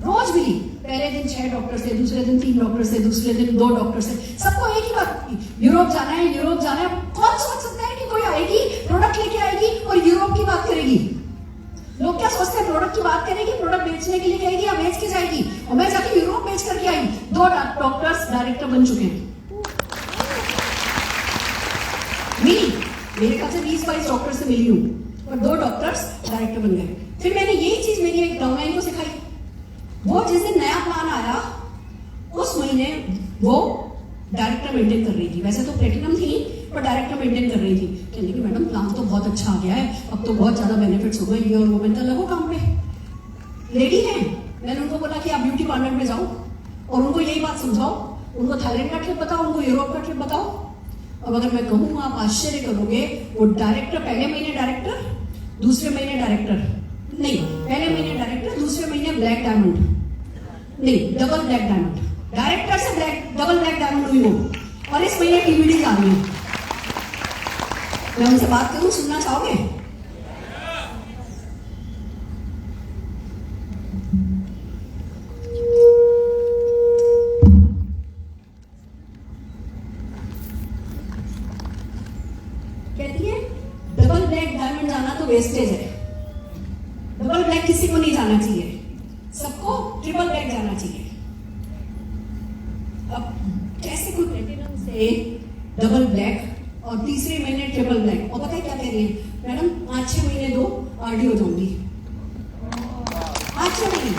रोज मिली, पहले दिन 6 डॉक्टर से, दूसरे दिन 3 डॉक्टर से, दूसरे दिन 2 डॉक्टर से, सबको एक ही बात की, यूरोप जाना है, यूरोप जाना है। कौन सोच सकता है कि कोई आएगी प्रोडक्ट लेके आएगी और यूरोप की बात करेगी? लोग क्या सोचते हैं, प्रोडक्ट की बात करेगी, प्रोडक्ट बेचने के लिए कहेगी या बेच के जाएगी, और मैं जाके यूरोप बेच करके आई। 2 डॉक्टर्स डायरेक्टर बन चुके हैं। मिली, मेरे ख्याल से 20-22 डॉक्टर से मिली हूँ और 2 डॉक्टर्स डायरेक्टर बन गए। फिर मैंने यही चीज मेरी एक डाउनलाइन को सिखाई। वो जिस दिन नया प्लान आया उस महीने वो डायरेक्टर मेंटेन कर रही थी, वैसे तो प्लेटिनम थी पर डायरेक्टर मेंटेन कर रही थी। कहने की मैडम प्लान तो बहुत अच्छा आ गया है, अब तो बहुत ज्यादा बेनिफिट्स हो गए, ये और वो। मैंने लगो काम पे लेडी है। मैंने उनको बोला कि आप ब्यूटी पार्लर में जाओ और उनको यही बात समझाओ, उनको थाईलैंड का ट्रिप बताओ, उनको यूरोप का ट्रिप बताओ। अब अगर मैं कहूँ आप आश्चर्य करोगे, वो डायरेक्टर पहले महीने डायरेक्टर, दूसरे महीने डायरेक्टर नहीं, पहले महीने डायरेक्टर, दूसरे महीने ब्लैक डायमंड नहीं, डबल ब्लैक डायमंड, डायरेक्टर से डबल ब्लैक डायमंड हुई वो। और इस महीने टीवीडी आ रही है। मैं उनसे बात करूं, सुनना चाहोगे? कहती है डबल ब्लैक डायमंड जाना तो वेस्टेज है, डबल ब्लैक किसी को नहीं जाना चाहिए, सबको ट्रिपल ब्लैक जाना चाहिए। अब कैसे कोई प्लेटिनम से डबल ब्लैक और तीसरे महीने ट्रिपल ब्लैक, और पता है क्या कह रही है मैडम, 5-6 महीने दो आरडी हो जाऊंगी। 5-6 महीने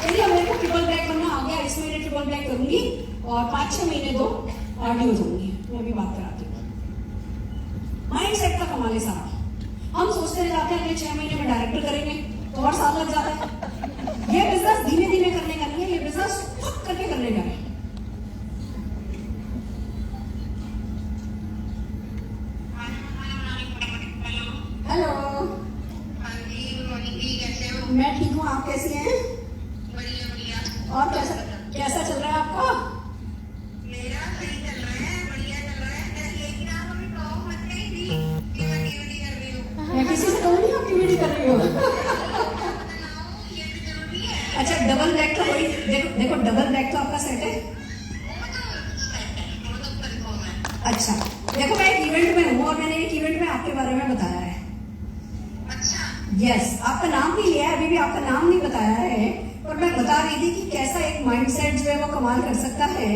कह रही मेरे को ट्रिपल ब्लैक करना आ गया, इस महीने ट्रिपल ब्लैक करूंगी और 5-6 महीने दो आरडी हो जाऊंगी। मैं भी बात कराती हूँ। माइंड सेट का कमाल है सारा। हम सोचते रह जाते हैं 6 महीने में डायरेक्टर करेंगे तो और साल लग जाता है। ये बिजनेस धीमे धीमे करने का नहीं है, ये बिजनेस खुद करके करने का है। डबल ब्लैक तो आपका सेट है? अच्छा, देखो मैं एक इवेंट में हूँ और मैंने एक इवेंट में आपके बारे में बताया है। यस, आपका नाम भी लिया है, अभी भी आपका नाम नहीं बताया है, पर मैं बता रही थी कि कैसा एक माइंडसेट जो है वो कमाल कर सकता है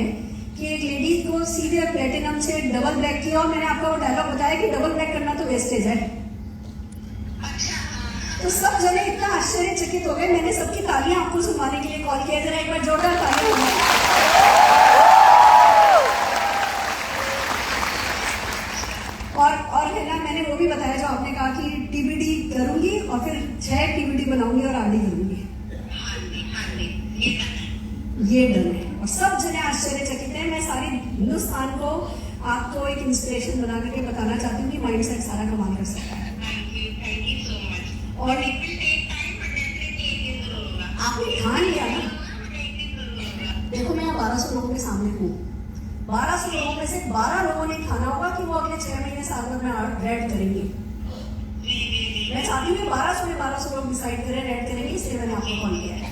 कि एक लेडी को सीधे प्लेटिनम से डबल ब्लैक किया और मैंने आपका वो डायलॉग बताया कि डबल ब्लैक करना तो वेस्टेज है। तो सब जने इतना आश्चर्यचकित हो गए, मैंने सबकी तालियां आपको सुनवाने के लिए कॉल किया। जरा एक बार जोरदार तालियां। और है ना, मैंने वो भी बताया जो आपने कहा कि टीबीडी करूंगी और फिर 6 टीबीडी बनाऊंगी और आरडी करूंगी। ये डन है और सब जने आश्चर्यचकित हैं। मैं सारी हिंदुस्तान को आपको एक इंस्पिरेशन बना करके बताना चाहती हूँ कि माइंडसेट सारा कमाल कर सकता है। और आपने ठान लिया ना, देखो मैं 1200 लोगों के सामने हूँ, 1200 लोगों में से 12 लोगों ने ठाना होगा कि वो अगले 6 महीने साल भर में रेड करेंगे। मैं चाहती हूँ कि 1200 में 1200 लोग डिसाइड करें रेड करेंगे, इसलिए मैंने आपको कॉल किया है।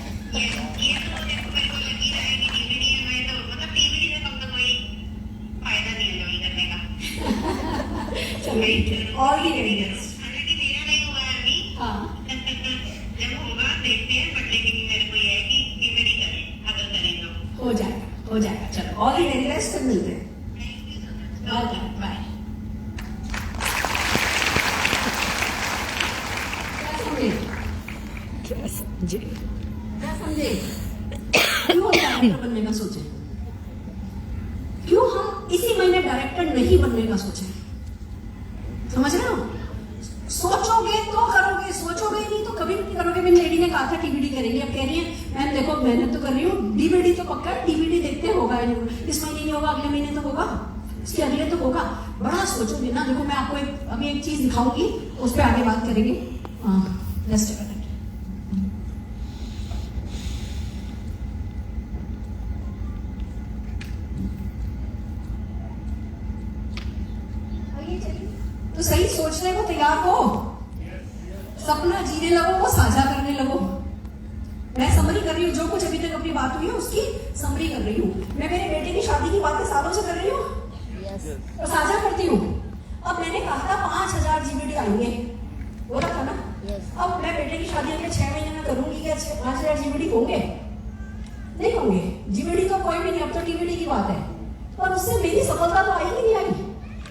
और भी करेंगे। हाँ, हो जाएगा, हो जाएगा। चलो, ऑल दी वेरी बेस्ट, फिर मिलते हैं। Okay, bye. क्या समझे? क्या समझे? क्यों डायरेक्टर बनने का सोचे? क्यों हम इसी महीने डायरेक्टर नहीं बनने का सोचे? समझ रहे हो? सोचोगे तो करोगे, सोचोगे नहीं तो कभी नहीं करोगे। मेरी लेडी ने कहा था टीबीडी करेंगे, अब कह रही है मैम देखो मेहनत तो कर रही हूँ, डीबीडी तो पक्का है, टीबीडी देखते होगा, इस महीने नहीं होगा, अगले महीने तो होगा, इसके अगले तो होगा। बड़ा सोचोगे ना। देखो मैं आपको अभी एक चीज दिखाऊंगी, उस पर आगे बात करेंगे। Just a minute. तो सही सोचने को तैयार हो, सपना जीने लगो, वो साझा करने लगो। मैं समरी कर रही हूँ, जो कुछ अभी तक अपनी बात हुई है उसकी समरी कर रही हूँ। मैं मेरे बेटे की शादी की बातें सालों से कर रही हूँ और साझा करती हूँ। अब मैंने कहा था 5000 जीबीडी आएंगे, बोला था ना। अब मैं बेटे की शादी अगले 6 महीने में करूंगी, क्या 5000 जीबीडी होंगे? नहीं होंगे। जीबीडी तो कोई भी नहीं, अब तो टीबीडी की बात है। पर उससे मेरी सफलता तो आई कि नहीं आई?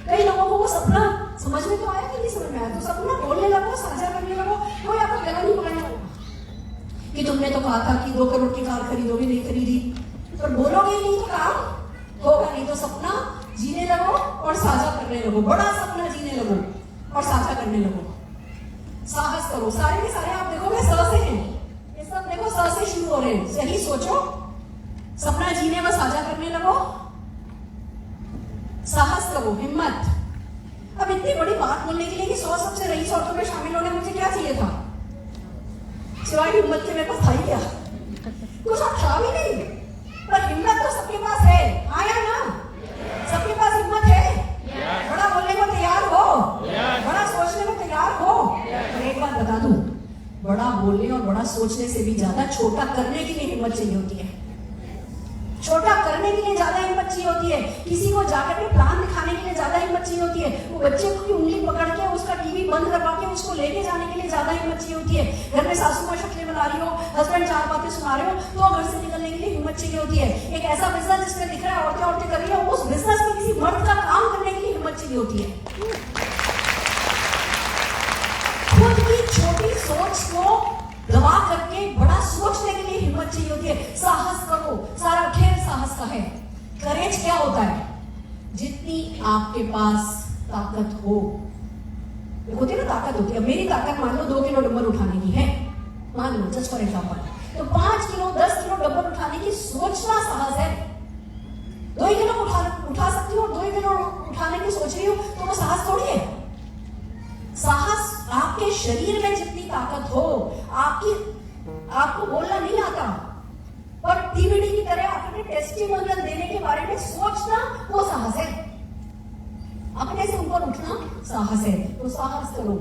कई लोगों को वो सपना समझ में तो आया कि नहीं समझ में आया? तो सपना बोलने लगो, साझा करने लगो, कोई आपको गला नहीं पकड़ने लगेगा कि तुमने तो कहा था कि 2 करोड़ की कार खरीदोगे, नहीं खरीदी। पर बोलोगे नहीं तो काम होगा नहीं। तो सपना जीने लगो और साझा करने लगो, बड़ा सपना जीने लगो और साझा करने लगो। साहस करो। सारे के सारे आप देखोगे स से हैं, ये सब देखो स से शुरू हो रहे हैं। सही सोचो, सपना जीने व साझा करने लगो, साहस करो, हिम्मत। अब इतनी बड़ी बात बोलने के लिए कि 100 सबसे रईस औरतों में शामिल होने मुझे क्या चाहिए था? सिवाय हिम्मत के मेरे पास था ही क्या? कुछ और था भी नहीं। पर हिम्मत तो सबके पास है, आया ना? सबके पास हिम्मत है। बड़ा बोलने को तैयार हो, बड़ा सोचने को तैयार हो। और एक बात बता दूं, बड़ा बोलने और बड़ा सोचने से भी ज्यादा छोटा करने के लिए हिम्मत चाहिए होती है। छोटा करने के लिए ज्यादा हिम्मत चाहिए होती है। किसी को जाकर के प्लान दिखाने के लिए ज्यादा हिम्मत चाहिए होती है। वो बच्चे की उंगली पकड़ के उसका टीवी बंद करवा के उसको लेके जाने के लिए ज्यादा हिम्मत चाहिए होती है। घर में सासू माँ शक्लें बना रही हो, हस्बैंड 4 बातें सुना रहे हो, तो घर से निकलने के लिए हिम्मत चाहिए होती है। एक ऐसा बिजनेस जिसमें दिख रहा है औरतें औरतें कर रही है, उस बिजनेस में किसी मर्द का काम करने के लिए हिम्मत चाहिए होती है। खुद की छोटी सोच को दबा करके बड़ा सोचने के लिए हिम्मत चाहिए होती है। साहस करो, सारा खेल साहस का है। करेज क्या होता है? जितनी आपके पास ताकत हो। होती है ना, ताकत होती है। मेरी ताकत मान लो 2 किलो डंबल उठाने की है, मान लो जस्ट फॉर एग्जांपल। तो 5 किलो 10 किलो डंबल उठाने की सोचना साहस है। 2 किलो उठा सकती हूँ, 2 किलो उठाने की सोच रही हूँ, तो वो साहस थोड़ी है। साहस आपके शरीर में जितनी ताकत हो, आपको बोलना नहीं आता, पर टीबीडी की तरह अपने टेस्टिमोनियल देने के बारे में सोचना वो साहस है। अपने से ऊपर उठना साहस है। तो साहस करो,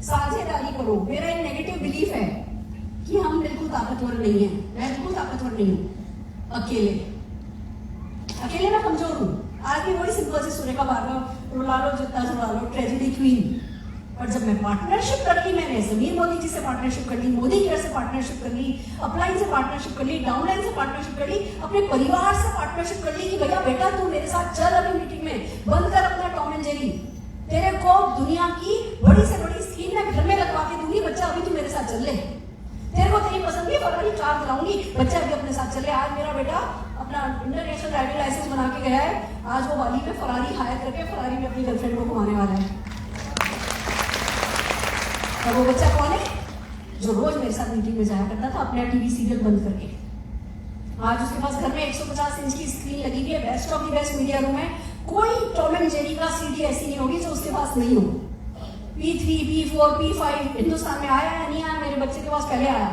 साझेदारी करो। मेरा एक नेगेटिव बिलीफ है कि हम बिल्कुल ताकतवर नहीं है। मैं बिल्कुल ताकतवर नहीं हूँ। अकेले मैं कमजोर हूँ। आज भी वही सिंपल सी सुरेखा भार्गव, रुला लो जितना रुला लो, ट्रेजेडी क्वीन। पर जब मैं पार्टनरशिप कर ली, मैंने समीर मोदी जी से पार्टनरशिप कर ली, मोदी केयर से पार्टनरशिप कर ली, अपलाइन से पार्टनरशिप कर ली, डाउनलाइन से पार्टनरशिप कर ली, अपने परिवार से पार्टनरशिप कर ली कि भैया बेटा तू मेरे साथ चल अभी मीटिंग में, बंद कर अपना टॉम एंड जेरी। तेरे को दुनिया की बड़ी से बड़ी स्कीम मैं घर में लगवा के दूंगी, बच्चा अभी तू मेरे साथ चल ले। तेरे को तेरी पसंद की फरारी कार दिलाऊंगी, बच्चा भी अपने साथ चले। आज मेरा बेटा अपना इंटरनेशनल ड्राइविंग लाइसेंस बना के गया है, आज वो वाली में फरारी हायर करके फरारी में अपनी गर्लफ्रेंड को घुमाने वाला है। और वो बच्चा कौन है? जो रोज मेरे साथ मीटिंग में जाया करता था अपना टीवी सीरियल बंद करके। आज उसके पास घर में 150 इंच की स्क्रीन लगी हुई है, best of the best media room है। कोई टॉम एंड जेरी का सीडी ऐसी नहीं होगी जो उसके पास नहीं हो। P3, P4, P5 हिंदुस्तान में आया या नहीं आया, मेरे बच्चे के पास पहले आया।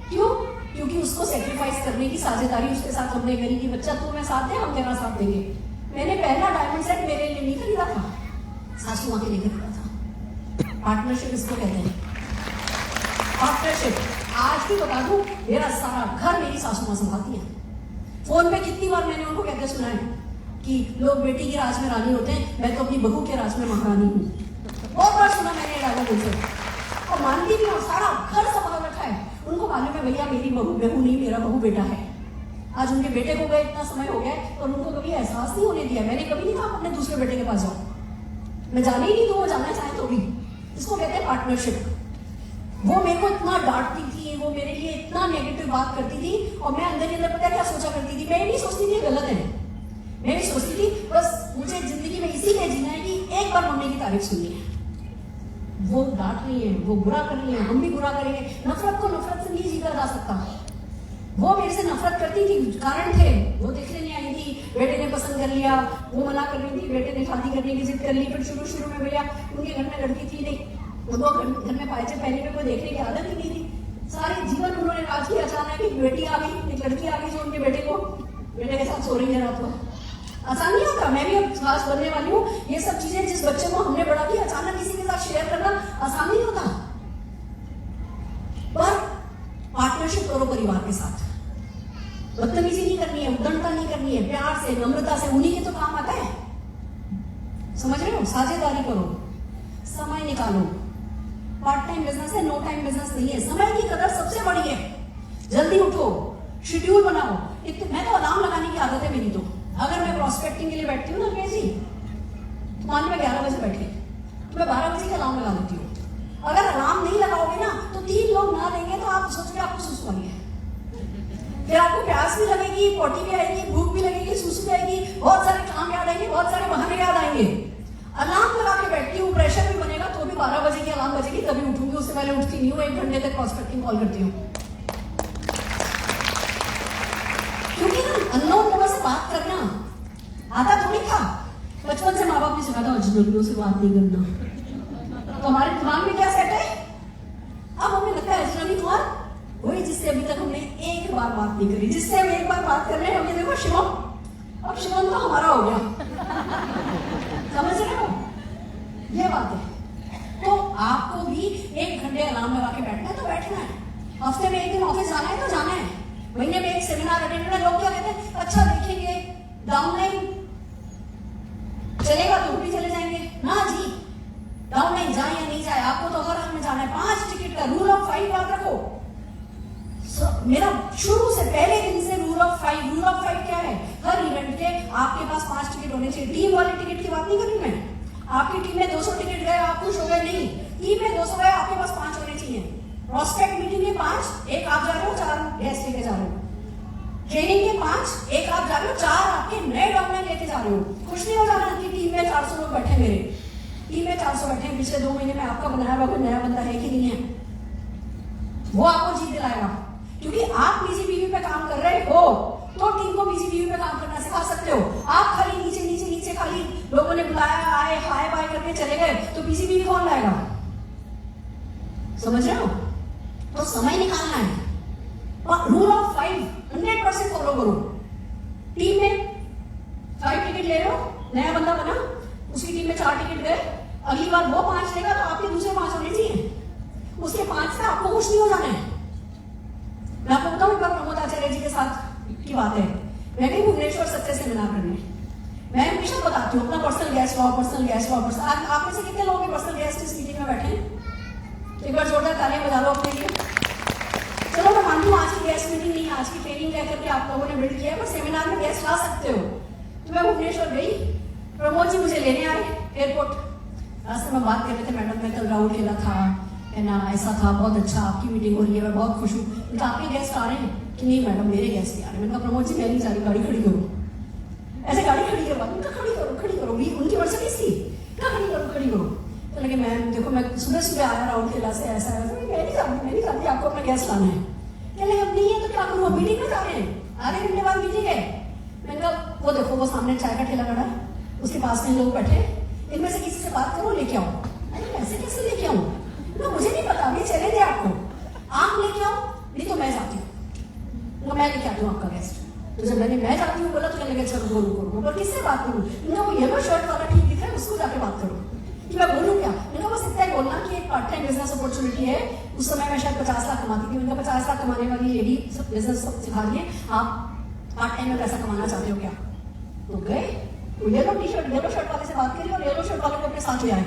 क्यों? क्योंकि उसको सेक्रीफाइस करने की साझेदारी उसके साथ हमने करी कि बच्चा तू मैं साथ दे, हम तेरा साथ देंगे। मैंने पहला डायमंड सेट मेरे लिए नहीं खरीदा था, सासू माँ के लिए खरीदा था। पार्टनरशिप इसको कहते हैं, पार्टनरशिप। आज भी बता दूं, मेरा सारा घर मेरी सासू माँ संभालती है। फोन पे कितनी बार मैंने उनको कहते सुना है कि लोग बेटी के राज में रानी होते हैं, मैं तो अपनी बहू के राज में महारानी हूँ। बहुत बार सुना मैंने ये डायलॉग उनसे, और मानती भी हूँ। सारा घर संभाल रखा है। उनको मालूम है भैया मेरी बहू नहीं, मेरा बहू बेटा है। आज उनके बेटे को गए इतना समय हो गया और उनको कभी एहसास नहीं होने दिया। मैंने कभी नहीं कहा अपने दूसरे बेटे के पास जाओ, मैं जाने ही नहीं दूँ, वो जाना चाहे तो भी। इसको कहते हैं पार्टनरशिप। वो मेरे को इतना डांटती थी, वो मेरे लिए इतना नेगेटिव बात करती थी, और मैं अंदर ही अंदर पता क्या सोचा करती थी? मैं नहीं सोचती थी गलत है, मैं नहीं सोचती थी बस मुझे जिंदगी में इसी लिए जीना है कि एक बार मम्मी की तारीफ सुननी है। वो डांट रही है, वो बुरा कर रही है, हम भी बुरा करेंगे। नफरत को नफरत से नहीं जीता जा सकता। वो मेरे से नफरत करती थी, कारण थे। वो देखने नहीं आई थी, बेटे ने पसंद कर लिया, वो मना कर रही थी, बेटे ने शादी करने की जिद कर ली। फिर शुरू में भैया उनके घर में लड़की थी नहीं, वो घर में पायचे पहने में कोई देखने की आदत ही नहीं थी। सारे जीवन उन्होंने राज किया। अचानक एक बेटी आ गई, एक लड़की आ गई जो उनके बेटे के साथ सो रही है रात को। आसान नहीं होता। मैं भी अब खास बनने वाली हूँ। ये सब चीजें जिस बच्चे को हमने बड़ा किया, अचानक किसी के साथ शेयर करना आसान नहीं होता। पर पार्टनरशिप करो परिवार के साथ। बदतमीजी नहीं करनी है, उद्दंडता नहीं करनी है, प्यार से, नम्रता से। उन्हीं के तो काम आता है, समझ रहे हो? साझेदारी करो, समय निकालो। पार्ट टाइम बिजनेस है, नो टाइम बिजनेस नहीं है। समय की कदर सबसे बड़ी है। जल्दी उठो, शेड्यूल बनाओ। मैं तो अलार्म लगाने की आदत है मेरी। तो अगर मैं प्रॉस्पेक्टिंग के लिए बैठती हूँ ना कैसी, तो मान लो मैं 11 बजे बैठी, तो मैं 12 बजे का अलार्म लगा देती हूँ। अगर अलार्म नहीं लगाओगे ना तो 3 लोग ना देंगे तो आप सोचोगे आपको सुसु आई है। फिर आपको प्यास भी लगेगी, पोटी भी आएगी, भूख भी लगेगी, सुसु भी आएगी, बहुत सारे काम याद आएंगे, बहुत सारे बहाने याद आएंगे। अलार्म लगा के बैठती हूँ, प्रेशर भी बनेगा तो भी 12 बजे की अलार्म बजेगी तभी उठूंगी। उससे पहले उठती नहीं हूँ। 1 घंटे तक प्रॉस्पेक्टिंग कॉल करती हूँ। क्योंकि ना अननोन लोगों से बात करना आता थोड़ी था। बचपन से माँ बाप ने सिखाया था अजनबियों से बात नहीं करना। तो हमारे दिमाग में क्या सेट है? अब हमें लगता है अजनबी कौन? वही जिससे अभी तक हमने एक बार बात नहीं करी। जिससे हम एक बार बात कर रहे हैं, देखो शिवम, अब शिवम तो हमारा हो गया। समझ रहे हो? ये बात है। तो आपको भी 1 घंटे अलार्म लगा के बैठना है तो बैठना है। हफ्ते में 1 दिन ऑफिस जाना है तो जाना है। महीने में 1 सेमिनार अटेंड करना। लोग क्या कहते हैं? अच्छा देखेंगे, डाउनलाइन चलेगा तो भी चले जाएंगे। ना जी, डाउनलाइन जाए या नहीं जाए, आपको तो हर हाल में जाना है। 5 टिकट का रूल ऑफ 5 याद रखो। मेरा शुरू से पहले दिन से रूल ऑफ 5 क्या है? हर इवेंट के आपके पास 5 टिकट होने चाहिए। टीम वाले टिकट की बात नहीं कर रही मैं। आपकी टीम में 200 टिकट गए, आप खुश हो गए? नहीं, टीम में 200 गए, आपके पास 5 होने चाहिए। प्रॉस्पेक्ट मीटिंग में 5, 1 आप जा रहे हो, 4 गेस्ट लेके जा रहे हो। ट्रेनिंग में 5, 1 आप जा रहे हो, 4 आपके नए डॉक्यूमेंट लेके जा रहे हो। खुश नहीं हो जाना कि टीम में 400 लोग बैठे। मेरे टीम में 400 बैठे हैं। पिछले 2 महीने में आपका बनाया हुआ कोई नया बंदा है कि नहीं है? वो आपको जीत दिलाएगा। क्योंकि आप बीजीबीवी पे काम कर रहे हो तो टीम को बीजीबीवी पे काम करना सिखा सकते हो। आप खाली नीचे खाली लोगों ने बुलाया, आए, हाय बाय करके चले गए तो बीजीबीवी कौन लाएगा? समझ रहे हो? तो समय निकालना है। रूल ऑफ 5 100% फॉलो करो। टीम में 5 टिकट ले लो, नया बंदा बना, उसकी टीम में 4 टिकट गए, अगली बार वो 5 लेगा तो आपके दूसरे 5 होने चाहिए। उसके 5 से आपको खुश नहीं हो जाना है। मैं आपको बताऊं, एक बार प्रमोद आचार्य जी के साथ की बात है, मैं गई भुवनेश्वर सत्य सेमिनार करने। मैं हमेशा बताती हूँ अपना पर्सनल गेस्ट हुआ, पर्सनल गेस्ट हुआ, पर्सनल। आप में से कितने लोगों के पर्सनल गेस्ट इस मीटिंग में बैठे हैं? एक बार जोरदार तालियां बजा लो अपने लिए। चलो मैं मानती हूँ आज की गेस्ट मीटिंग नहीं, आज की ट्रेनिंग लेकर के आप लोगों ने बिल्ड किया है, पर सेमिनार में गेस्ट ला सकते हो। तो मैं भुवनेश्वर गई, प्रमोद जी मुझे लेने आए एयरपोर्ट। रास्ते में बात कर रहे थे, मैडम मैं कल राहुल खेला था, है ना, ऐसा था, बहुत अच्छा, आपकी मीटिंग हो रही है, मैं बहुत खुश हूँ। उनका आपके गेस्ट आ रहे हैं कि नहीं मैडम मेरे गेस्ट नहीं आ रहे। मैंने कहा प्रमोद जी मैं नहीं जा रही, गाड़ी खड़ी करो। ऐसे गाड़ी खड़ी करवा, उनका खड़ी करो, खड़ी करो, उनकी मर्सिडीज थी, कहा खड़ी करो, खड़ी करो। तो लगे मैम देखो मैं सुबह सुबह आया राहुल खेला से, ऐसा है, मैं नहीं जानती, आपको अपना गेस्ट लाना है। कह लगे अब नहीं है तो क्या करूँ, हम मीटिंग में जा रहे हैं, आधे घंटे बाद मीटिंग है। मैंने कहा वो देखो वो सामने चाय का ठेला खड़ा है, उसके पास में लोग बैठे, इनमें से किसी से बात करो, लेके आओ। अरे ऐसे कैसे लेके आऊँ, तो मुझे नहीं पता, ये चले गए आपको, आप लेके आओ, नहीं तो मैं जाती हूँ, मैं लेके आती हूँ आपका गेस्ट। तो जब मैंने मैं जाती हूँ बोला तो कहने लगे चलो बोलो, पर किससे बात करूँ? इनका वो येलो शर्ट वाला ठीक दिख रहा है, उसको जाके बात करो कि मैं बोलूँ क्या। इनका बस इतना ही बोलना कि एक पार्ट टाइम बिजनेस अपॉर्चुनिटी है, उस समय मैं शायद 50 लाख कमाती थी, उनका 50 लाख कमाने वाली लेडी बिजनेस सब सिखा रही है, आप पार्ट टाइम में पैसा कमाना चाहते हो क्या? तो गए yellow T shirt, yellow shirt वाले से बात करी और येलो शर्ट वाले को अपने साथ ले आए।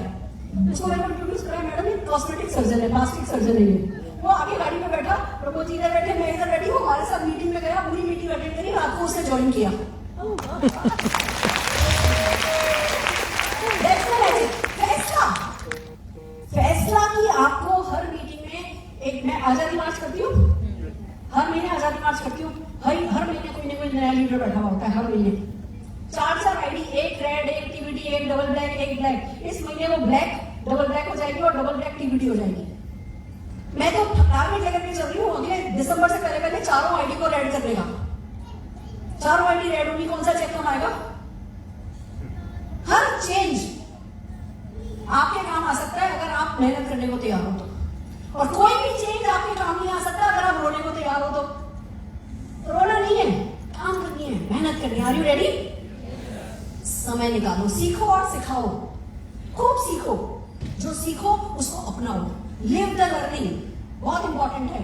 उसको मैंने इंट्रोड्यूस कराया, मैडम ये कॉस्मेटिक सर्जन है, प्लास्टिक सर्जन है ये। वो आगे गाड़ी में बैठा, प्रमोद जी इधर बैठे, मैं इधर बैठी, वो हमारे साथ मीटिंग में गया, पूरी मीटिंग अटेंड करी, रात को उसने ज्वाइन किया। फैसला कि आपको हर मीटिंग में एक, मैं आजादी मार्च करती हूँ, हर महीने आजादी मार्च करती हूँ, हर महीने कोई ना कोई नया लीडर बैठा हुआ होता है, हर महीने 4 आईडी, एक रेड, एक टीबीटी, एक डबल ब्लैक, एक ब्लैक। इस महीने वो ब्लैक डबल ब्लैक हो जाएगी और डबल ब्लैक टीबीटी हो जाएगी। मैं तो टारगेट लेकर के चल रही हूँ अगले दिसंबर से पहले पहले 4 आईडी को रेड करने का। 4 आईडी रेड होगी, कौन सा चेक कम आएगा? हर चेंज आपके काम आ सकता है अगर आप मेहनत करने को तैयार हो तो, और कोई भी चेंज आपके काम नहीं आ सकता अगर आप रोने को तैयार हो तो। रोना नहीं है, काम करनी है, मेहनत करनी है। Are you ready? समय निकालो, सीखो और सिखाओ, खूब सीखो, जो सीखो उसको अपनाओ, लिव द लर्निंग, बहुत इंपॉर्टेंट है।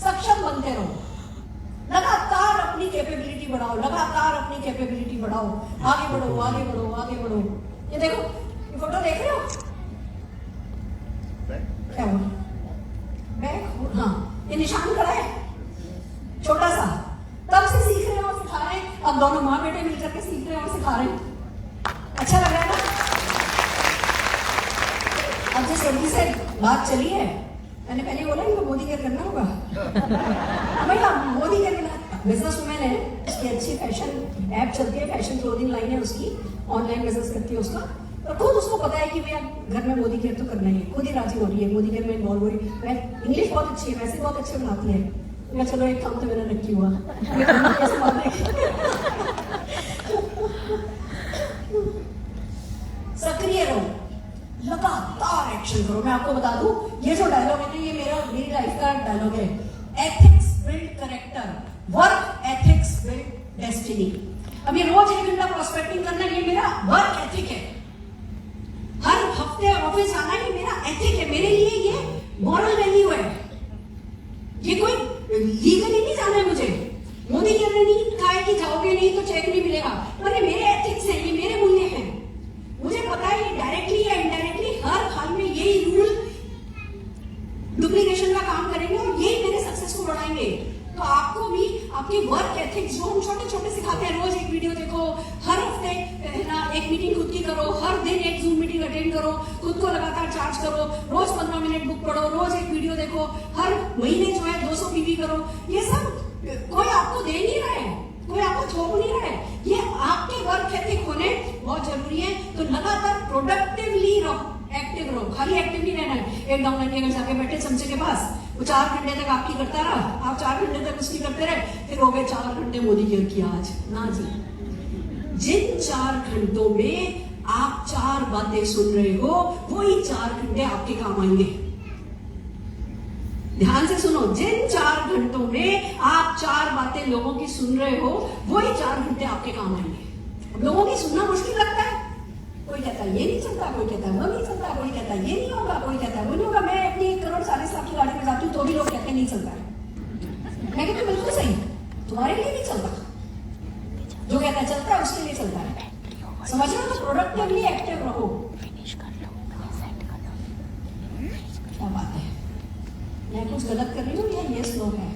सक्षम बनते रहो, लगातार अपनी कैपेबिलिटी बढ़ाओ, लगातार अपनी कैपेबिलिटी बढ़ाओ, आगे बढ़ो, आगे बढ़ो, आगे बढ़ो। ये देखो, ये फोटो देख रहे हो? क्या हुआ? बैक, हाँ, ये निशान खड़ा है छोटा सा, तब से सीख रहे हैं और सिखा रहे हैं, अब दोनों माँ बेटे मिलकर के सीख रहे हैं और सिखा रहे हैं। अच्छा लग रहा है ना? अब जिस लड़की से बात चली है, मैंने पहले बोला इनको मोदी केयर करना होगा। भैया मोदी केयर करना, बिजनेस वुमेन है, उसकी अच्छी फैशन ऐप चलती है, फैशन क्लोथिंग लाइन है उसकी, ऑनलाइन बिजनेस करती है उसका, और खुद उसको पता है कि मैं घर में मोदी केयर तो करना ही है, खुद ही राजी हो रही है, मोदी केयर में इन्वॉल्व हो रही है। मैं इंग्लिश बहुत अच्छी है, वैसे बहुत अच्छे बनाती है, मैं चलो एक काम तो मेरा रखी हुआ सक्रिय रहो, लगातार एक्शन करो। मैं आपको बता दूं, ये जो डायलॉग है ना, ये मेरी लाइफ का डायलॉग है। Ethics build character, work ethics build destiny. अब ये रोज 1 घंटा प्रोस्पेक्टिंग करना, ये मेरा वर्क एथिक है। हर हफ्ते ऑफिस आना, ये मेरा एथिक है, मेरे लिए ये मॉरल वैल्यू है। ये कोई लीगली नहीं जाना है मुझे, मोदी केयर ने नहीं कहा है कि जाओगे नहीं तो चेक नहीं मिलेगा, पर ये मेरे एथिक्स हैं, ये मेरे मूल्य हैं। मुझे पता है ये डायरेक्टली या इनडायरेक्टली हर हाल में यही रूल डुप्लीकेशन का काम करेंगे और यही मेरे सक्सेस को बढ़ाएंगे। तो आपको भी आपके वर्क एथिक्स जो हम छोटे छोटे सिखाते हैं, रोज एक वीडियो देखो, हर हफ्ते है ना एक मीटिंग खुद की करो, हर दिन एक जूम मीटिंग अटेंड करो, खुद को लगातार चार्ज करो, रोज 15 मिनट बुक पढ़ो, रोज एक वीडियो देखो, हर महीने जो है 200 पीवी करो। ये सब कोई आपको दे नहीं रहा है, कोई आपको थोप नहीं रहा है, ये आपके वर्क एथिक होने बहुत जरूरी है। तो लगातार प्रोडक्टिवली रहो, एक्टिव रहो, खाली एक्टिव नहीं रहना है। एक डाउन के अगर जाके बैठे चमचे के पास, वो 4 घंटे तक आपकी करता रहा, आप 4 घंटे तक उसकी करते रहे, फिर हो गए 4 घंटे मोदी केयर किया आज ना जी। जिन 4 घंटों में आप 4 बातें सुन रहे हो, वही 4 घंटे आपके काम आएंगे। ध्यान से सुनो, जिन 4 घंटों में आप 4 बातें लोगों की सुन रहे हो, वही 4 घंटे आपके काम आएंगे। लोगों की सुनना मुश्किल लगता है, कोई कहता है ये नहीं चलता, कोई कहता है वो नहीं चलता, कोई कहता है ये नहीं होगा, कोई कहता है वो नहीं होगा। मैं अपनी 1 करोड़ 40 लाख की गाड़ी में जाती हूँ तो भी लोग कहते हैं नहीं चलता है। तुम्हारे लिए नहीं चलता, जो कहता है चलता है उसके लिए चलता है। समझ रहे हो? तो प्रोडक्टिवली एक्टिव रहो। क्या बात है, मैं कुछ गलत कर रही हूँ या ये स्लो है?